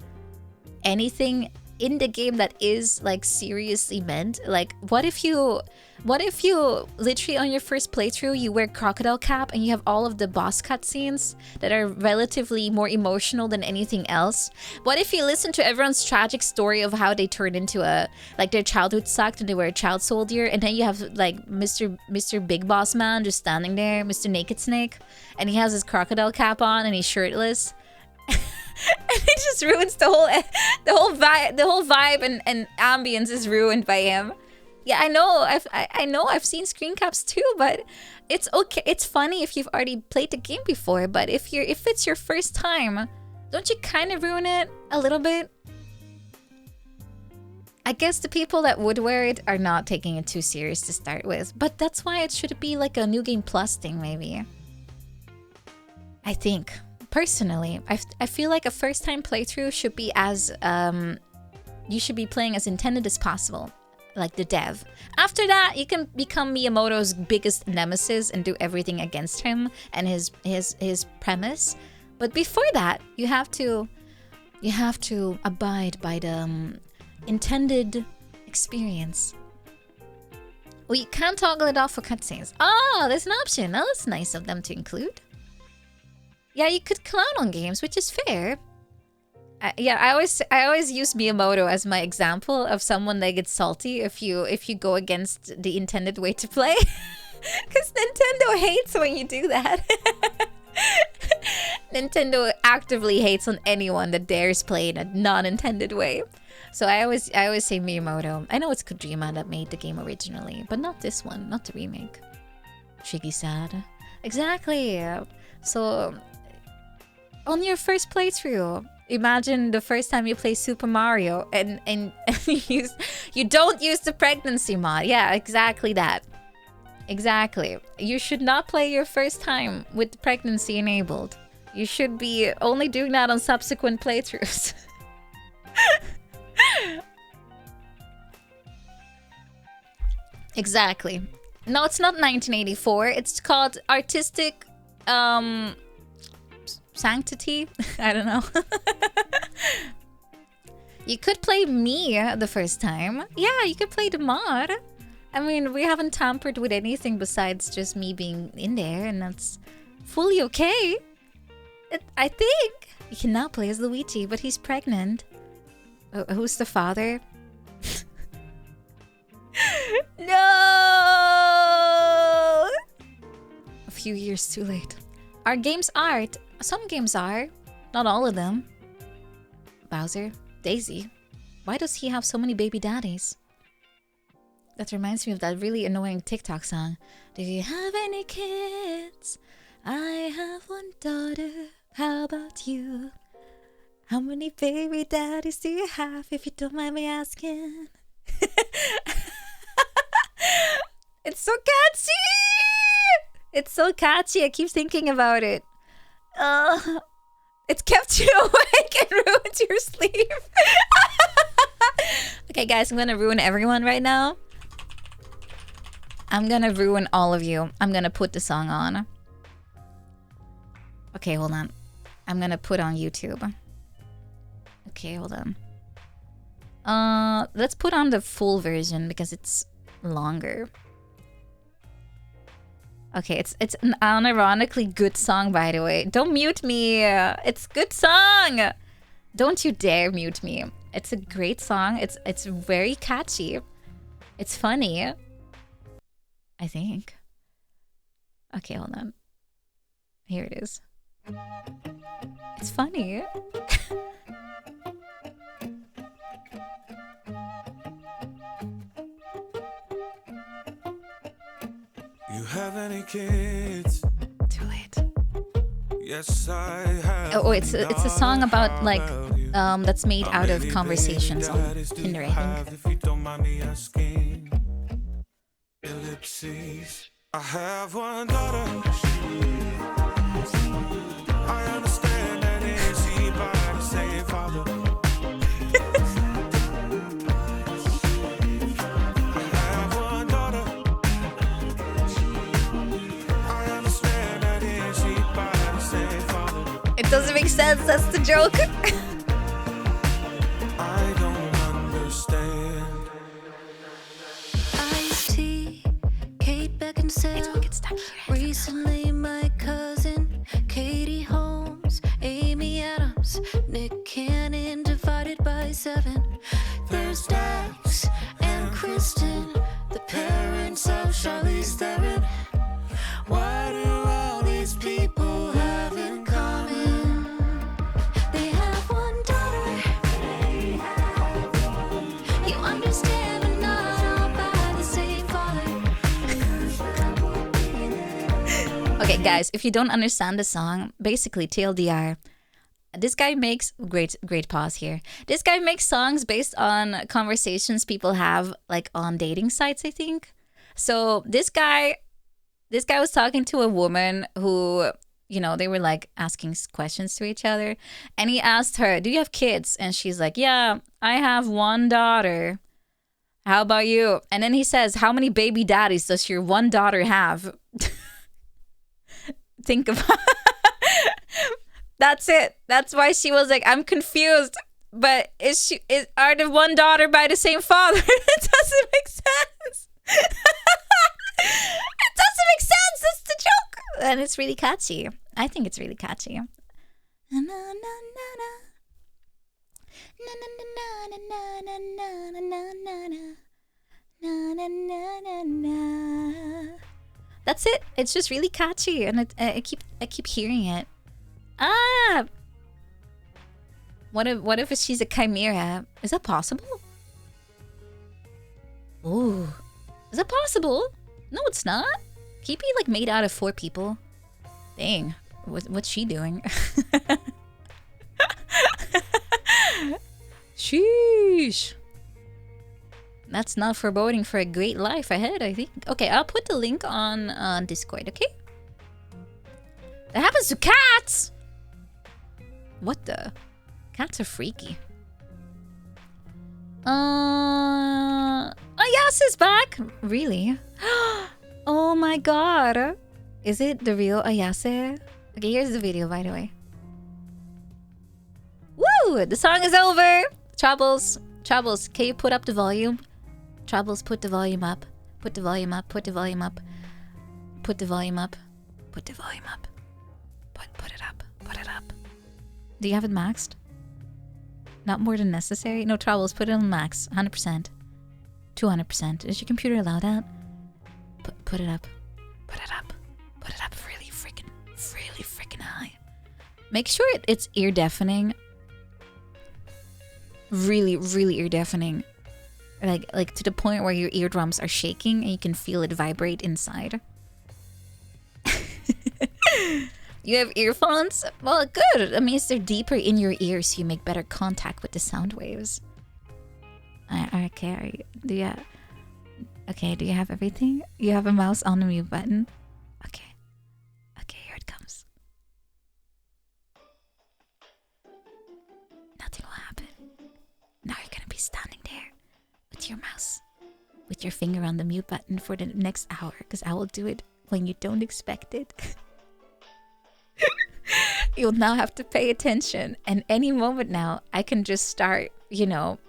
anything in the game that is like seriously meant. Like, what if you literally on your first playthrough you wear crocodile cap and you have all of the boss cutscenes that are relatively more emotional than anything else? What if you listen to everyone's tragic story of how they turned into their childhood sucked and they were a child soldier, and then you have like Mr. Big Boss Man just standing there, Mr. Naked Snake, and he has his crocodile cap on and he's shirtless. And it just ruins the whole vibe and ambience is ruined by him. Yeah, I know I've seen screen caps too, but it's okay. It's funny if you've already played the game before, but if it's your first time, don't you kind of ruin it a little bit? I guess the people that would wear it are not taking it too serious to start with, but that's why it should be like a New Game Plus thing, maybe. I think. Personally, I feel like a first-time playthrough should be as you should be playing as intended as possible, like the dev. After that, you can become Miyamoto's biggest nemesis and do everything against him and his premise. But before that, you have to abide by the intended experience. Well, you can't toggle it off for cutscenes. Oh, there's an option. Oh, that's nice of them to include. Yeah, you could clown on games, which is fair. I always use Miyamoto as my example of someone that gets salty if you go against the intended way to play. Because Nintendo hates when you do that. Nintendo actively hates on anyone that dares play in a non-intended way. So I always say Miyamoto. I know it's Kojima that made the game originally, but not this one, not the remake. Shiggy-sad. Exactly. So on your first playthrough, imagine the first time you play Super Mario and you don't use the pregnancy mod. Yeah, exactly that. Exactly. You should not play your first time with the pregnancy enabled. You should be only doing that on subsequent playthroughs. Exactly. No, it's not 1984. It's called artistic sanctity. I don't know. You could play me the first time. Yeah, you could play the mod. I mean, we haven't tampered with anything besides just me being in there, and that's fully okay. I think. You can now play as Luigi, but he's pregnant. Who's the father? No! A few years too late. Our games aren't. Some games are. Not all of them. Bowser. Daisy. Why does he have so many baby daddies? That reminds me of that really annoying TikTok song. Do you have any kids? I have one daughter. How about you? How many baby daddies do you have, if you don't mind me asking? It's so catchy! It's so catchy. I keep thinking about it. It's kept you awake and ruined your sleep. Okay, guys, I'm gonna ruin everyone right now. I'm gonna ruin all of you. I'm gonna put the song on. Okay, hold on. I'm gonna put on YouTube. Okay, hold on. Let's put on the full version because it's longer. Okay, it's an unironically good song, by the way. Don't mute me. It's a good song. Don't you dare mute me. It's a great song. It's very catchy. It's funny. I think. Okay, hold on. Here it is. It's funny. You have any kids? Too late. Yes, I have. Oh, it's a song about like that's made out of conversations on Tinder, I think. If you don't mind me asking. Ellipses. I have one daughter. I understand that it's easy by the same father. I have one daughter. I understand that it's easy by the same father. It doesn't make sense. That's the joke. I don't understand. Ice-T, Kate Beckinsale. Recently, my cousin, Katie Holmes, Amy Adams, Nick Cannon, divided by 7. There's Dax and Kristen, the parents of Charlize Theron. What do all these people have in common? They have one daughter. You understand, but not all by the same father. Okay, guys, if you don't understand the song, basically TLDR, this guy makes great pause here. This guy makes songs based on conversations people have like on dating sites, I think. So this guy was talking to a woman who, you know, they were like asking questions to each other, and he asked her, "Do you have kids?" And she's like, "Yeah, I have one daughter. How about you?" And then he says, "How many baby daddies does your one daughter have?" Think about That's it. That's why she was like, "I'm confused, but are the one daughter by the same father?" It doesn't make sense. It doesn't make sense. That's the joke. And it's really catchy. I think it's really catchy. Na na na na na. Na na na na na na na na na na na na. That's it. It's just really catchy, and I keep hearing it. Ah. What if she's a chimera? Is that possible? Ooh. Is that possible? No, it's not. Can you be like made out of 4 people? Dang. What's she doing? Sheesh. That's not foreboding for a great life ahead, I think. Okay, I'll put the link on Discord, okay? That happens to cats! What the? Cats are freaky. Ayase is back! Really? Oh my god. Is it the real Ayase? Okay, here's the video, by the way. Woo! The song is over! Troubles, can you put up the volume? Troubles, put the volume up. Put the volume up, put the volume up. Put the volume up. Put the volume up. Put it up. Put it up. Do you have it maxed? Not more than necessary? No, Troubles, put it on max. 100%. 200%. Does your computer allow that? Put it up. Put it up. Put it up really freaking high. Make sure it's ear deafening. Really ear deafening. Like to the point where your eardrums are shaking and you can feel it vibrate inside. You have earphones? Well, good. That means they're deeper in your ears, so you make better contact with the sound waves. Okay, do you have everything? You have a mouse on the mute button? Okay, here it comes. Nothing will happen. Now you're gonna be standing there with your mouse, with your finger on the mute button for the next hour, because I will do it when you don't expect it. You'll now have to pay attention, and any moment now, I can just start, you know.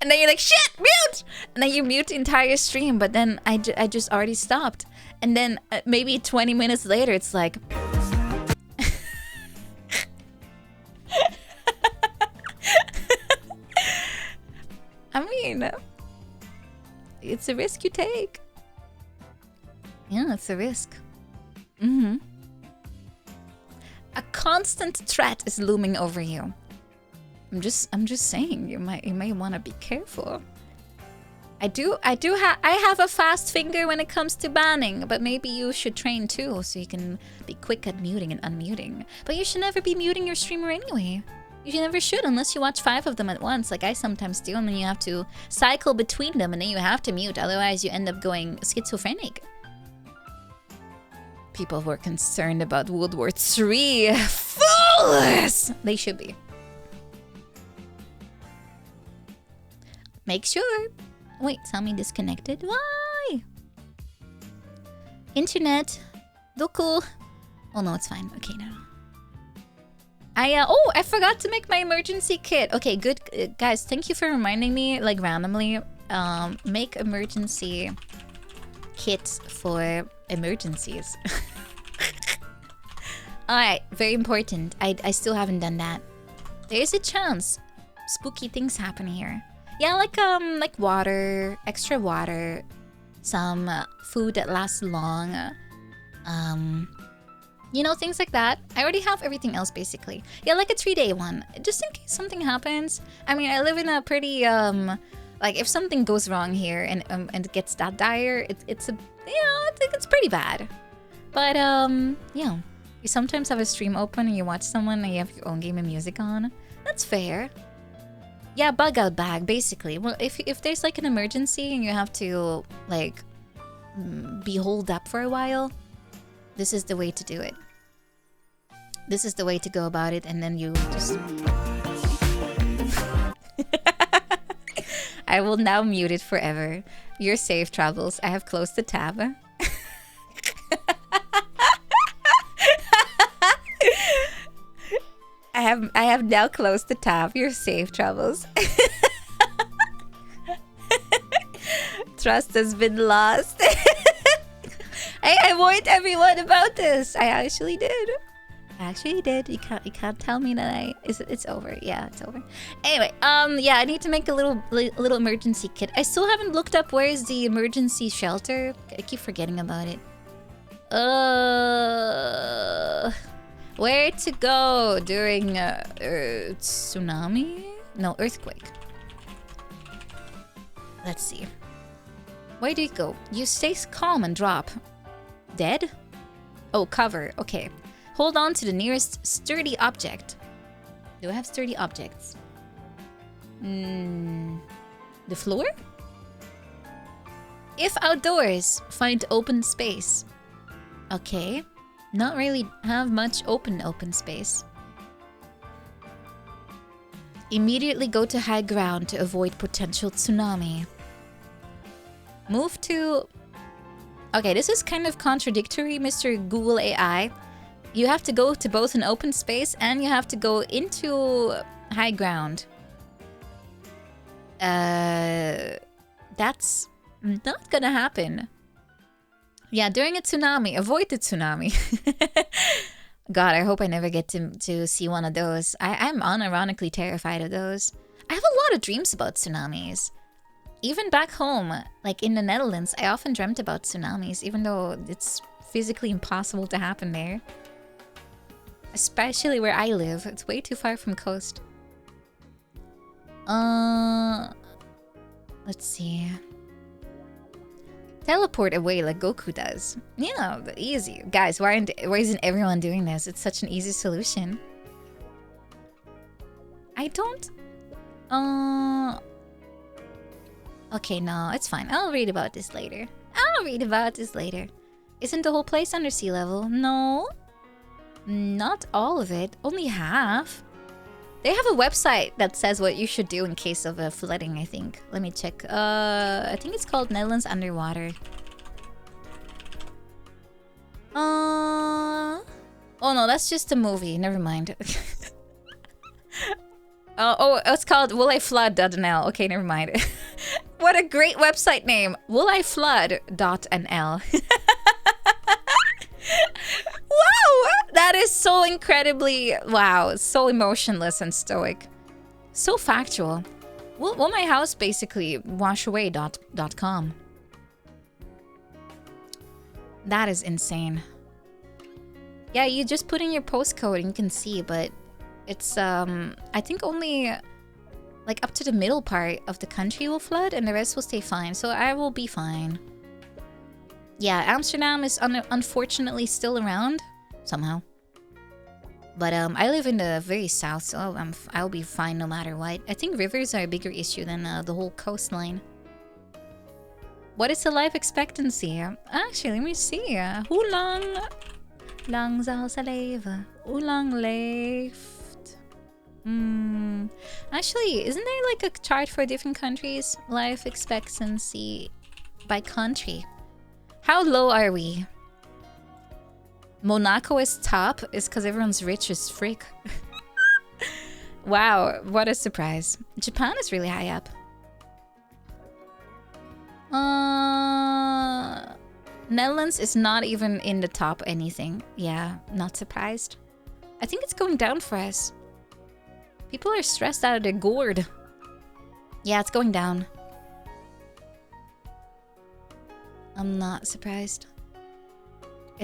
And then you're like, shit, mute! And then you mute the entire stream, but then I just already stopped. And then maybe 20 minutes later, it's like... I mean, it's a risk you take. Yeah, it's a risk. A constant threat is looming over you. I'm just saying, you may want to be careful. I have a fast finger when it comes to banning, but maybe you should train too, so you can be quick at muting and unmuting. But you should never be muting your streamer anyway. You never should, unless you watch 5 of them at once, like I sometimes do, and then you have to cycle between them, and then you have to mute, otherwise you end up going schizophrenic. People were concerned about World War III. Fools! They should be. Make sure. Wait, tell me disconnected. Why? Internet. Doku. Oh no, it's fine. Okay, no. I forgot to make my emergency kit. Okay, good. Guys, thank you for reminding me, like randomly. Make emergency kits for emergencies. Alright, very important. I still haven't done that. There's a chance spooky things happen here. Yeah, like water, extra water, some food that lasts long, you know, things like that. I already have everything else basically. Yeah, like a 3-day one, just in case something happens. I mean, I live in a pretty like if something goes wrong here and it gets that dire, it's a, you know, I think it's pretty bad. But yeah, you sometimes have a stream open and you watch someone and you have your own game and music on. That's fair. Yeah, bug out bag, basically. Well, if there's like an emergency and you have to like be holed up for a while, this is the way to do it. This is the way to go about it, and then you just... I will now mute it forever. You're safe, Travels. I have closed the tab. I have now closed the tab. You're safe, Travels. Trust has been lost. Hey, I warned everyone about this. I actually did. You can't tell me that it's over. Yeah, it's over. Anyway, yeah, I need to make a little emergency kit. I still haven't looked up where is the emergency shelter. I keep forgetting about it. Where to go during tsunami? No, earthquake. Let's see. Where do you go? You stay calm and drop. Dead? Oh, cover. Okay. Hold on to the nearest sturdy object. Do I have sturdy objects? The floor? If outdoors, find open space. Okay. Not really have much open space. Immediately go to high ground to avoid potential tsunami. Move to... Okay, this is kind of contradictory, Mr. Google AI. You have to go to both an open space and you have to go into high ground. That's not gonna happen. Yeah, during a tsunami, avoid the tsunami. God, I hope I never get to see one of those. I'm unironically terrified of those. I have a lot of dreams about tsunamis. Even back home, like in the Netherlands, I often dreamt about tsunamis, even though it's physically impossible to happen there. Especially where I live. It's way too far from coast. Let's see. Teleport away like Goku does. Yeah, easy. Guys, why isn't everyone doing this? It's such an easy solution. I don't... Okay, no, it's fine. I'll read about this later. Isn't the whole place under sea level? No. Not all of it. Only half. They have a website that says what you should do in case of a flooding, I think. Let me check. I think it's called Netherlands Underwater. Oh no, that's just a movie. Never mind. Oh, it's called Will I Flood.nl. Okay, never mind. What a great website name. Will I Flood.nl. Wow! That is so incredibly... Wow, so emotionless and stoic. So factual. Will my house basically wash away.com. That is insane. Yeah, you just put in your postcode and you can see, but it's, I think only like up to the middle part of the country will flood and the rest will stay fine. So I will be fine. Yeah, Amsterdam is unfortunately still around somehow. But I live in the very south, so I'll be fine no matter what. I think rivers are a bigger issue than the whole coastline. What is the life expectancy? Actually, let me see. Hoe lang zal ze leven? Hoe lang leeft? Actually, isn't there like a chart for different countries? Life expectancy by country. How low are we? Monaco is top is because everyone's rich as frick. Wow, what a surprise. Japan is really high up. Netherlands is not even in the top anything. Yeah, not surprised. I think it's going down for us. People are stressed out of their gourd. Yeah, it's going down. I'm not surprised.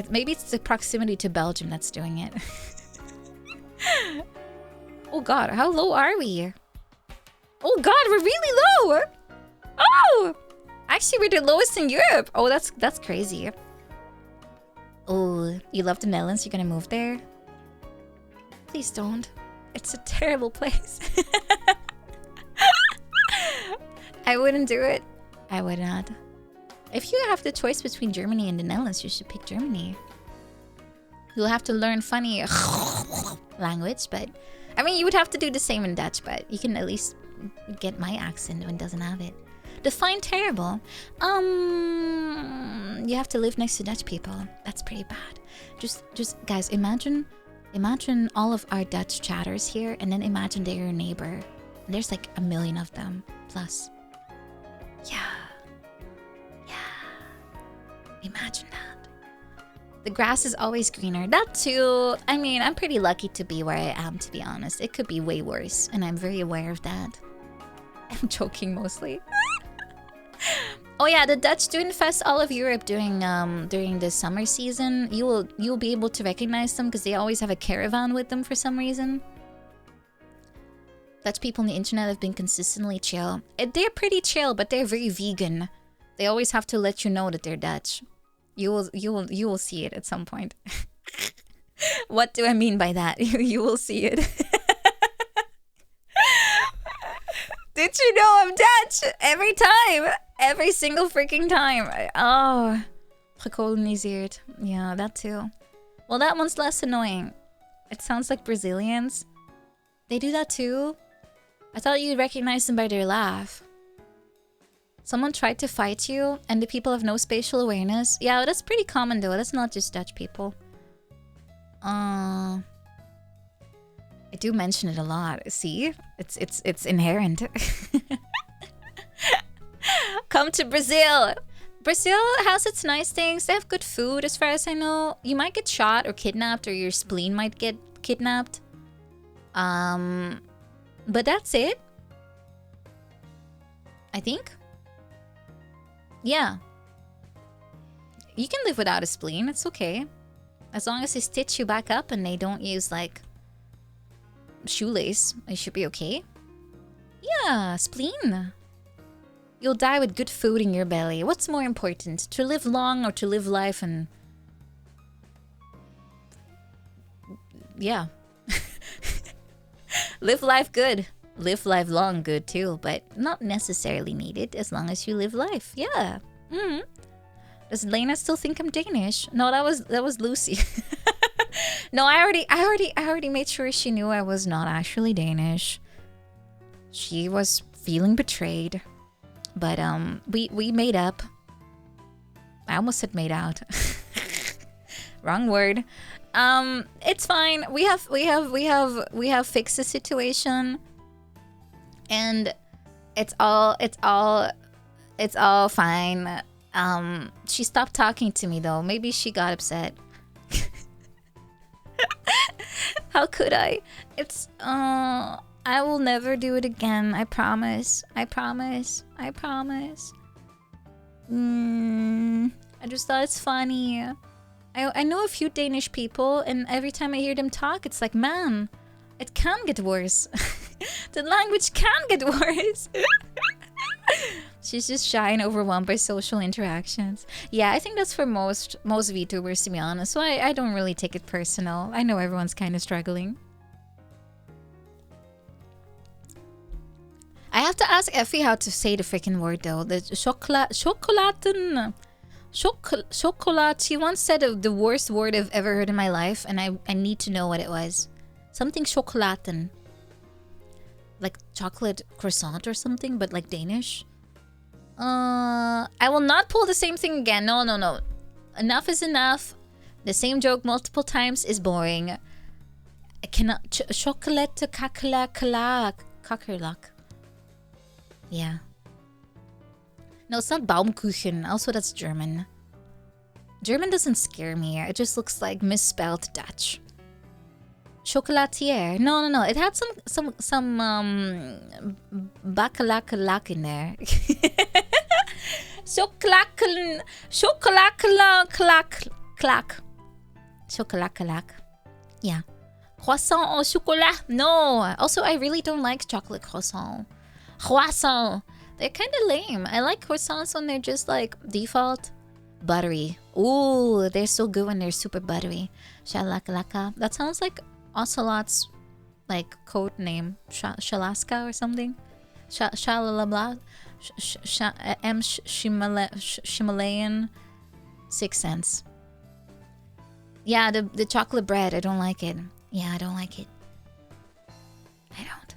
Maybe it's the proximity to Belgium that's doing it. Oh god, how low are we? Oh god, we're really low! Oh! Actually, we're the lowest in Europe. Oh, that's crazy. Oh, you love the Netherlands? You're gonna move there? Please don't. It's a terrible place. I wouldn't do it. I would not. If you have the choice between Germany and the Netherlands, you should pick Germany. You'll have to learn funny language, but... I mean, you would have to do the same in Dutch, but you can at least get my accent when it doesn't have it. Define terrible. You have to live next to Dutch people. That's pretty bad. Just guys, imagine all of our Dutch chatters here, and then imagine they're your neighbor. And there's like 1 million of them, plus. Yeah. Imagine that. The grass is always greener. That too. I mean, I'm pretty lucky to be where I am, to be honest. It could be way worse, and I'm very aware of that. I'm joking mostly. Oh yeah, the Dutch do infest all of Europe during the summer season. You'll be able to recognize them because they always have a caravan with them for some reason. Dutch people on the internet have been consistently chill. They're pretty chill, but they're very vegan. They always have to let you know that they're Dutch. You will see it at some point. What do I mean by that? You will see it. Did you know I'm Dutch? Every time. Every single freaking time. Oh. Gekoloniseerd. Yeah, that too. Well, that one's less annoying. It sounds like Brazilians. They do that too? I thought you'd recognize them by their laugh. Someone tried to fight you, and the people have no spatial awareness. Yeah, that's pretty common though. That's not just Dutch people. I do mention it a lot. See? It's inherent. Come to Brazil. Brazil has its nice things. They have good food as far as I know. You might get shot or kidnapped, or your spleen might get kidnapped. But that's it. I think. Yeah. You can live without a spleen. It's okay. As long as they stitch you back up and they don't use, like, shoelace, it should be okay. Yeah, spleen. You'll die with good food in your belly. What's more important? To live long or to live life and... Yeah. Live life good. Live life long good too, but not necessarily needed as long as you live life. Yeah. Does Lena still think I'm Danish? No, that was Lucy. No, I already made sure she knew I was not actually Danish. She was feeling betrayed. But we made up. I almost said made out. Wrong word. It's fine. We have fixed the situation. And it's all fine. She stopped talking to me though. Maybe she got upset. How could I? It's I will never do it again. I promise. I promise. I promise. I just thought it's funny. I know a few Danish people, and every time I hear them talk, it's like, man, it can get worse. The language can get worse. She's just shy and overwhelmed by social interactions. Yeah, I think that's for most VTubers, to be honest. So I don't really take it personal. I know everyone's kind of struggling. I have to ask Effie how to say the freaking word though. The chocolaten. Chocolate. She once said the worst word I've ever heard in my life, and I need to know what it was. Something chocolaten. Like chocolate croissant or something, but like Danish. I will not pull the same thing again. No. Enough is enough. The same joke multiple times is boring. I cannot. Chocolate kakerlak. Yeah. No, it's not Baumkuchen. Also, that's German. German doesn't scare me. It just looks like misspelled Dutch. Chocolatier. No. It had some bakalak in there. Chocolak. Yeah. Croissant au chocolat. No. Also, I really don't like chocolate croissant. Croissant. They're kind of lame. I like croissants when they're just like default buttery. Ooh, they're so good when they're super buttery. Shalakalaka. That sounds like Ocelot's like code name. Shalaska or something. Shalalabla. Shimalayan. 6 cents. Yeah, the chocolate bread. I don't like it. Yeah, I don't like it. I don't.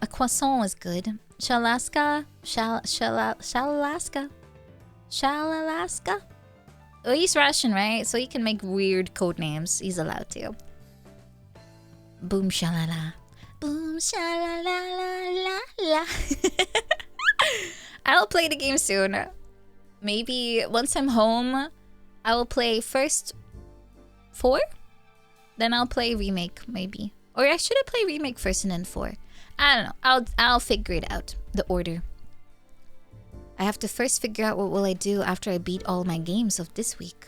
A croissant is good. Shalaska. Shalaska. Oh, he's Russian, right? So he can make weird code names. He's allowed to. Boom shalala. Boom shalala la la. I'll play the game soon. Maybe once I'm home, I will play first 4? Then I'll play remake, maybe. Or should I play remake first and then 4? I don't know. I'll figure it out. The order. I have to first figure out what will I do after I beat all my games of this week.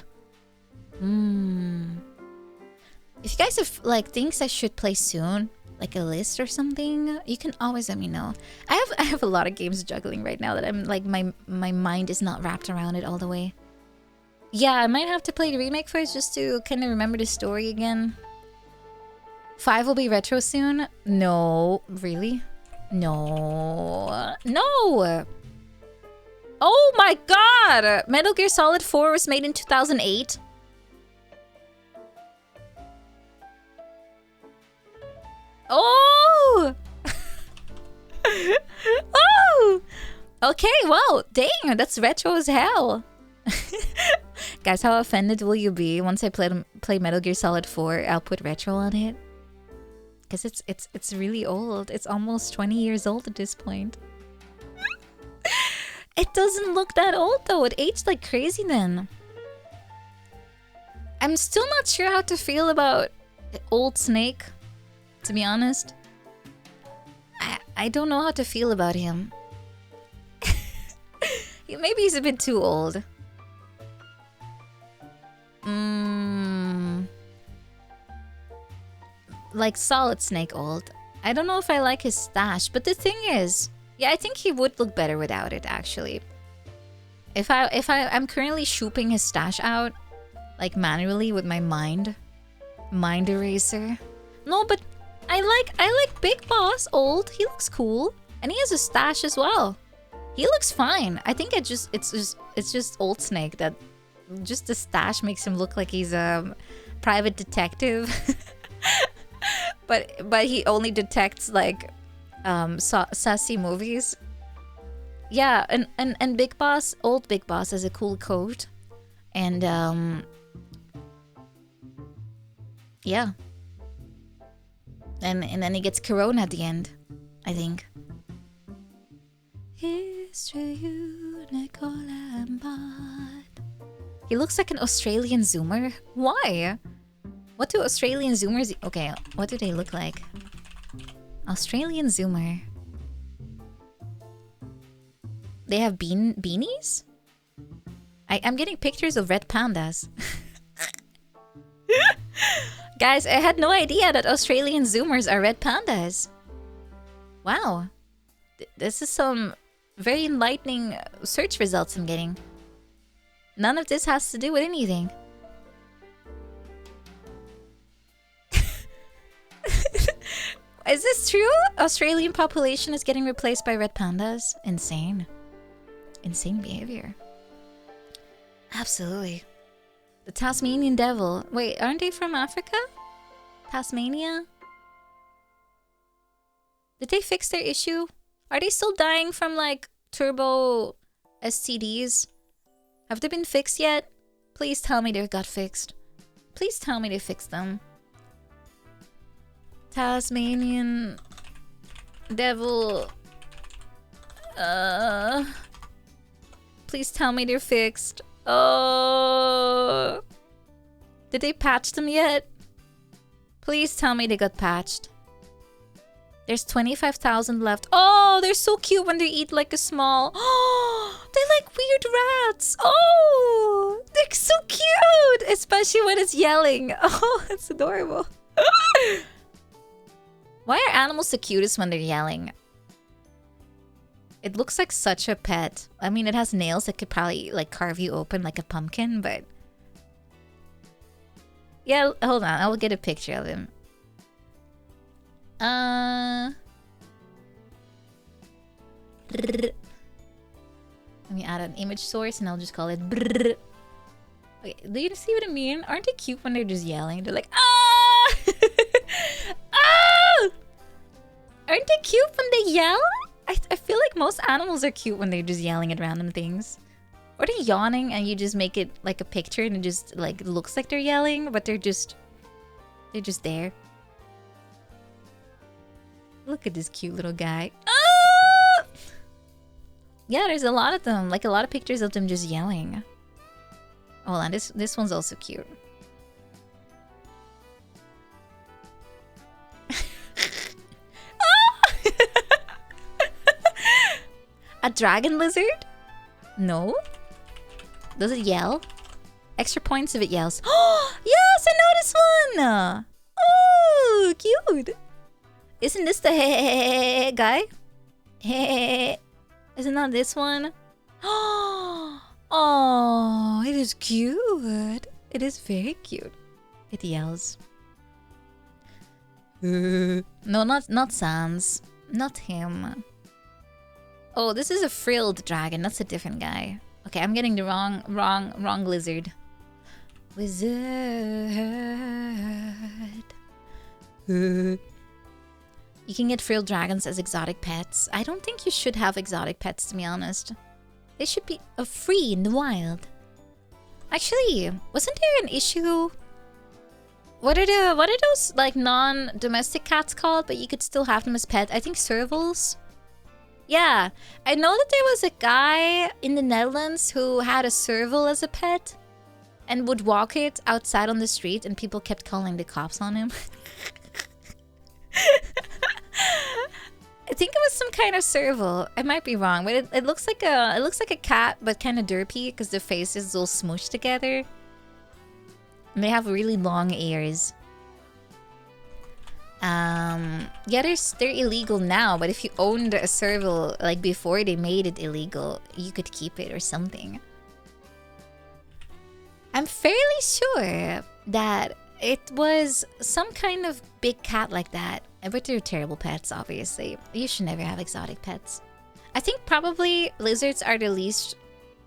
If you guys have like things I should play soon, like a list or something, you can always let me know. I have a lot of games juggling right now that I'm like my mind is not wrapped around it all the way. Yeah, I might have to play the remake first just to kind of remember the story again. 5 will be retro soon? No. Really? No. Oh my god! Metal Gear Solid 4 was made in 2008? Oh! Oh! Okay, well, dang, that's retro as hell. Guys, how offended will you be once I play Metal Gear Solid 4? I'll put retro on it. Because it's really old. It's almost 20 years old at this point. It doesn't look that old though. It aged like crazy then. I'm still not sure how to feel about old Snake, to be honest. I don't know how to feel about him. Maybe he's a bit too old. Like Solid Snake old. I don't know if I like his stash, but the thing is, yeah, I think he would look better without it actually. If I'm currently shooping his stash out, like manually with my mind eraser. No, but I like Big Boss old. He looks cool, and he has a stash as well. He looks fine. I think it's just old Snake that just the stash makes him look like he's a private detective. but he only detects like sassy movies. Yeah, and Big Boss, old Big Boss has a cool coat. And yeah. And then he gets Corona at the end, I think. He looks like an Australian Zoomer. Why? What do Australian Zoomers... Okay, what do they look like? Australian Zoomer. They have beanies? I'm getting pictures of red pandas. Guys, I had no idea that Australian Zoomers are red pandas. Wow. This is some very enlightening search results I'm getting. None of this has to do with anything. Is this true? Australian population is getting replaced by red pandas? Insane. Insane behavior. Absolutely. The Tasmanian devil. Wait, aren't they from Africa? Tasmania? Did they fix their issue? Are they still dying from like turbo STDs? Have they been fixed yet? Please tell me they got fixed. Please tell me they fixed them. Tasmanian devil. Please tell me they're fixed. Oh. Did they patch them yet? Please tell me they got patched. There's 25,000 left. Oh, they're so cute when they eat like a small... Oh, they're like weird rats. Oh, they're so cute. Especially when it's yelling. Oh, it's adorable. Why are animals the cutest when they're yelling? It looks like such a pet. I mean, it has nails that could probably like carve you open like a pumpkin, but... Yeah, hold on. I will get a picture of him. Let me add an image source and I'll just call it Okay, do you see what I mean? Aren't they cute when they're just yelling? They're like, ah! Ah! Aren't they cute when they yell? I feel like most animals are cute when they're just yelling at random things. Or they're yawning and you just make it like a picture and it just like looks like they're yelling, but they're just there. Look at this cute little guy. Ah! Yeah, there's a lot of them. Like a lot of pictures of them just yelling. Hold on, this one's also cute. A dragon lizard? No. Does it yell? Extra points if it yells. Oh, yes, I know this one. Oh, cute. Isn't this the hey guy? Hey, isn't that this one? Oh, it is cute. It is very cute. It yells. No, not Sans. Not him. Oh, this is a frilled dragon. That's a different guy. Okay, I'm getting the wrong lizard. Wizard. You can get frilled dragons as exotic pets. I don't think you should have exotic pets, to be honest. They should be free in the wild. Actually, wasn't there an issue? What are those like non-domestic cats called, but you could still have them as pets? I think servals. Yeah, I know that there was a guy in the Netherlands who had a serval as a pet and would walk it outside on the street, and people kept calling the cops on him. I think it was some kind of serval. I might be wrong, but it looks like a cat, but kind of derpy because the face is all smooshed together. And they have really long ears. Yeah, they're illegal now, but if you owned a serval like before they made it illegal, you could keep it or something. I'm fairly sure that it was some kind of big cat like that. But they're terrible pets, obviously. You should never have exotic pets. I think probably lizards are the least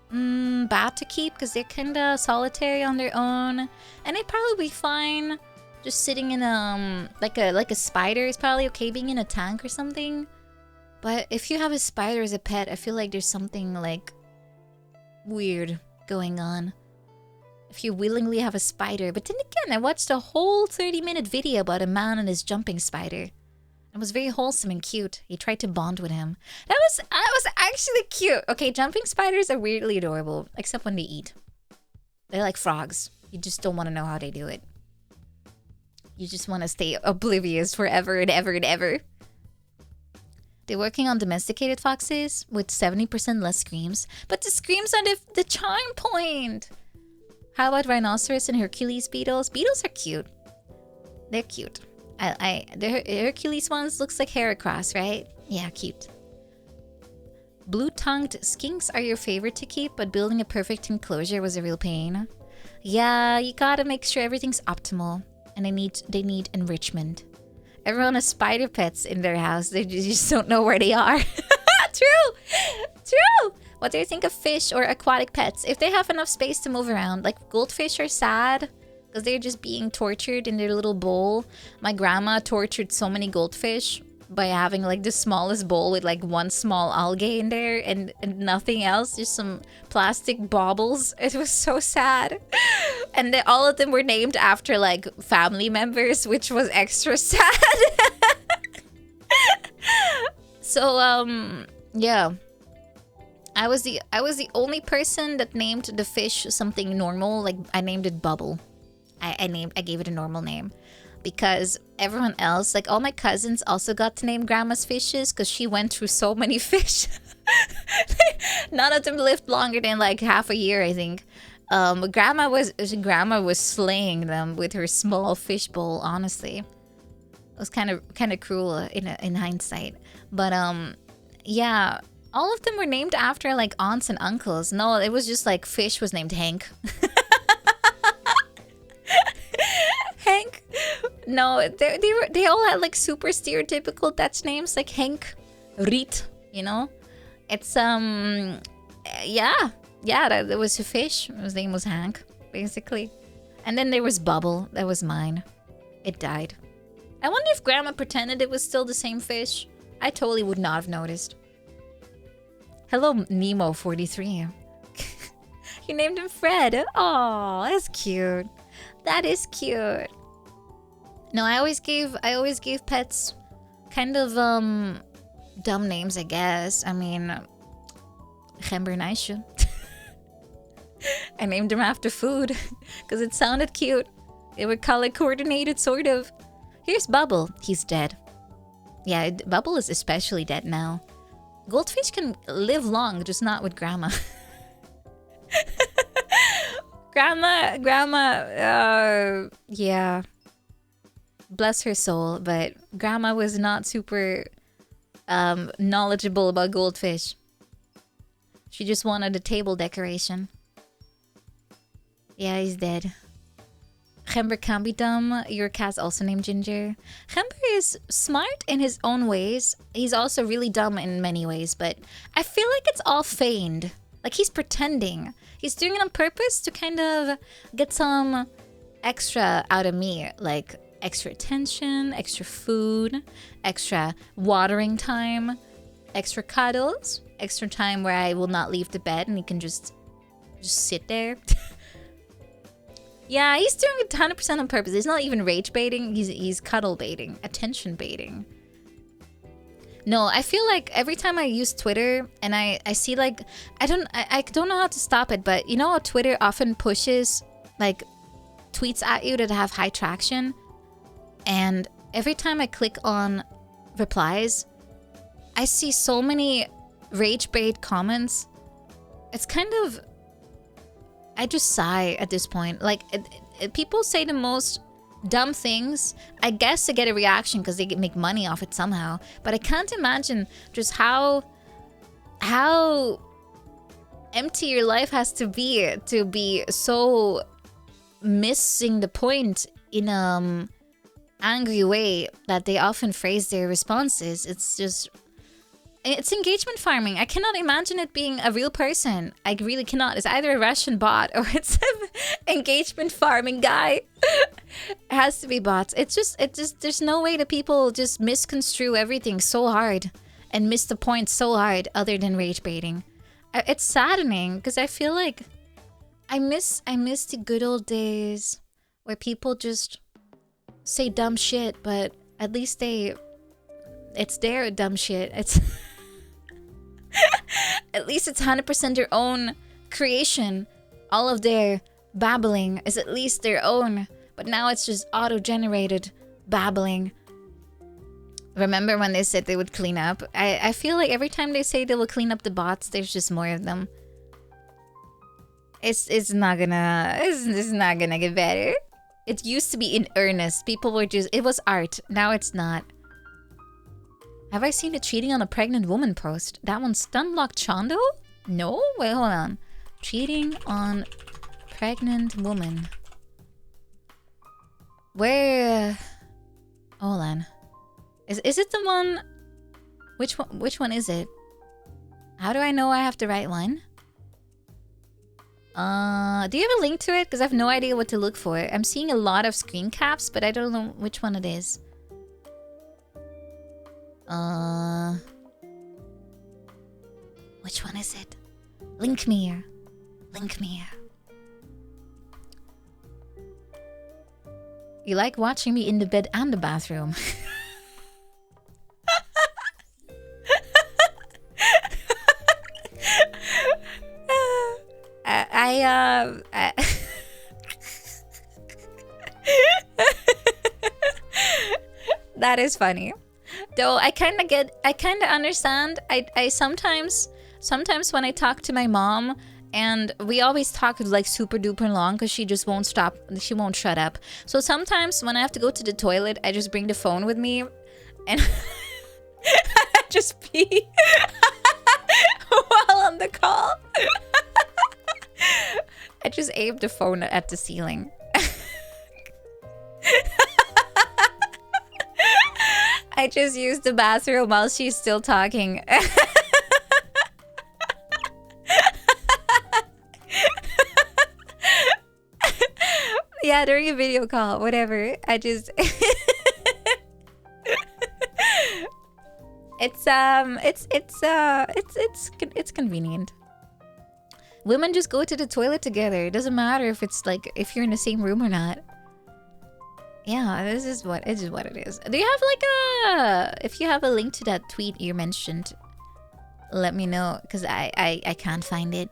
bad to keep because they're kind of solitary on their own, and they'd probably be fine just sitting in like a spider is probably okay being in a tank or something. But if you have a spider as a pet, I feel like there's something like weird going on if you willingly have a spider. But then again, I watched a whole 30-minute video about a man and his jumping spider. It was very wholesome and cute. He tried to bond with him. That was actually cute. Okay, jumping spiders are weirdly adorable, except when they eat. They're like frogs. You just don't want to know how they do it. You just want to stay oblivious forever and ever and ever. They're working on domesticated foxes with 70% less screams. But the screams are the charm point. How about rhinoceros and Hercules beetles? Beetles are cute. They're cute. The Hercules ones looks like Heracross, right? Yeah, cute. Blue-tongued skinks are your favorite to keep, but building a perfect enclosure was a real pain. Yeah, you gotta make sure everything's optimal, and they need enrichment. Everyone has spider pets in their house. They just don't know where they are. True. What do you think of fish or aquatic pets? If they have enough space to move around, like goldfish are sad because they're just being tortured in their little bowl. My grandma tortured so many goldfish by having like the smallest bowl with like one small algae in there and nothing else, just some plastic baubles. It was so sad. And all of them were named after like family members, which was extra sad. So yeah, I was the only person that named the fish something normal. Like I named it Bubble. I gave it a normal name. Because everyone else, like all my cousins, also got to name grandma's fishes because she went through so many fish. None of them lived longer than like half a year, I think. Grandma was slaying them with her small fish bowl. Honestly, it was kind of cruel in hindsight. But yeah, all of them were named after like aunts and uncles. No, it was just like fish was named Hank. Hank. No, they all had like super stereotypical Dutch names like Henk, Riet, you know? It's yeah, that was a fish. His name was Hank, basically. And then there was Bubble, that was mine. It died. I wonder if grandma pretended it was still the same fish. I totally would not have noticed. Hello, Nemo43. You named him Fred. Oh, that's cute. That is cute. No, I always gave pets kind of dumb names, I guess. I mean, Gemberneisje. I named them after food because it sounded cute. They were color coordinated, sort of. Here's Bubble. He's dead. Yeah, Bubble is especially dead now. Goldfish can live long, just not with grandma. Grandma, yeah. Bless her soul, but grandma was not super knowledgeable about goldfish. She just wanted a table decoration. Yeah, he's dead. Gember can be dumb. Your cat's also named Ginger. Gember is smart in his own ways. He's also really dumb in many ways, but I feel like it's all feigned. Like he's pretending. He's doing it on purpose to kind of get some extra out of me. Like extra attention, extra food, extra watering time, extra cuddles, extra time where I will not leave the bed and he can just sit there. Yeah, he's doing it 100% on purpose. He's not even rage baiting. He's cuddle baiting, attention baiting. No, I feel like every time I use Twitter and I see like I don't know how to stop it, but you know how Twitter often pushes like tweets at you that have high traction, and every time I click on replies, I see so many rage bait comments. It's kind of, I just sigh at this point. Like people say the most dumb things, I guess, to get a reaction because they make money off it somehow. But I can't imagine just how empty your life has to be so missing the point in angry way that they often phrase their responses. It's engagement farming. I cannot imagine it being a real person. I really cannot. It's either a Russian bot or it's an engagement farming guy. It has to be bots. It just there's no way that people just misconstrue everything so hard and miss the point so hard other than rage baiting. It's saddening because I feel like I miss the good old days where people just say dumb shit, but at least it's their dumb shit. It's at least it's 100% their own creation. All of their babbling is at least their own. But now it's just auto-generated babbling. Remember when they said they would clean up? I feel like every time they say they will clean up the bots, there's just more of them. It's not gonna get better. It used to be in earnest. People were just, it was art. Now it's not. Have I seen a cheating on a pregnant woman post? That one stunlocked Chondo? No? Wait, hold on. Cheating on pregnant woman. Where? Hold on. Is it the one? Which one is it? How do I know I have the right one? Do you have a link to it? Because I have no idea what to look for. I'm seeing a lot of screen caps, but I don't know which one it is. Which one is it? Link me here. Link me here. You like watching me in the bed and the bathroom. That is funny. Though I kind of understand. I sometimes when I talk to my mom, and we always talk like super duper long because she just won't stop. She won't shut up. So sometimes when I have to go to the toilet, I just bring the phone with me and I just pee while on the call. I just aim the phone at the ceiling. I just use the bathroom while she's still talking. Yeah, during a video call, whatever. I just it's convenient. Women just go to the toilet together. It doesn't matter if it's like if you're in the same room or not. Yeah, this is what it is. Do you have like if you have a link to that tweet you mentioned, let me know because I can't find it.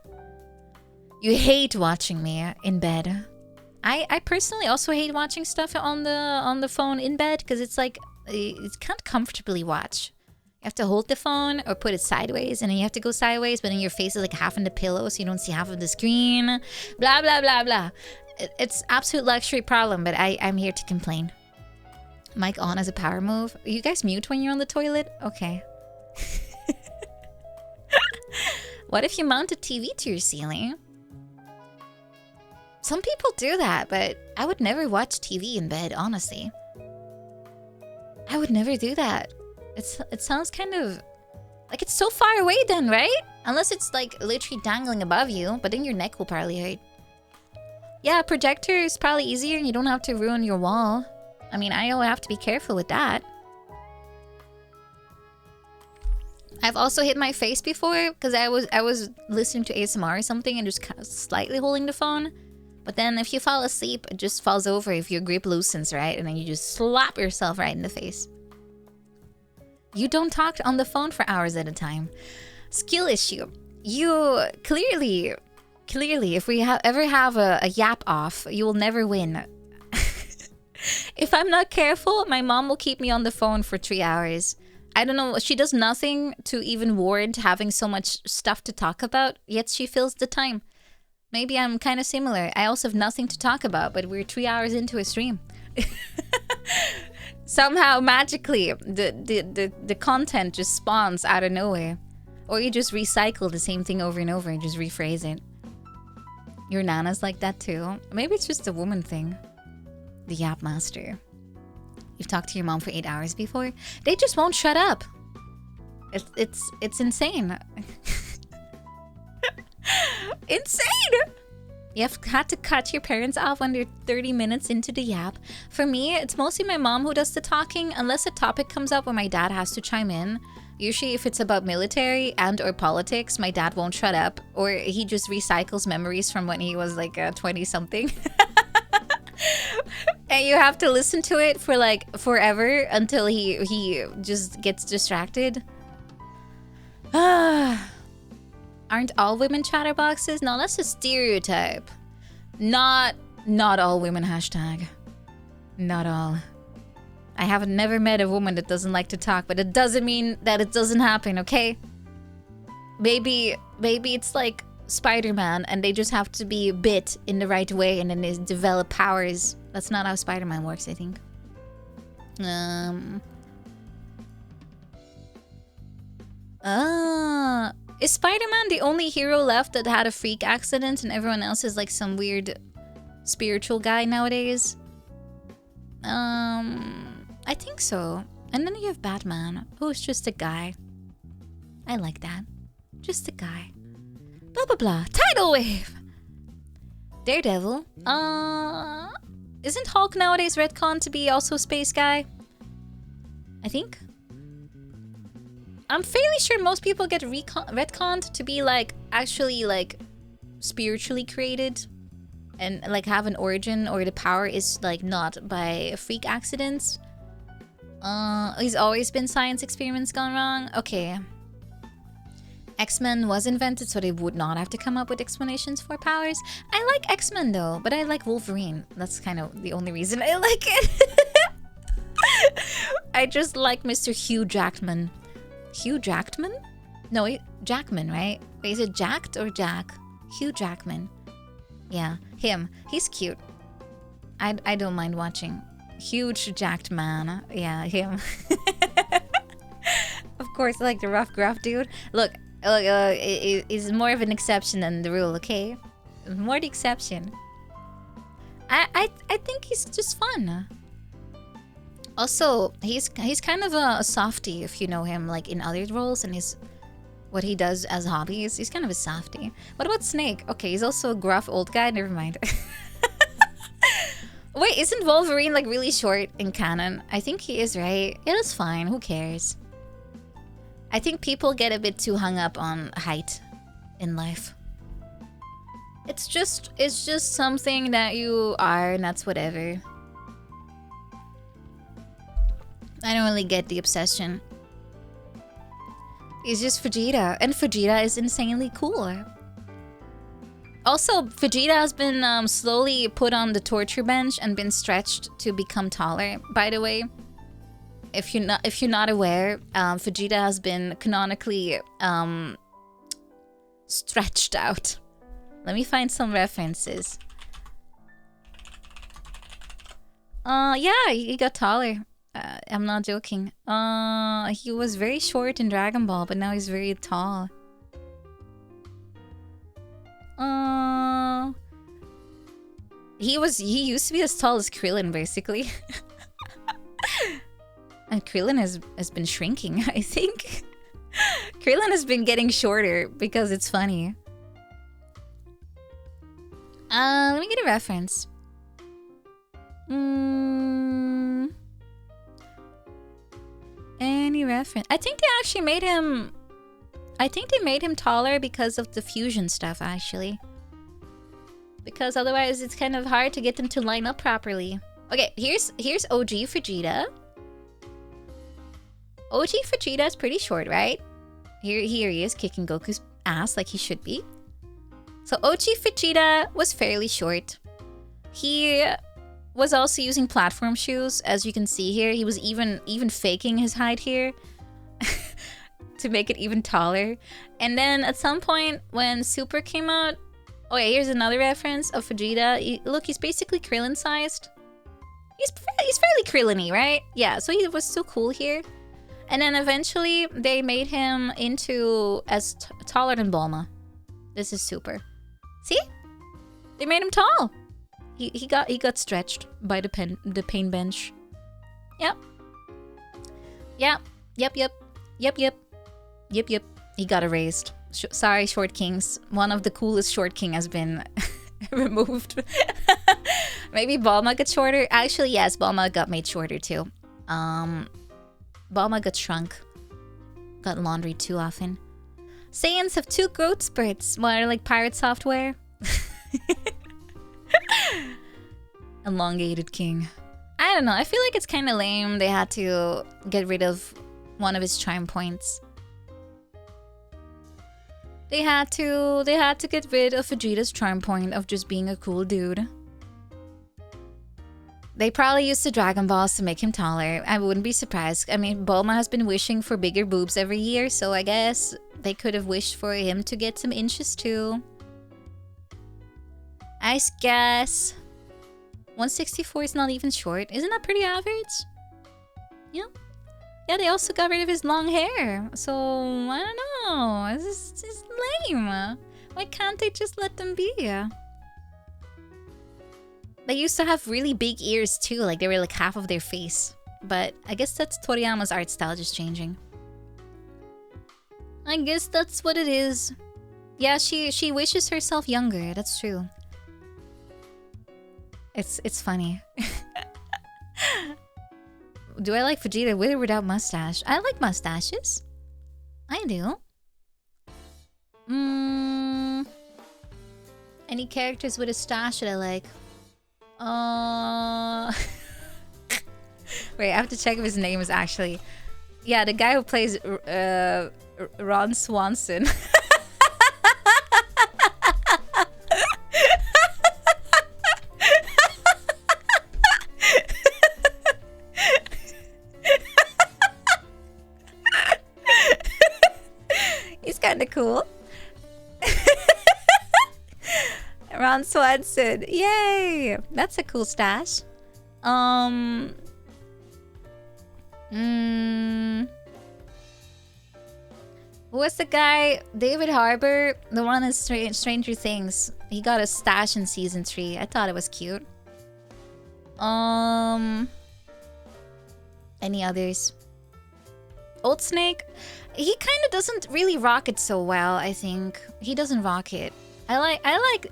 You hate watching me in bed. I personally also hate watching stuff on the phone in bed because it's like you can't comfortably watch. You have to hold the phone or put it sideways, and then you have to go sideways, but then your face is like half in the pillow, so you don't see half of the screen. Blah blah blah blah. It's absolute luxury problem, but I'm here to complain. Mic on as a power move. You guys mute when you're on the toilet? Okay. What if you mount a TV to your ceiling? Some people do that, but I would never watch TV in bed, honestly. I would never do that. It sounds kind of like it's so far away then, right? Unless it's like literally dangling above you, but then your neck will probably hurt. Yeah, projector is probably easier and you don't have to ruin your wall. I mean, I have to be careful with that. I've also hit my face before because I was listening to ASMR or something and just slightly holding the phone. But then if you fall asleep, it just falls over if your grip loosens, right? And then you just slap yourself right in the face. You don't talk on the phone for hours at a time. Skill issue. You clearly, if we ever have a YAP off, you will never win. If I'm not careful, my mom will keep me on the phone for 3 hours. I don't know, she does nothing to even warrant having so much stuff to talk about, yet she fills the time. Maybe I'm kind of similar. I also have nothing to talk about, but we're 3 hours into a stream. Somehow, magically, the content just spawns out of nowhere. Or you just recycle the same thing over and over and just rephrase it. Your nana's like that too. Maybe it's just a woman thing. The YAP master. You've talked to your mom for 8 hours before? They just won't shut up. It's insane. Insane! You've had to cut your parents off when they're 30 minutes into the YAP. For me, it's mostly my mom who does the talking, unless a topic comes up where my dad has to chime in. Usually if it's about military and or politics, my dad won't shut up, or he just recycles memories from when he was like 20-something. And you have to listen to it for like forever until he just gets distracted. Aren't all women chatterboxes? No, that's a stereotype. Not all women hashtag. Not all. I have never met a woman that doesn't like to talk, but it doesn't mean that it doesn't happen, okay? Maybe it's like Spider-Man and they just have to be bit in the right way and then they develop powers. That's not how Spider-Man works, I think. Is Spider-Man the only hero left that had a freak accident and everyone else is like some weird spiritual guy nowadays? I think so. And then you have Batman, who's just a guy. I like that. Just a guy. Blah blah blah. Tidal wave! Daredevil. Isn't Hulk nowadays retconned to be also a space guy? I think. I'm fairly sure most people get retconned to be like actually like spiritually created and like have an origin, or the power is like not by freak accidents. He's always been science experiments gone wrong. Okay. X-Men was invented so they would not have to come up with explanations for powers. I like X-Men though, but I like Wolverine. That's kind of the only reason I like it. I just like Mr. Hugh Jackman. Hugh Jackman? No, Jackman, right? Wait, is it Jacked or Jack? Hugh Jackman. Yeah, him. He's cute. I don't mind watching. Huge jacked man. Yeah, him. Of course, like the rough, gruff dude. Look, is more of an exception than the rule, okay? More the exception. I think he's just fun. Also, he's kind of a softie if you know him, like in other roles and what he does as hobbies. He's kind of a softie. What about Snake? Okay, he's also a gruff old guy. Never mind. Wait, isn't Wolverine like really short in canon? I think he is, right? Yeah, that's fine. Who cares? I think people get a bit too hung up on height in life. It's just something that you are, and that's whatever. I don't really get the obsession. He's just Vegeta, and Vegeta is insanely cool. Also, Vegeta has been slowly put on the torture bench and been stretched to become taller. By the way, if you're not aware, Vegeta has been canonically stretched out. Let me find some references. Yeah, he got taller. I'm not joking. He was very short in Dragon Ball, but now he's very tall. He used to be as tall as Krillin, basically. And Krillin has been shrinking, I think. Krillin has been getting shorter because it's funny. Let me get a reference. Any reference? I think they actually made him... I think they made him taller because of the fusion stuff, actually. because otherwise it's kind of hard to get them to line up properly. Okay, here's OG Vegeta. OG Vegeta is pretty short, right? Here he is kicking Goku's ass like he should be. So OG Vegeta was fairly short. He was also using platform shoes, as you can see here. He was even faking his height here to make it even taller. And then at some point when Super came out, oh yeah, here's another reference of Vegeta. Look, he's basically Krillin sized. He's fairly Krillin-y, right? Yeah, so he was still cool here. And then eventually they made him into as taller than Bulma. This is Super. See? They made him tall. He got stretched by the pain bench. Yep. Yep. He got erased. Sorry, Short Kings. One of the coolest Short King has been removed. Maybe Bulma got shorter. Actually, yes, Bulma got made shorter too. Bulma got shrunk. Got laundry too often. Saiyans have 2 growth spurts. What, like pirate software? Elongated King. I don't know. I feel like it's kind of lame. They had to get rid of one of his charm points. They had to get rid of Vegeta's charm point of just being a cool dude. They probably used the Dragon Balls to make him taller. I wouldn't be surprised. I mean, Bulma has been wishing for bigger boobs every year, so I guess they could have wished for him to get some inches too. I guess 164 is not even short. Isn't that pretty average? Yeah. Yeah, they also got rid of his long hair. So, I don't know. It's just lame. Why can't they just let them be? They used to have really big ears too, like they were like half of their face. But I guess that's Toriyama's art style just changing. I guess that's what it is. Yeah, she wishes herself younger, that's true. It's funny. Do I like Vegeta with or without mustache? I like mustaches. I do. Any characters with a stash that I like? Wait, I have to check if his name is actually... Yeah, the guy who plays Ron Swanson. He's kind of cool. Ron Swanson. Yay! That's a cool stash. Who was the guy? David Harbour, the one in Stranger Things. He got a stash in season 3. I thought it was cute. Any others? Old Snake? He kind of doesn't really rock it so well, I think. He doesn't rock it. I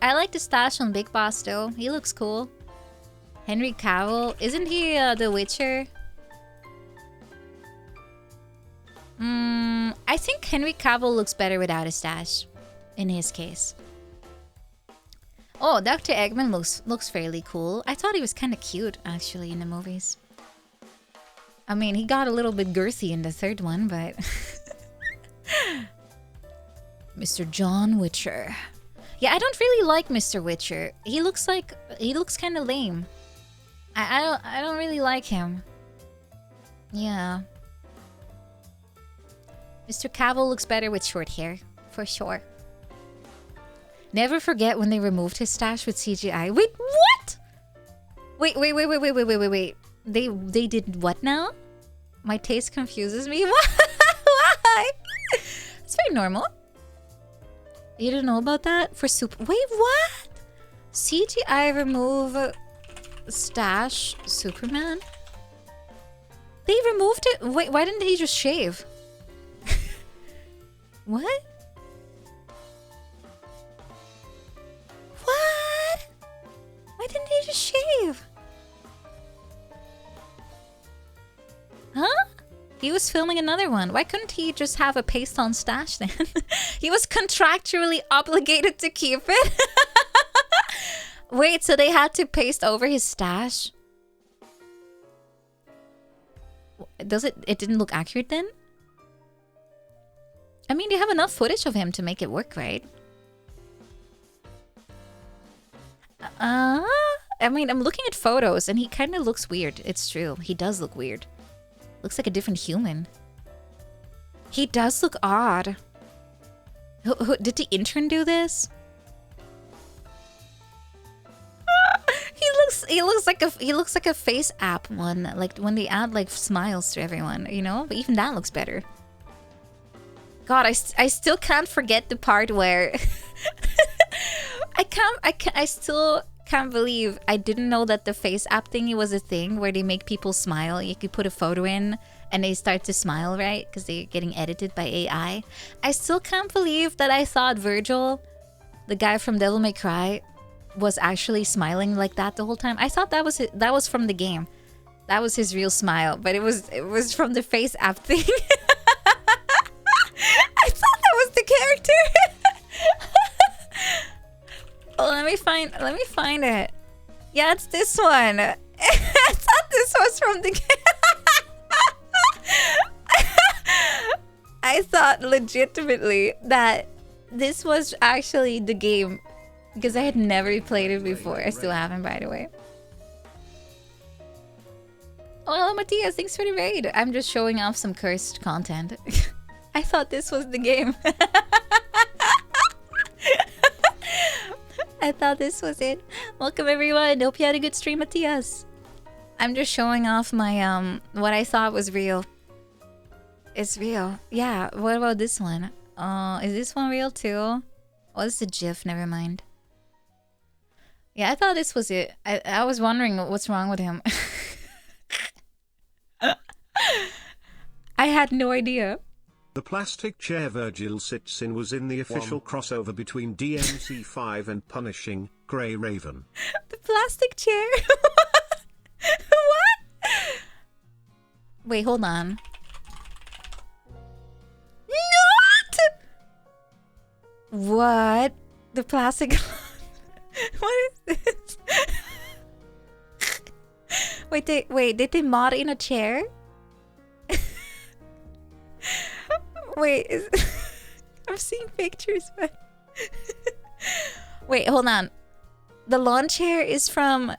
like the stash on Big Boss though. He looks cool. Henry Cavill, isn't he The Witcher? I think Henry Cavill looks better without a stash, in his case. Oh, Dr. Eggman looks fairly cool. I thought he was kind of cute actually in the movies. I mean, he got a little bit girthy in the 3rd one, but Mr. John Witcher. Yeah, I don't really like Mr. Witcher. He looks kind of lame. I don't really like him. Yeah. Mr. Cavill looks better with short hair, for sure. Never forget when they removed his stash with CGI. Wait, what? Wait. They did what now? My taste confuses me. Why? It's very normal. You didn't know about that? For Super... Wait, what? CGI remove stash Superman? They removed it? Wait, why didn't he just shave? What? What? Why didn't he just shave? Huh? He was filming another one. Why couldn't he just have a paste-on stash then? He was contractually obligated to keep it. Wait, so they had to paste over his stash? Does it? It didn't look accurate then? I mean, you have enough footage of him to make it work, right? I mean, I'm looking at photos and he kind of looks weird. It's true. He does look weird. Looks like a different human. He does look odd. Did the intern do this? He looks like a face app one, like when they add like smiles to everyone, you know? But even that looks better. God, I still can't forget the part where I still can't believe I didn't know that the face app thingy was a thing where they make people smile. You could put a photo in and they start to smile, right? Because they're getting edited by AI. I still can't believe that I thought Virgil, the guy from Devil May Cry, was actually smiling like that the whole time. I thought that was from the game. That was his real smile, but it was from the face app thing. I thought that was the character. Oh, let me find it. Yeah, it's this one. I thought this was from the game. I thought legitimately that this was actually the game because I had never played it before. I still haven't, by the way. Oh, hello, Matthias. Thanks for the raid. I'm just showing off some cursed content. I thought this was the game. I thought this was it. Welcome, everyone. Hope you had a good stream, Matthias. I'm just showing off my, what I thought was real. It's real. Yeah, what about this one? Is this one real too? Oh, this is a GIF. Never mind. Yeah, I thought this was it. I was wondering what's wrong with him. I had no idea. The plastic chair Virgil sits in was in the official crossover between DMC5 and Punishing Grey Raven. The plastic chair? What? Wait, hold on. Not! What? The plastic... What is this? Wait, did they mod in a chair? Wait, I'm seeing pictures, but... Wait, hold on. The lawn chair is from...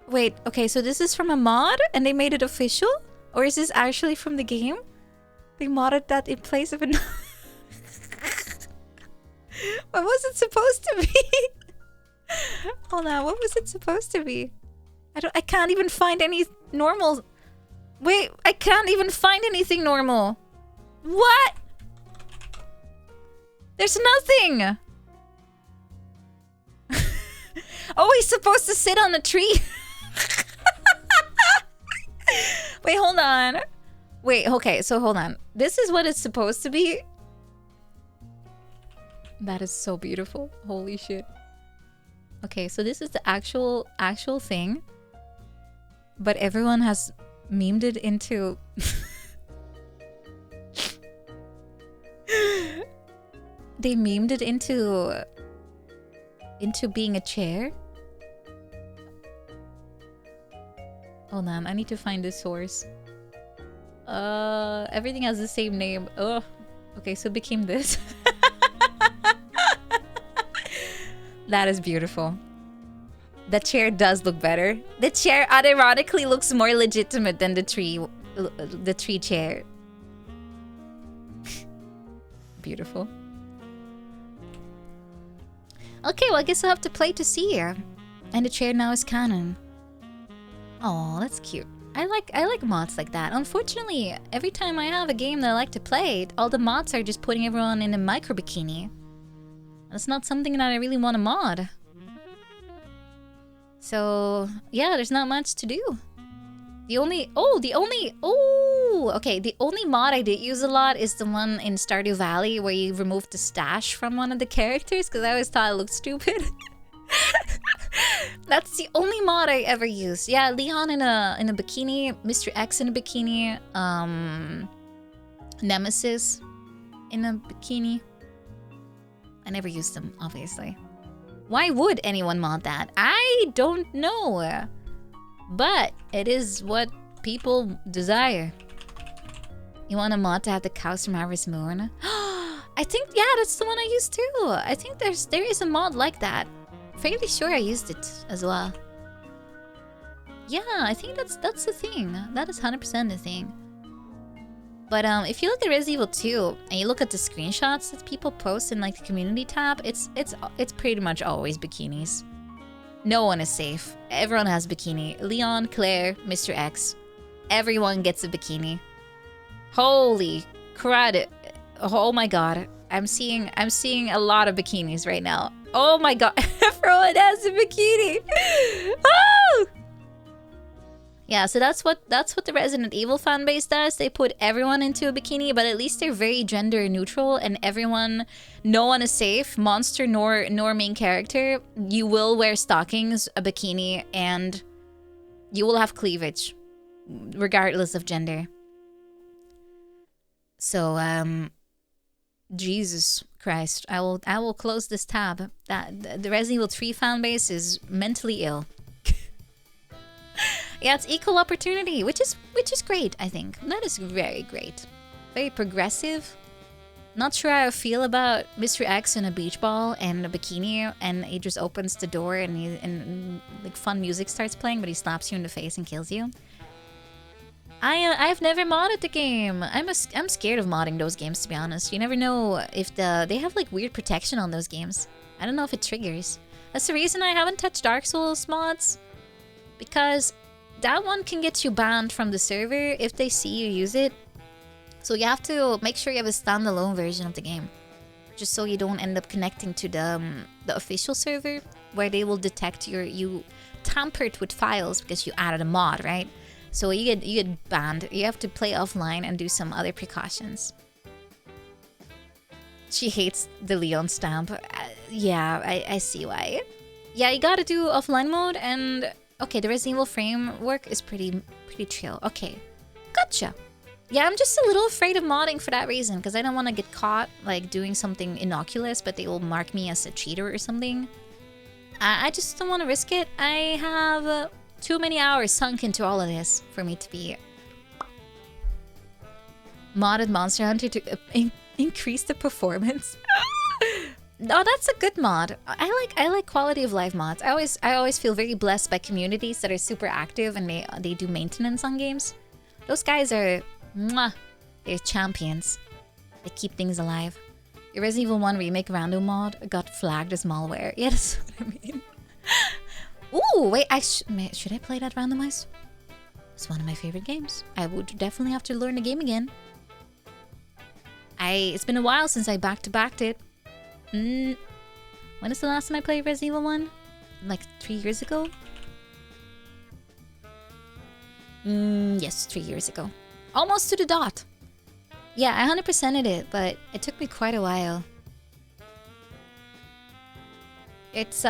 Wait, okay, so this is from a mod and they made it official? Or is this actually from the game? They modded that in place of a... What was it supposed to be? Hold on, what was it supposed to be? I can't even find any normal... Wait, I can't even find anything normal. What? There's nothing. Oh, he's supposed to sit on a tree. Wait, hold on. Wait, okay, so hold on. This is what it's supposed to be. That is so beautiful. Holy shit. Okay, so this is the actual thing. But everyone has memed it into... They memed it into being a chair. Hold on, I need to find the source. Everything has the same name. Oh, okay, so it became this. That is beautiful. The chair does look better. The chair unironically looks more legitimate than the tree chair. Beautiful. Okay, well, I guess I'll have to play to see her. And the chair now is canon. Oh, that's cute. I like mods like that. Unfortunately, every time I have a game that I like to play, all the mods are just putting everyone in a micro bikini. That's not something that I really want to mod. So, yeah, there's not much to do. The only mod I did use a lot is the one in Stardew Valley where you removed the stash from one of the characters because I always thought it looked stupid. That's the only mod I ever used. Yeah, Leon in a bikini, Mr. X in a bikini, Nemesis in a bikini. I never used them, obviously. Why would anyone mod that? I don't know. But it is what people desire. You want a mod to have the cows from Harvest Moon? I think, yeah, that's the one I used too. I think there is a mod like that. Fairly sure I used it as well. Yeah, I think that's the thing. That is 100% the thing. But if you look at Resident Evil 2 and you look at the screenshots that people post in like the community tab, it's pretty much always bikinis. No one is safe. Everyone has bikini. Leon, Claire, Mr. X. Everyone gets a bikini. Holy crud. Oh my god. I'm seeing a lot of bikinis right now. Oh my god. Everyone has a bikini. Oh! Yeah, so that's what the Resident Evil fan base does. They put everyone into a bikini, but at least they're very gender neutral and no one is safe, monster nor main character. You will wear stockings, a bikini, and you will have cleavage, regardless of gender. So, Jesus Christ, I will close this tab. That the Resident Evil 3 fan base is mentally ill. Yeah, it's equal opportunity, which is great, I think. That is very great. Very progressive. Not sure how I feel about Mr. X in a beach ball and a bikini, and he just opens the door and like fun music starts playing, but he slaps you in the face and kills you. I've never modded the game. I'm scared of modding those games, to be honest. You never know if they have like weird protection on those games. I don't know if it triggers. That's the reason I haven't touched Dark Souls mods, because that one can get you banned from the server if they see you use it. So you have to make sure you have a standalone version of the game, just so you don't end up connecting to the official server, where they will detect you tampered with files because you added a mod, right? So you get banned. You have to play offline and do some other precautions. She hates the Leon stamp. Yeah, I see why. Yeah, you gotta do offline mode, and okay, the Resident Evil framework is pretty chill. Okay, gotcha. Yeah, I'm just a little afraid of modding for that reason, because I don't want to get caught like doing something innocuous, but they will mark me as a cheater or something. I just don't want to risk it. I have too many hours sunk into all of this for me to be modded Monster Hunter to increase the performance. No, that's a good mod. I like quality of life mods. I always feel very blessed by communities that are super active and they do maintenance on games. Those guys are mwah, they're champions. They keep things alive. Your Resident Evil 1 remake random mod got flagged as malware. Yeah, that's what I mean. Ooh, wait, should I play that randomized? It's one of my favorite games. I would definitely have to learn the game again. It's been a while since I back-to-backed it. When is the last time I played Resident Evil 1? Like 3 years ago? Yes, 3 years ago. Almost to the dot. Yeah, I 100%ed it, but it took me quite a while. It's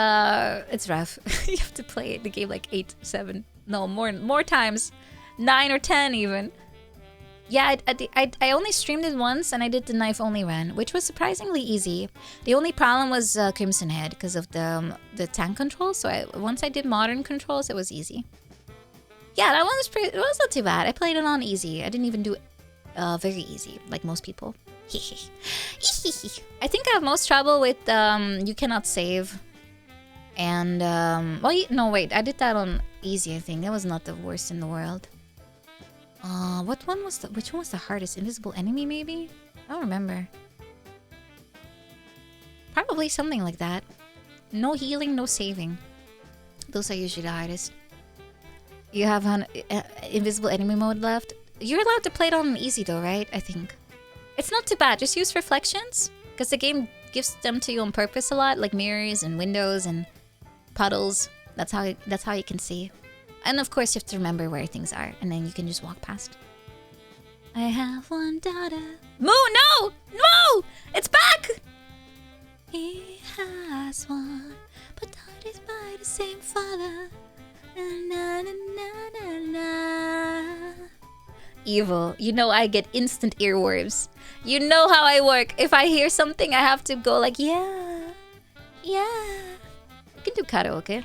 rough. You have to play the game like 8, 7, no, more times. 9 or 10 even. Yeah, I only streamed it once, and I did the knife-only run, which was surprisingly easy. The only problem was Crimson Head because of the tank controls. So once I did modern controls, it was easy. Yeah, that one was it was not too bad. I played it on easy. I didn't even do it very easy, like most people. I think I have most trouble with you cannot save. And well, no, wait, I did that on easy. I think that was not the worst in the world. Which one was the hardest? Invisible enemy, maybe? I don't remember. Probably something like that. No healing, no saving. Those are usually the hardest. You have an invisible enemy mode left. You're allowed to play it on easy though, right? I think. It's not too bad. Just use reflections, because the game gives them to you on purpose a lot, like mirrors and windows and puddles. That's how you can see. And of course, you have to remember where things are, and then you can just walk past. I have one daughter. Moo, no! No! It's back! He has one, but that is by the same father. Na, na, na, na, na. Evil. You know I get instant earworms. You know how I work. If I hear something, I have to go like, yeah. Yeah. can do karaoke.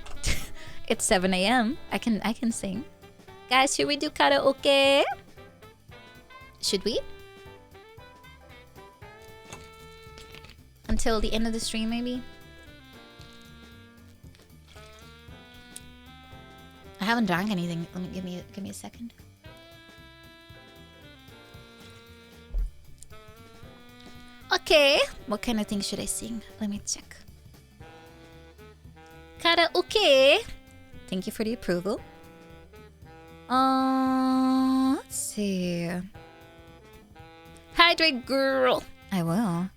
It's 7 a.m. I can sing. Guys, should we do karaoke? Should we? Until the end of the stream, maybe? I haven't drank anything. Let me give me a second. Okay. What kind of thing should I sing? Let me check. Karaoke. Thank you for the approval. Let's see. Hydrate girl. I will.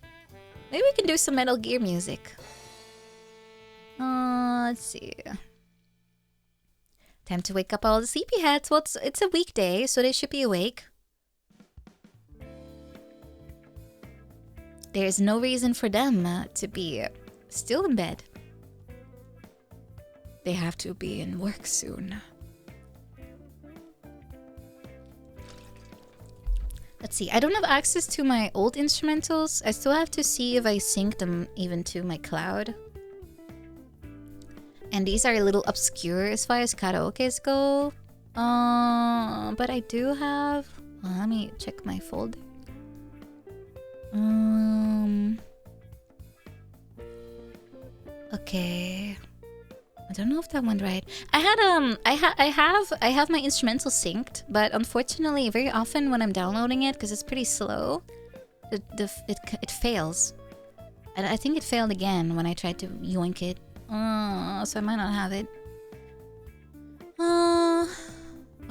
Maybe we can do some Metal Gear music. Let's see. Time to wake up all the sleepyheads. Well, it's a weekday, so they should be awake. There's no reason for them to be still in bed. They have to be in work soon. Let's see. I don't have access to my old instrumentals. I still have to see if I sync them even to my cloud. And these are a little obscure as far as karaokes go. But I do have... Well, let me check my folder. Okay. I don't know if that went right. I have my instrumental synced, but unfortunately, very often when I'm downloading it, because it's pretty slow, it fails. And I think it failed again when I tried to yoink it. So I might not have it.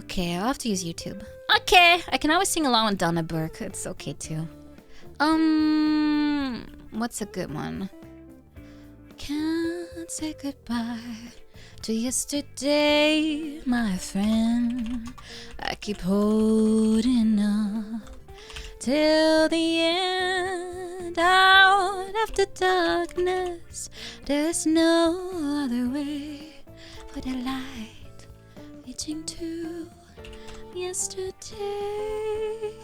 Okay, I'll have to use YouTube. Okay, I can always sing along with Donna Burke. It's okay too. What's a good one? Can't say goodbye to yesterday, my friend. I keep holding up till the end. Out after darkness, there's no other way for the light reaching to yesterday.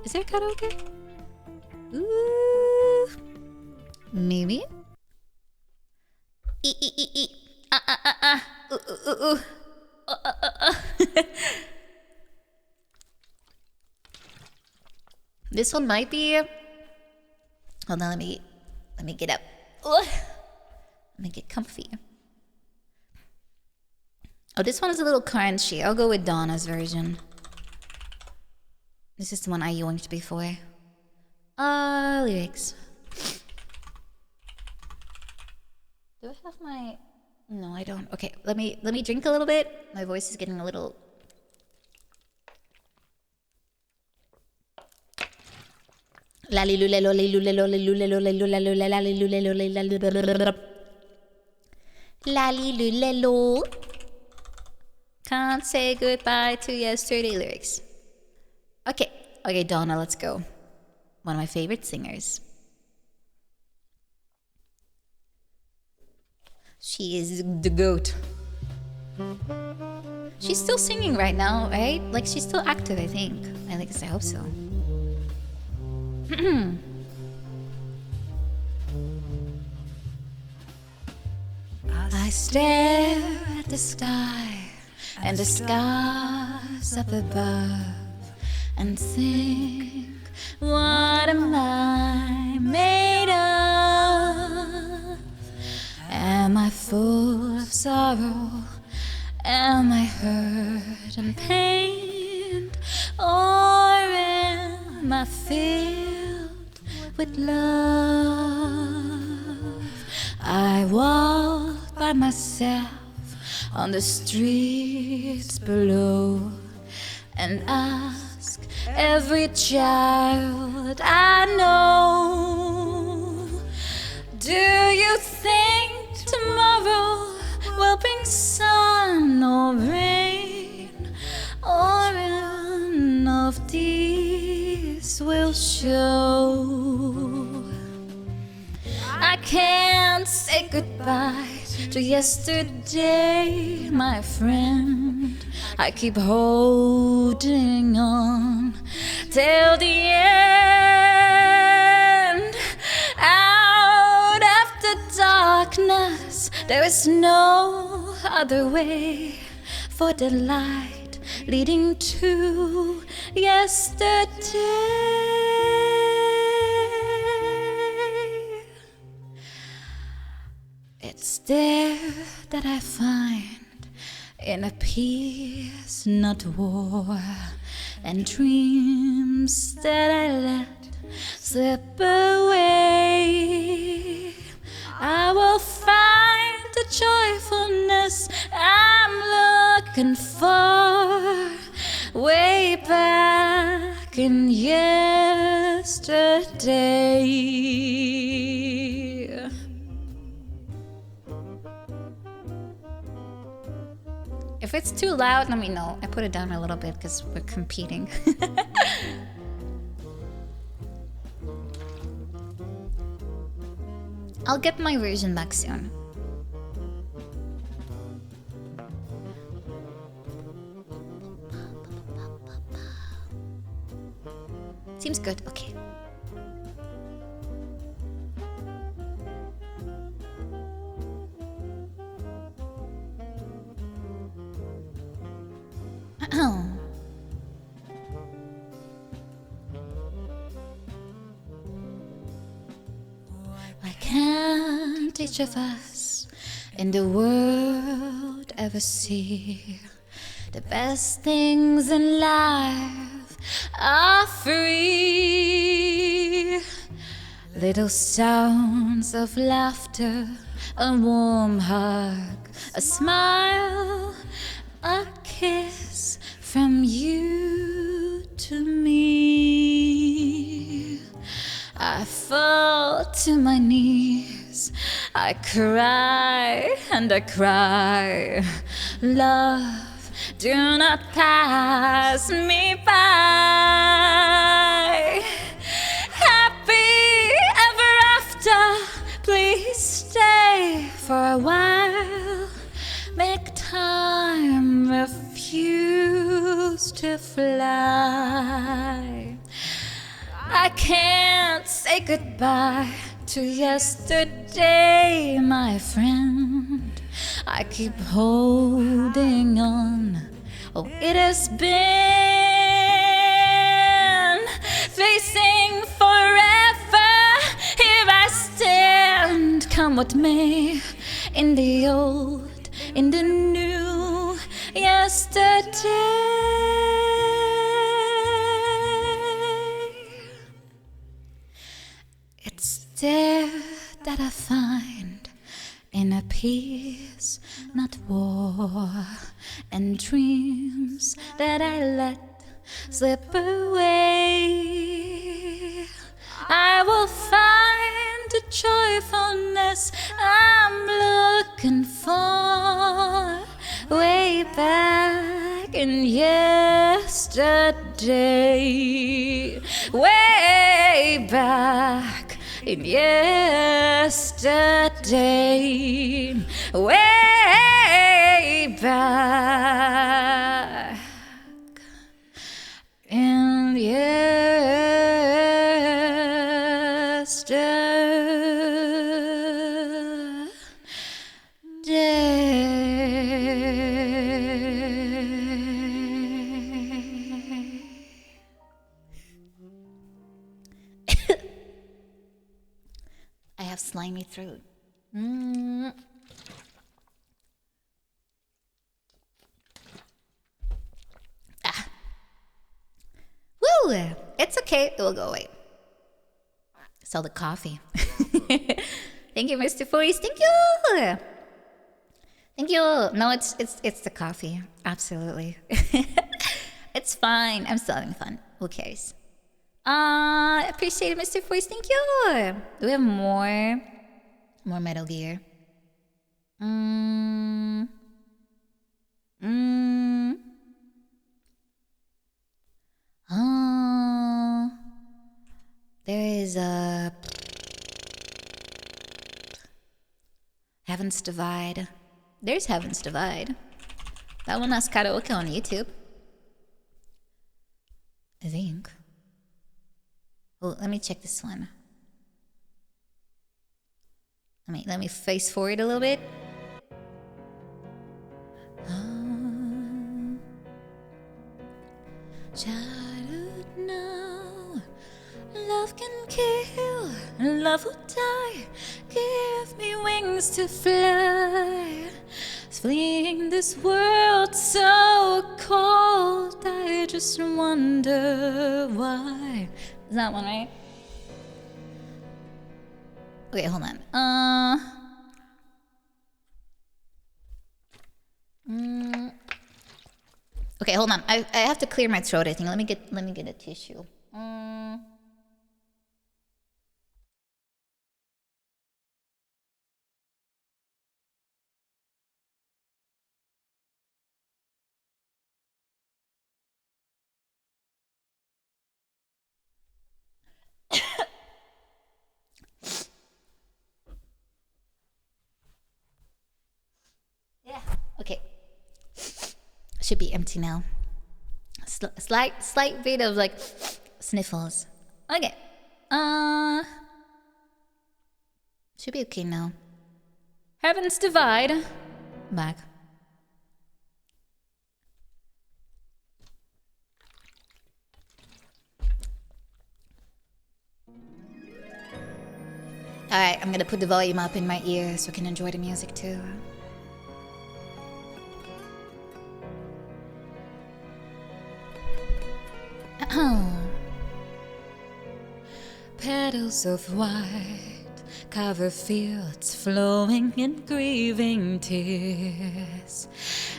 Is there karaoke? Ooh, maybe. This one might be. Hold on, let me get up. Let me get comfy. Oh, this one is a little crunchy. I'll go with Donna's version. This is the one I yoinked before. Lyrics. Do I have my... No, I don't. Okay, let me drink a little bit. My voice is getting a little... Can't say goodbye to yesterday lyrics. Okay, Donna, let's go. One of my favorite singers. She is the GOAT. She's still singing right now, right? Like, she's still active, I think. I hope so. I stare at the sky and the stars up above and think, what am I made of? Am I full of sorrow? Am I hurt and pained? Or am I filled with love? I walk by myself on the streets below and ask every child I know, do you think tomorrow will bring sun or rain, or none of these will show? I can't say goodbye to yesterday, my friend. I keep holding on till the end. Out after darkness, There is no other way for the light leading to yesterday. It's there that I find inner peace, not war, and dreams that I let slip away. I will find the joyfulness I'm looking for way back in yesterday. If it's too loud, let me know. I put it down a little bit because we're competing. I'll get my version back soon. Seems good. Okay. Why can't each of us in the world ever see the best things in life are free? Little sounds of laughter, a warm hug, a smile, a kiss from you to me. I fall to my knees, I cry and I cry. Love, do not pass me by. Happy ever after, please stay for a while. Make time, refuse to fly. I can't say goodbye to yesterday, my friend. I keep holding on. Oh, it has been facing forever. Here I stand, come what may, in the old, in the new, yesterday. It's there that I find inner peace, not war, and dreams that I let slip away. I will find the joyfulness I'm looking for way back in yesterday. Way back in yesterday. Way back in yesterday. I have slimy throat. Woo! It's okay. It will go away. So the coffee. Thank you, Mr. Forest. Thank you. Thank you. No, it's the coffee. Absolutely. It's fine. I'm still having fun. Who cares? Appreciate it, Mr. Forest. Thank you. Do we have more Metal Gear? There is a Heaven's Divide. There's Heaven's Divide. That one has karaoke on YouTube, I think. Oh, let me check this one. Let me face forward a little bit. Childhood now, love can kill, love will die. Give me wings to fly, fleeing this world so cold. I just wonder why. Is that one right? Wait, hold on. Okay, hold on. I have to clear my throat. I think. Let me get a tissue. Yeah. Okay. Should be empty now. Slight bit of like sniffles. Okay. Should be okay now. Heavens divide. Back. Alright, I'm gonna put the volume up in my ears so I can enjoy the music too. Petals of white cover fields flowing in grieving tears,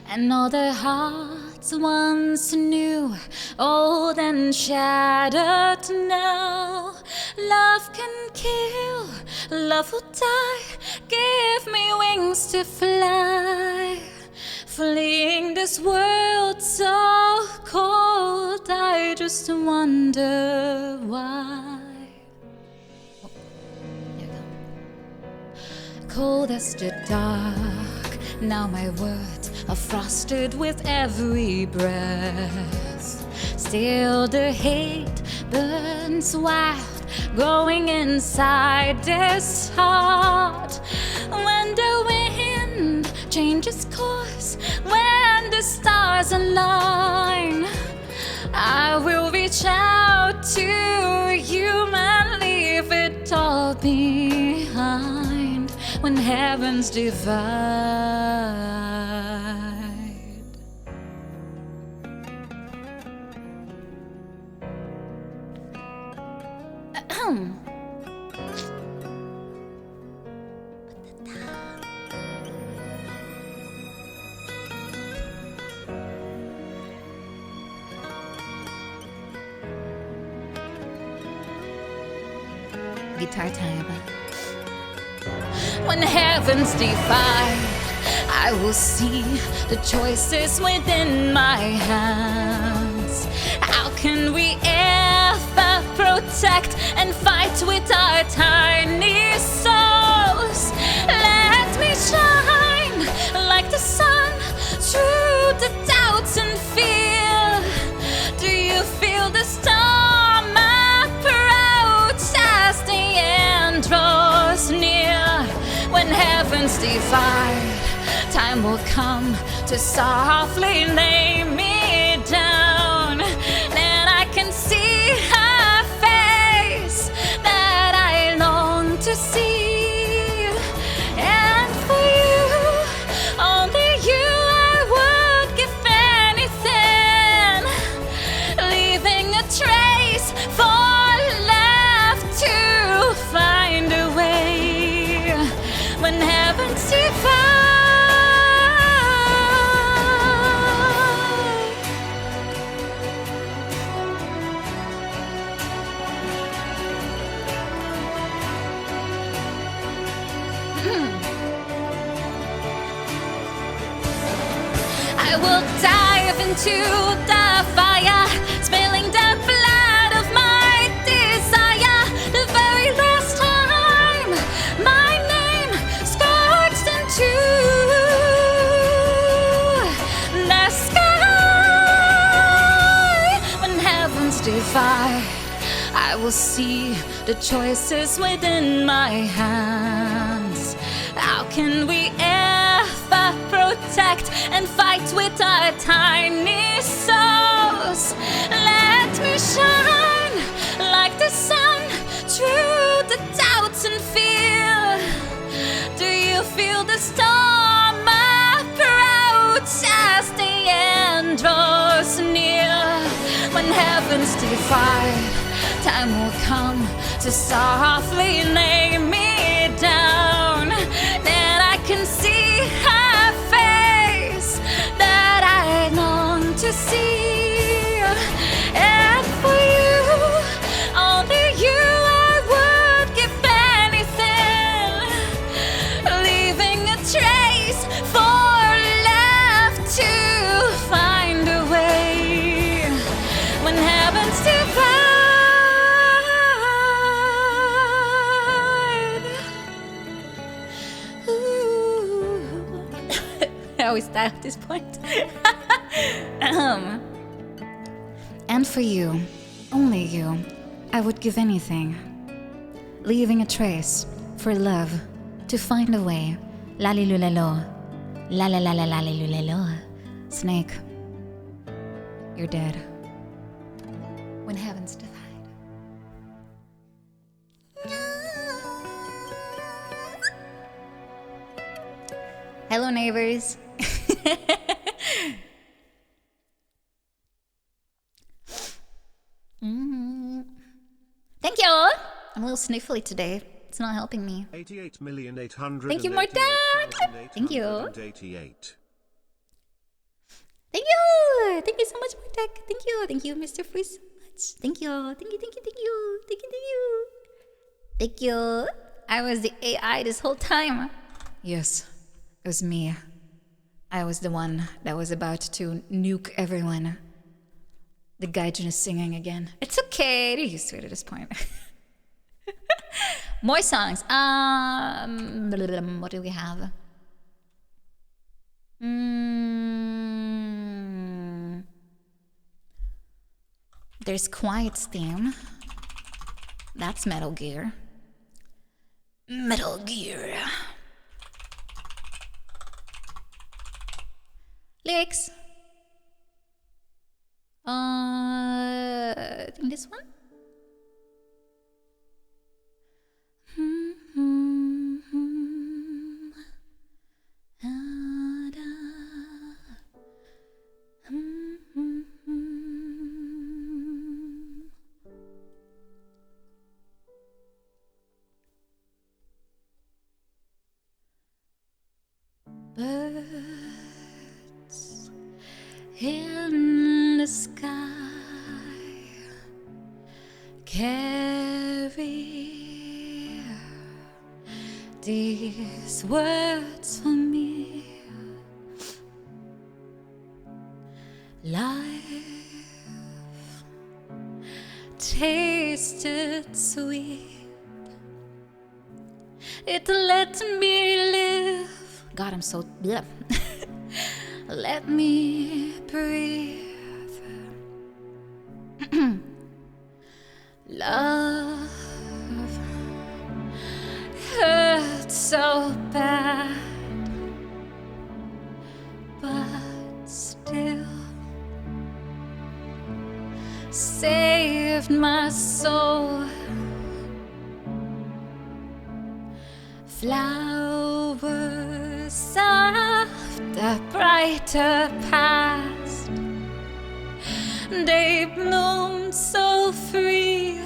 and all their hearts once knew, old and shattered now. Love can kill, love will die. Give me wings to fly, fleeing this world so cold. I just wonder why. Cold as the dark, now my words are frosted with every breath. Still the hate burns wild, growing inside this heart. When the wind changes course, when the stars align, I will reach out to you and leave it all behind. When heavens divide, guitar time. When heavens divide, I will see the choices within my hands. How can we ever protect and fight with our tiny souls? Let me shine like the sun through the doubts and fear. Do you feel the storm approach as the end draws near? When heavens divide, time will come to softly lay me down, and I can see her face that I long to see. And for you, only you, I would give anything, leaving a trace for love to find a way. When heavens divide, I will dive into the fire, spilling the blood of my desire. The very last time my name scorched into the sky. When heavens divide, I will see the choices within my hands. How can we ever protect and fight with our tiny souls. Let me shine like the sun through the doubts and fear. Do you feel the storm approach as the end draws near? When heaven's divide, time will come to softly lay me down. Then I can see her face that I long to see. And for you, only you, I would give anything, leaving a trace for left to find a way. When heaven's divide. Ooh. I always die at this point. And for you, only you, I would give anything, leaving a trace for love to find a way. Lalilulelo, la la la la lalilulelo. Snake, you're dead. When heavens divide. Hello, neighbors. Thank you. I'm a little sniffly today. It's not helping me. 88,800,000. Thank you, Mortan. Thank you. 888. Thank you. Thank you so much, Mortek. Thank you. Thank you, Mr. Free, so much. Thank you. Thank you. Thank you. Thank you. Thank you. Thank you. Thank you. I was the AI this whole time. Yes, it was me. I was the one that was about to nuke everyone. The guy just singing again. It's okay. They're used to it at this point. More songs. What do we have? There's Quiet's theme. That's Metal Gear. Metal Gear. Lyrics. I think this one. Birds in the sky carry these words for me. Life tasted sweet. It let me live. God, I'm so bleh. Let me breathe. Love hurts so bad, but still saved my soul. Flowers of the brighter past, they bloomed so free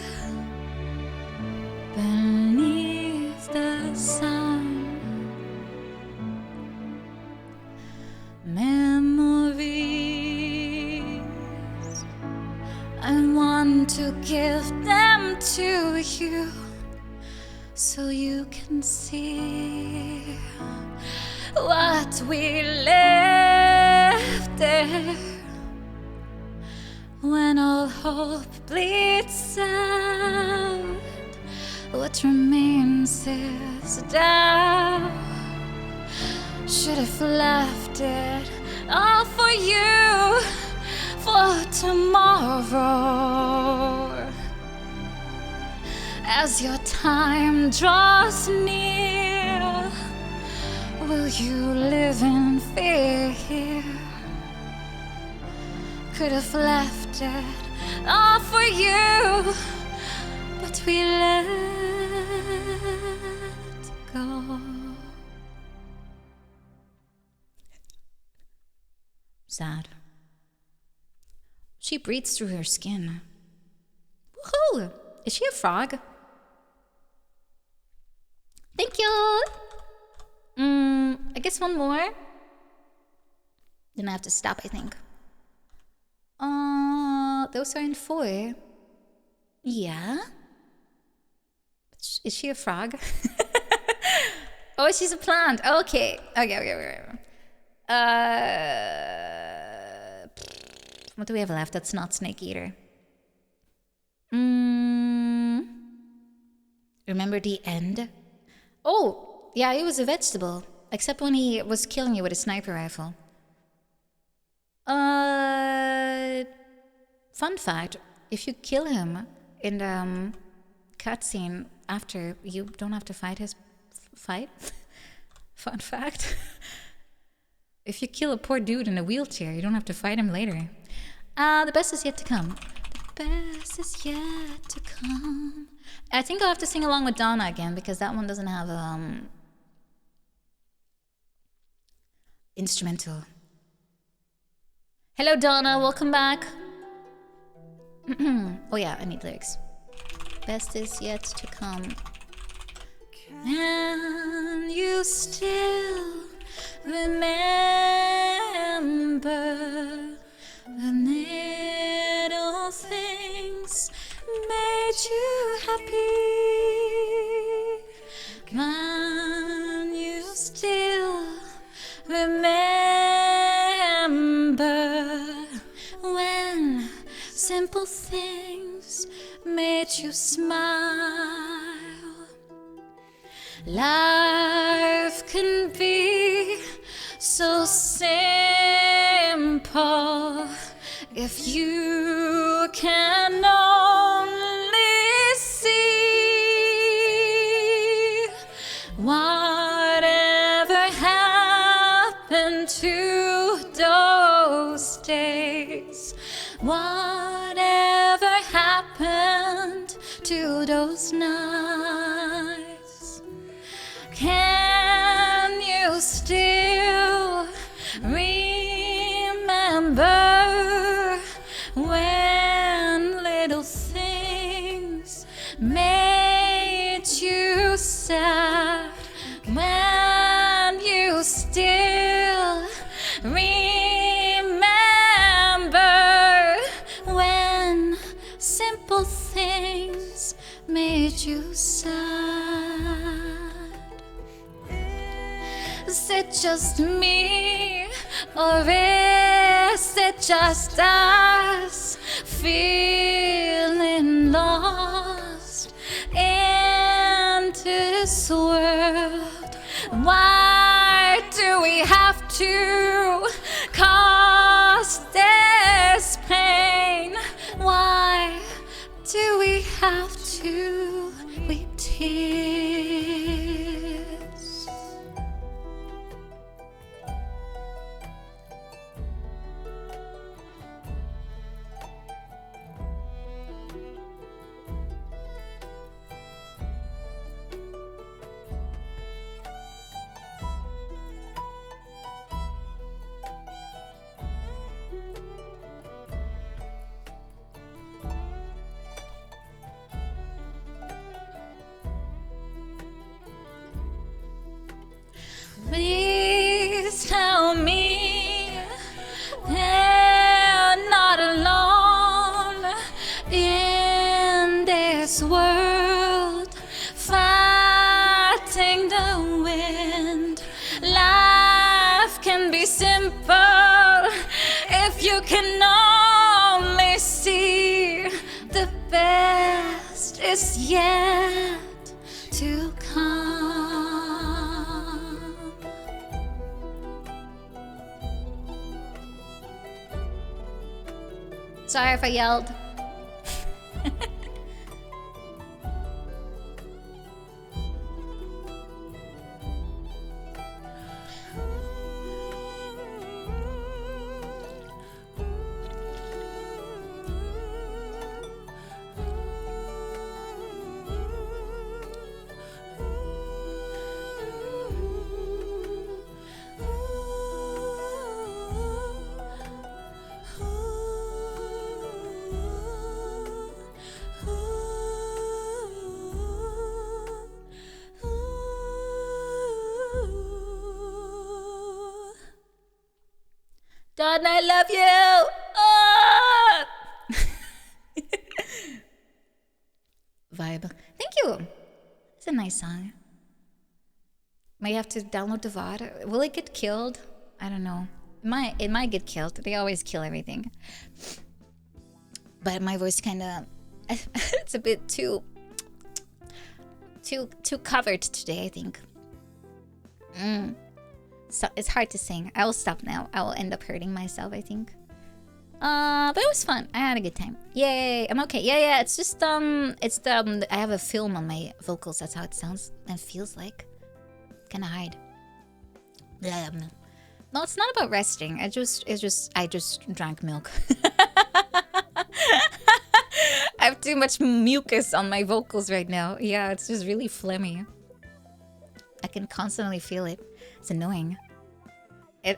beneath the sun. Memories, I want to give them to you, so you can see what we left there when all hope bleeds out. What remains is doubt. Should have left it all for you, for tomorrow. As your time draws near, will you live in fear here. Could have left it all for you, but we let go. Sad. She breathes through her skin. Woohoo! Is she a frog? Thank you! I guess one more. Then I have to stop, I think. Those are in 4. Yeah? Is she a frog? Oh, she's a plant. Okay. Okay. What do we have left that's not snake eater? Remember the end? Oh, yeah, he was a vegetable. Except when he was killing you with a sniper rifle. Fun fact, if you kill him in the cutscene after, you don't have to fight his fight. Fun fact. If you kill a poor dude in a wheelchair, you don't have to fight him later. The best is yet to come. The best is yet to come. I think I'll have to sing along with Donna again because that one doesn't have instrumental. Hello Donna, welcome back. Oh yeah, I need lyrics. Best is yet to come. Can you still remember the little things made you happy? Can you still remember when simple things made you smile? Life can be so simple if you can only see whatever happened to those days, whatever happened to those nights. Can you still remember when little things made you sad? When you still remember when simple things made you sad? Is it just me, or is it just us feeling lost in this world? Why do we have to cause this pain? Why do we have to weep tears? Please tell me they're not alone in this world, fighting the wind. Life can be simple if you can only see the best is yet to come. Sorry if I yelled. and I love you. Oh! Vibe. Thank you. It's a nice song. Might have to download the VOD. Will it get killed? I don't know. It might get killed. They always kill everything. But my voice kind of it's a bit too covered today, I think. So it's hard to sing. I will stop now. I will end up hurting myself, I think. But it was fun. I had a good time. Yay! I'm okay. Yeah. It's just it's the I have a film on my vocals. That's how it sounds and feels like. Kind of hide. Yeah. No, it's not about resting. I just drank milk. I have too much mucus on my vocals right now. Yeah, it's just really phlegmy. I can constantly feel it. It's annoying.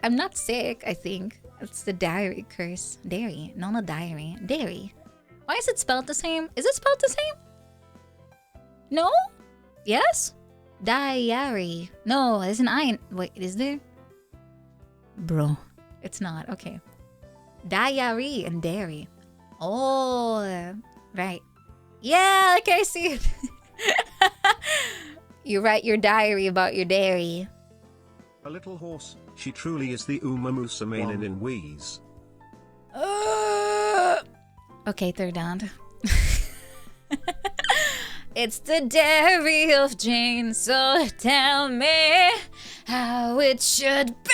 I'm not sick, I think. It's the dairy curse. Dairy. No, not diary. Dairy. Why is it spelled the same? Is it spelled the same? No? Yes? Diary. No, there's an I in... Wait, is there? Bro. It's not. Okay. Diary and dairy. Oh, right. Yeah, okay, I see it. You write your diary about your dairy. A little horse, she truly is the Uma Musa maiden in Wheeze. Okay, third round. It's the dairy of Jane, so tell me how it should be.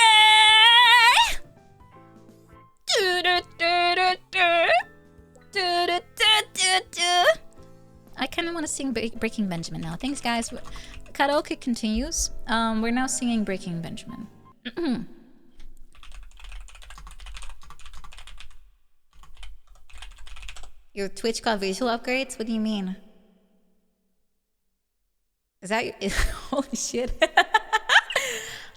I kind of want to sing Breaking Benjamin now. Thanks, guys. Karaoke continues. We're now singing Breaking Benjamin. Your Twitch got visual upgrades? What do you mean? Is that your... Holy shit.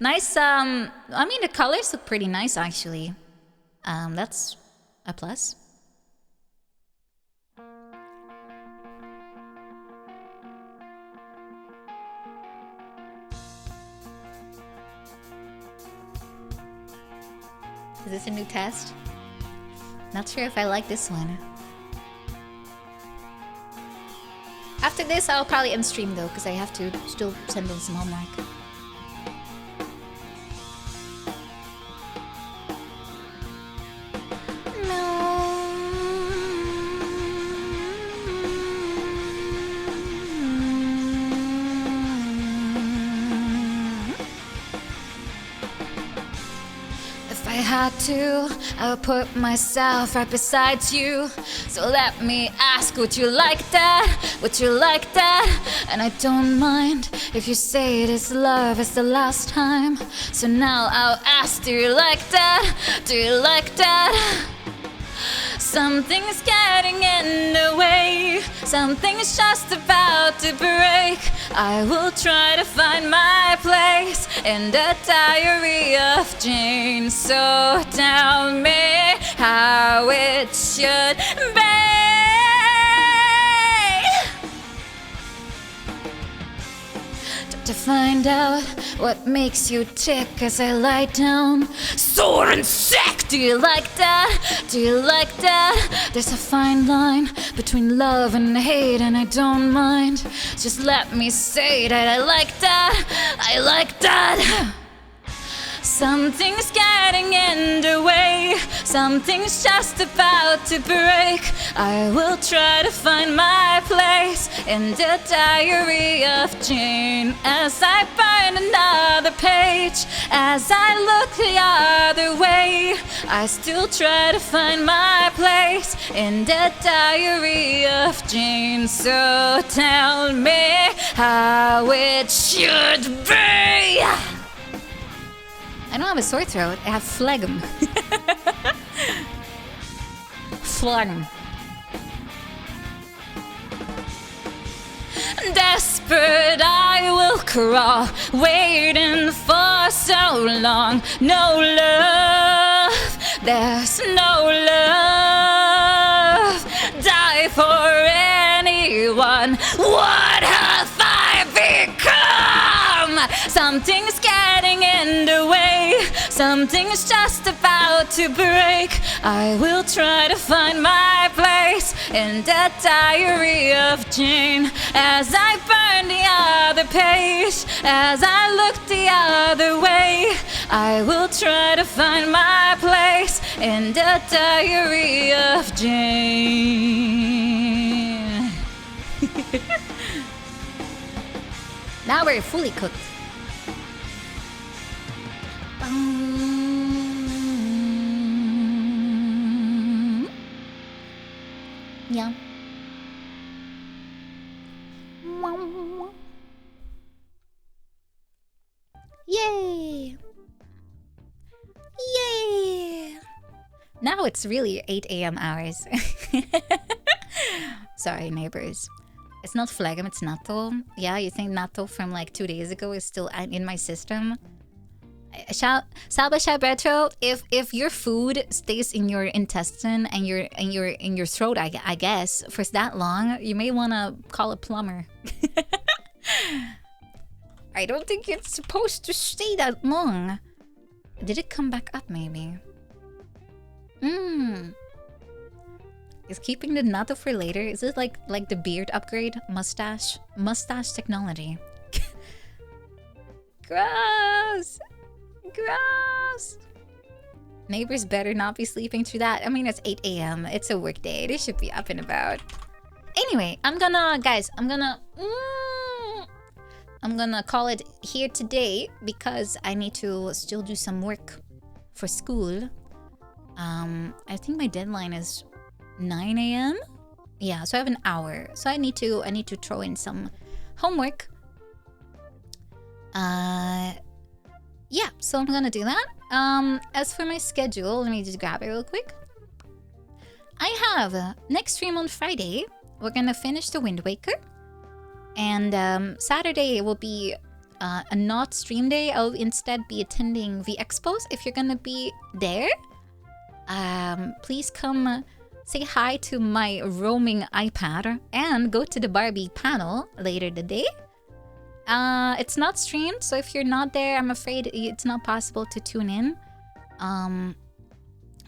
Nice, I mean, the colors look pretty nice, actually. That's a plus. Is this a new test? Not sure if I like this one. After this, I'll probably end stream though, because I have to still send in some homework. I would put myself right beside you. So let me ask, would you like that? Would you like that? And I don't mind if you say it is love, it's the last time. So now I'll ask, do you like that? Do you like that? Something's getting in the way. Something's just about to break. I will try to find my place in the diary of Jane. So tell me how it should be. To find out what makes you tick as I lie down, sore and sick. Do you like that? Do you like that? There's a fine line between love and hate, and I don't mind. Just let me say that I like that. I like that. Something's getting in the way. Something's just about to break. I will try to find my place in the diary of Jane. As I find another page, as I look the other way, I still try to find my place in the diary of Jane. So tell me how it should be. I don't have a sore throat. I have phlegm. Phlegm. Desperate, I will crawl, waiting for so long. No love, there's no love. Die for anyone. What have I become? Something's getting in the way. Something's just about to break. I will try to find my place in the diary of Jane. As I burn the other page, as I look the other way, I will try to find my place in the diary of Jane. Now we're fully cooked. Yeah. Yay! Yay! Now it's really 8 a.m. hours. Sorry, neighbors. It's not phlegm, it's natto. Yeah, you think natto from like 2 days ago is still in my system? Salba Shabretro, if your food stays in your intestine and in your throat, I guess, for that long, you may want to call a plumber. I don't think it's supposed to stay that long. Did it come back up, maybe? Is keeping the natto for later? Is it like the beard upgrade? Mustache technology. Gross! Gross! Neighbors better not be sleeping through that. I mean, it's 8 a.m. It's a work day. They should be up and about. Anyway, I'm gonna call it here today because I need to still do some work for school. I think my deadline is 9 a.m. Yeah, so I have an hour. So I need to throw in some homework. Yeah, so I'm gonna do that. As for my schedule, let me just grab it real quick. I have next stream on Friday. We're gonna finish the Wind Waker. And Saturday will be a not stream day. I'll instead be attending the expos. If you're gonna be there, please come say hi to my roaming iPad and go to the Barbie panel later today. It's not streamed, so if you're not there, I'm afraid it's not possible to tune in.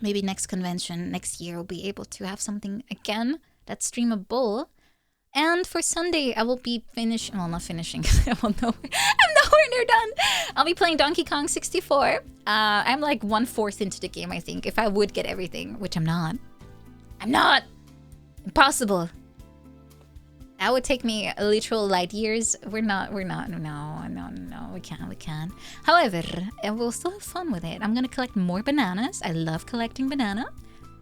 Maybe next convention next year we'll be able to have something again that's streamable. And for Sunday, I will be not finishing. I'm nowhere near done. I'll be playing Donkey Kong 64. I'm like 1/4 into the game, I think. If I would get everything, which I'm not. Impossible. That would take me literal light years. We're not. No, we can't. However, we'll still have fun with it. I'm gonna collect more bananas. I love collecting banana.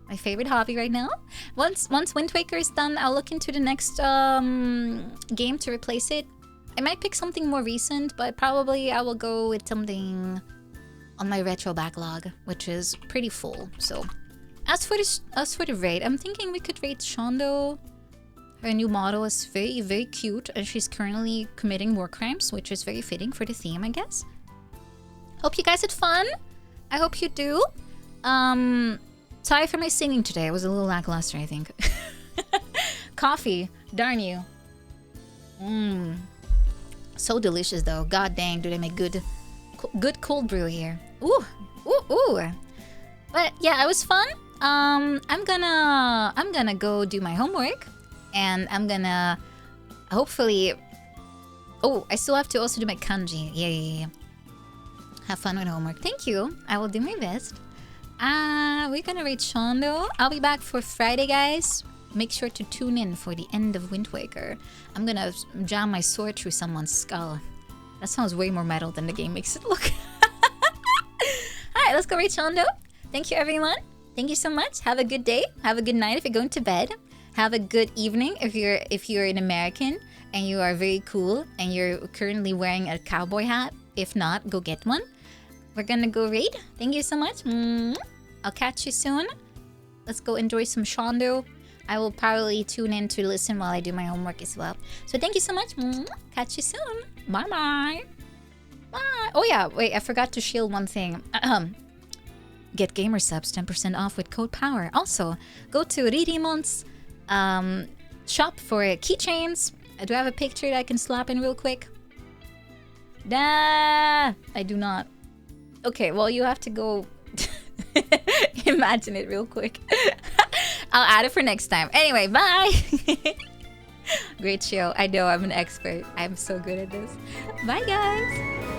My favorite hobby right now. Once Wind Waker is done, I'll look into the next game to replace it. I might pick something more recent, but probably I will go with something on my retro backlog, which is pretty full. So, as for the raid, I'm thinking we could raid Shondo. Her new model is very, very cute, and she's currently committing war crimes, which is very fitting for the theme, I guess. Hope you guys had fun. I hope you do. Sorry for my singing today. It was a little lackluster, I think. Coffee. Darn you. So delicious, though. God dang, do they make good cold brew here. Ooh. But yeah, it was fun. I'm gonna go do my homework. And I'm gonna hopefully... Oh, I still have to also do my kanji. Yeah. Have fun with homework. Thank you. I will do my best. We're gonna raid Shondo. I'll be back for Friday, guys. Make sure to tune in for the end of Wind Waker. I'm gonna jam my sword through someone's skull. That sounds way more metal than the game makes it look. Alright, let's go raid Shondo. Thank you, everyone. Thank you so much. Have a good day. Have a good night if you're going to bed. Have a good evening if you're an American and you are very cool and you're currently wearing a cowboy hat. If not, go get one. We're gonna go raid. Thank you so much. I'll catch you soon. Let's go enjoy some Shondo. I will probably tune in to listen while I do my homework as well. So thank you so much. Catch you soon. Bye. Oh yeah, wait, I forgot to shield one thing. Get gamer subs 10% off with code POWER. Also, go to Ririmon's shop for keychains. Do I have a picture that I can slap in real quick? Nah, I do not. Okay, well, you have to go imagine it real quick. I'll add it for next time. Anyway, bye. Great show. I know I'm an expert. I'm so good at this. Bye, guys.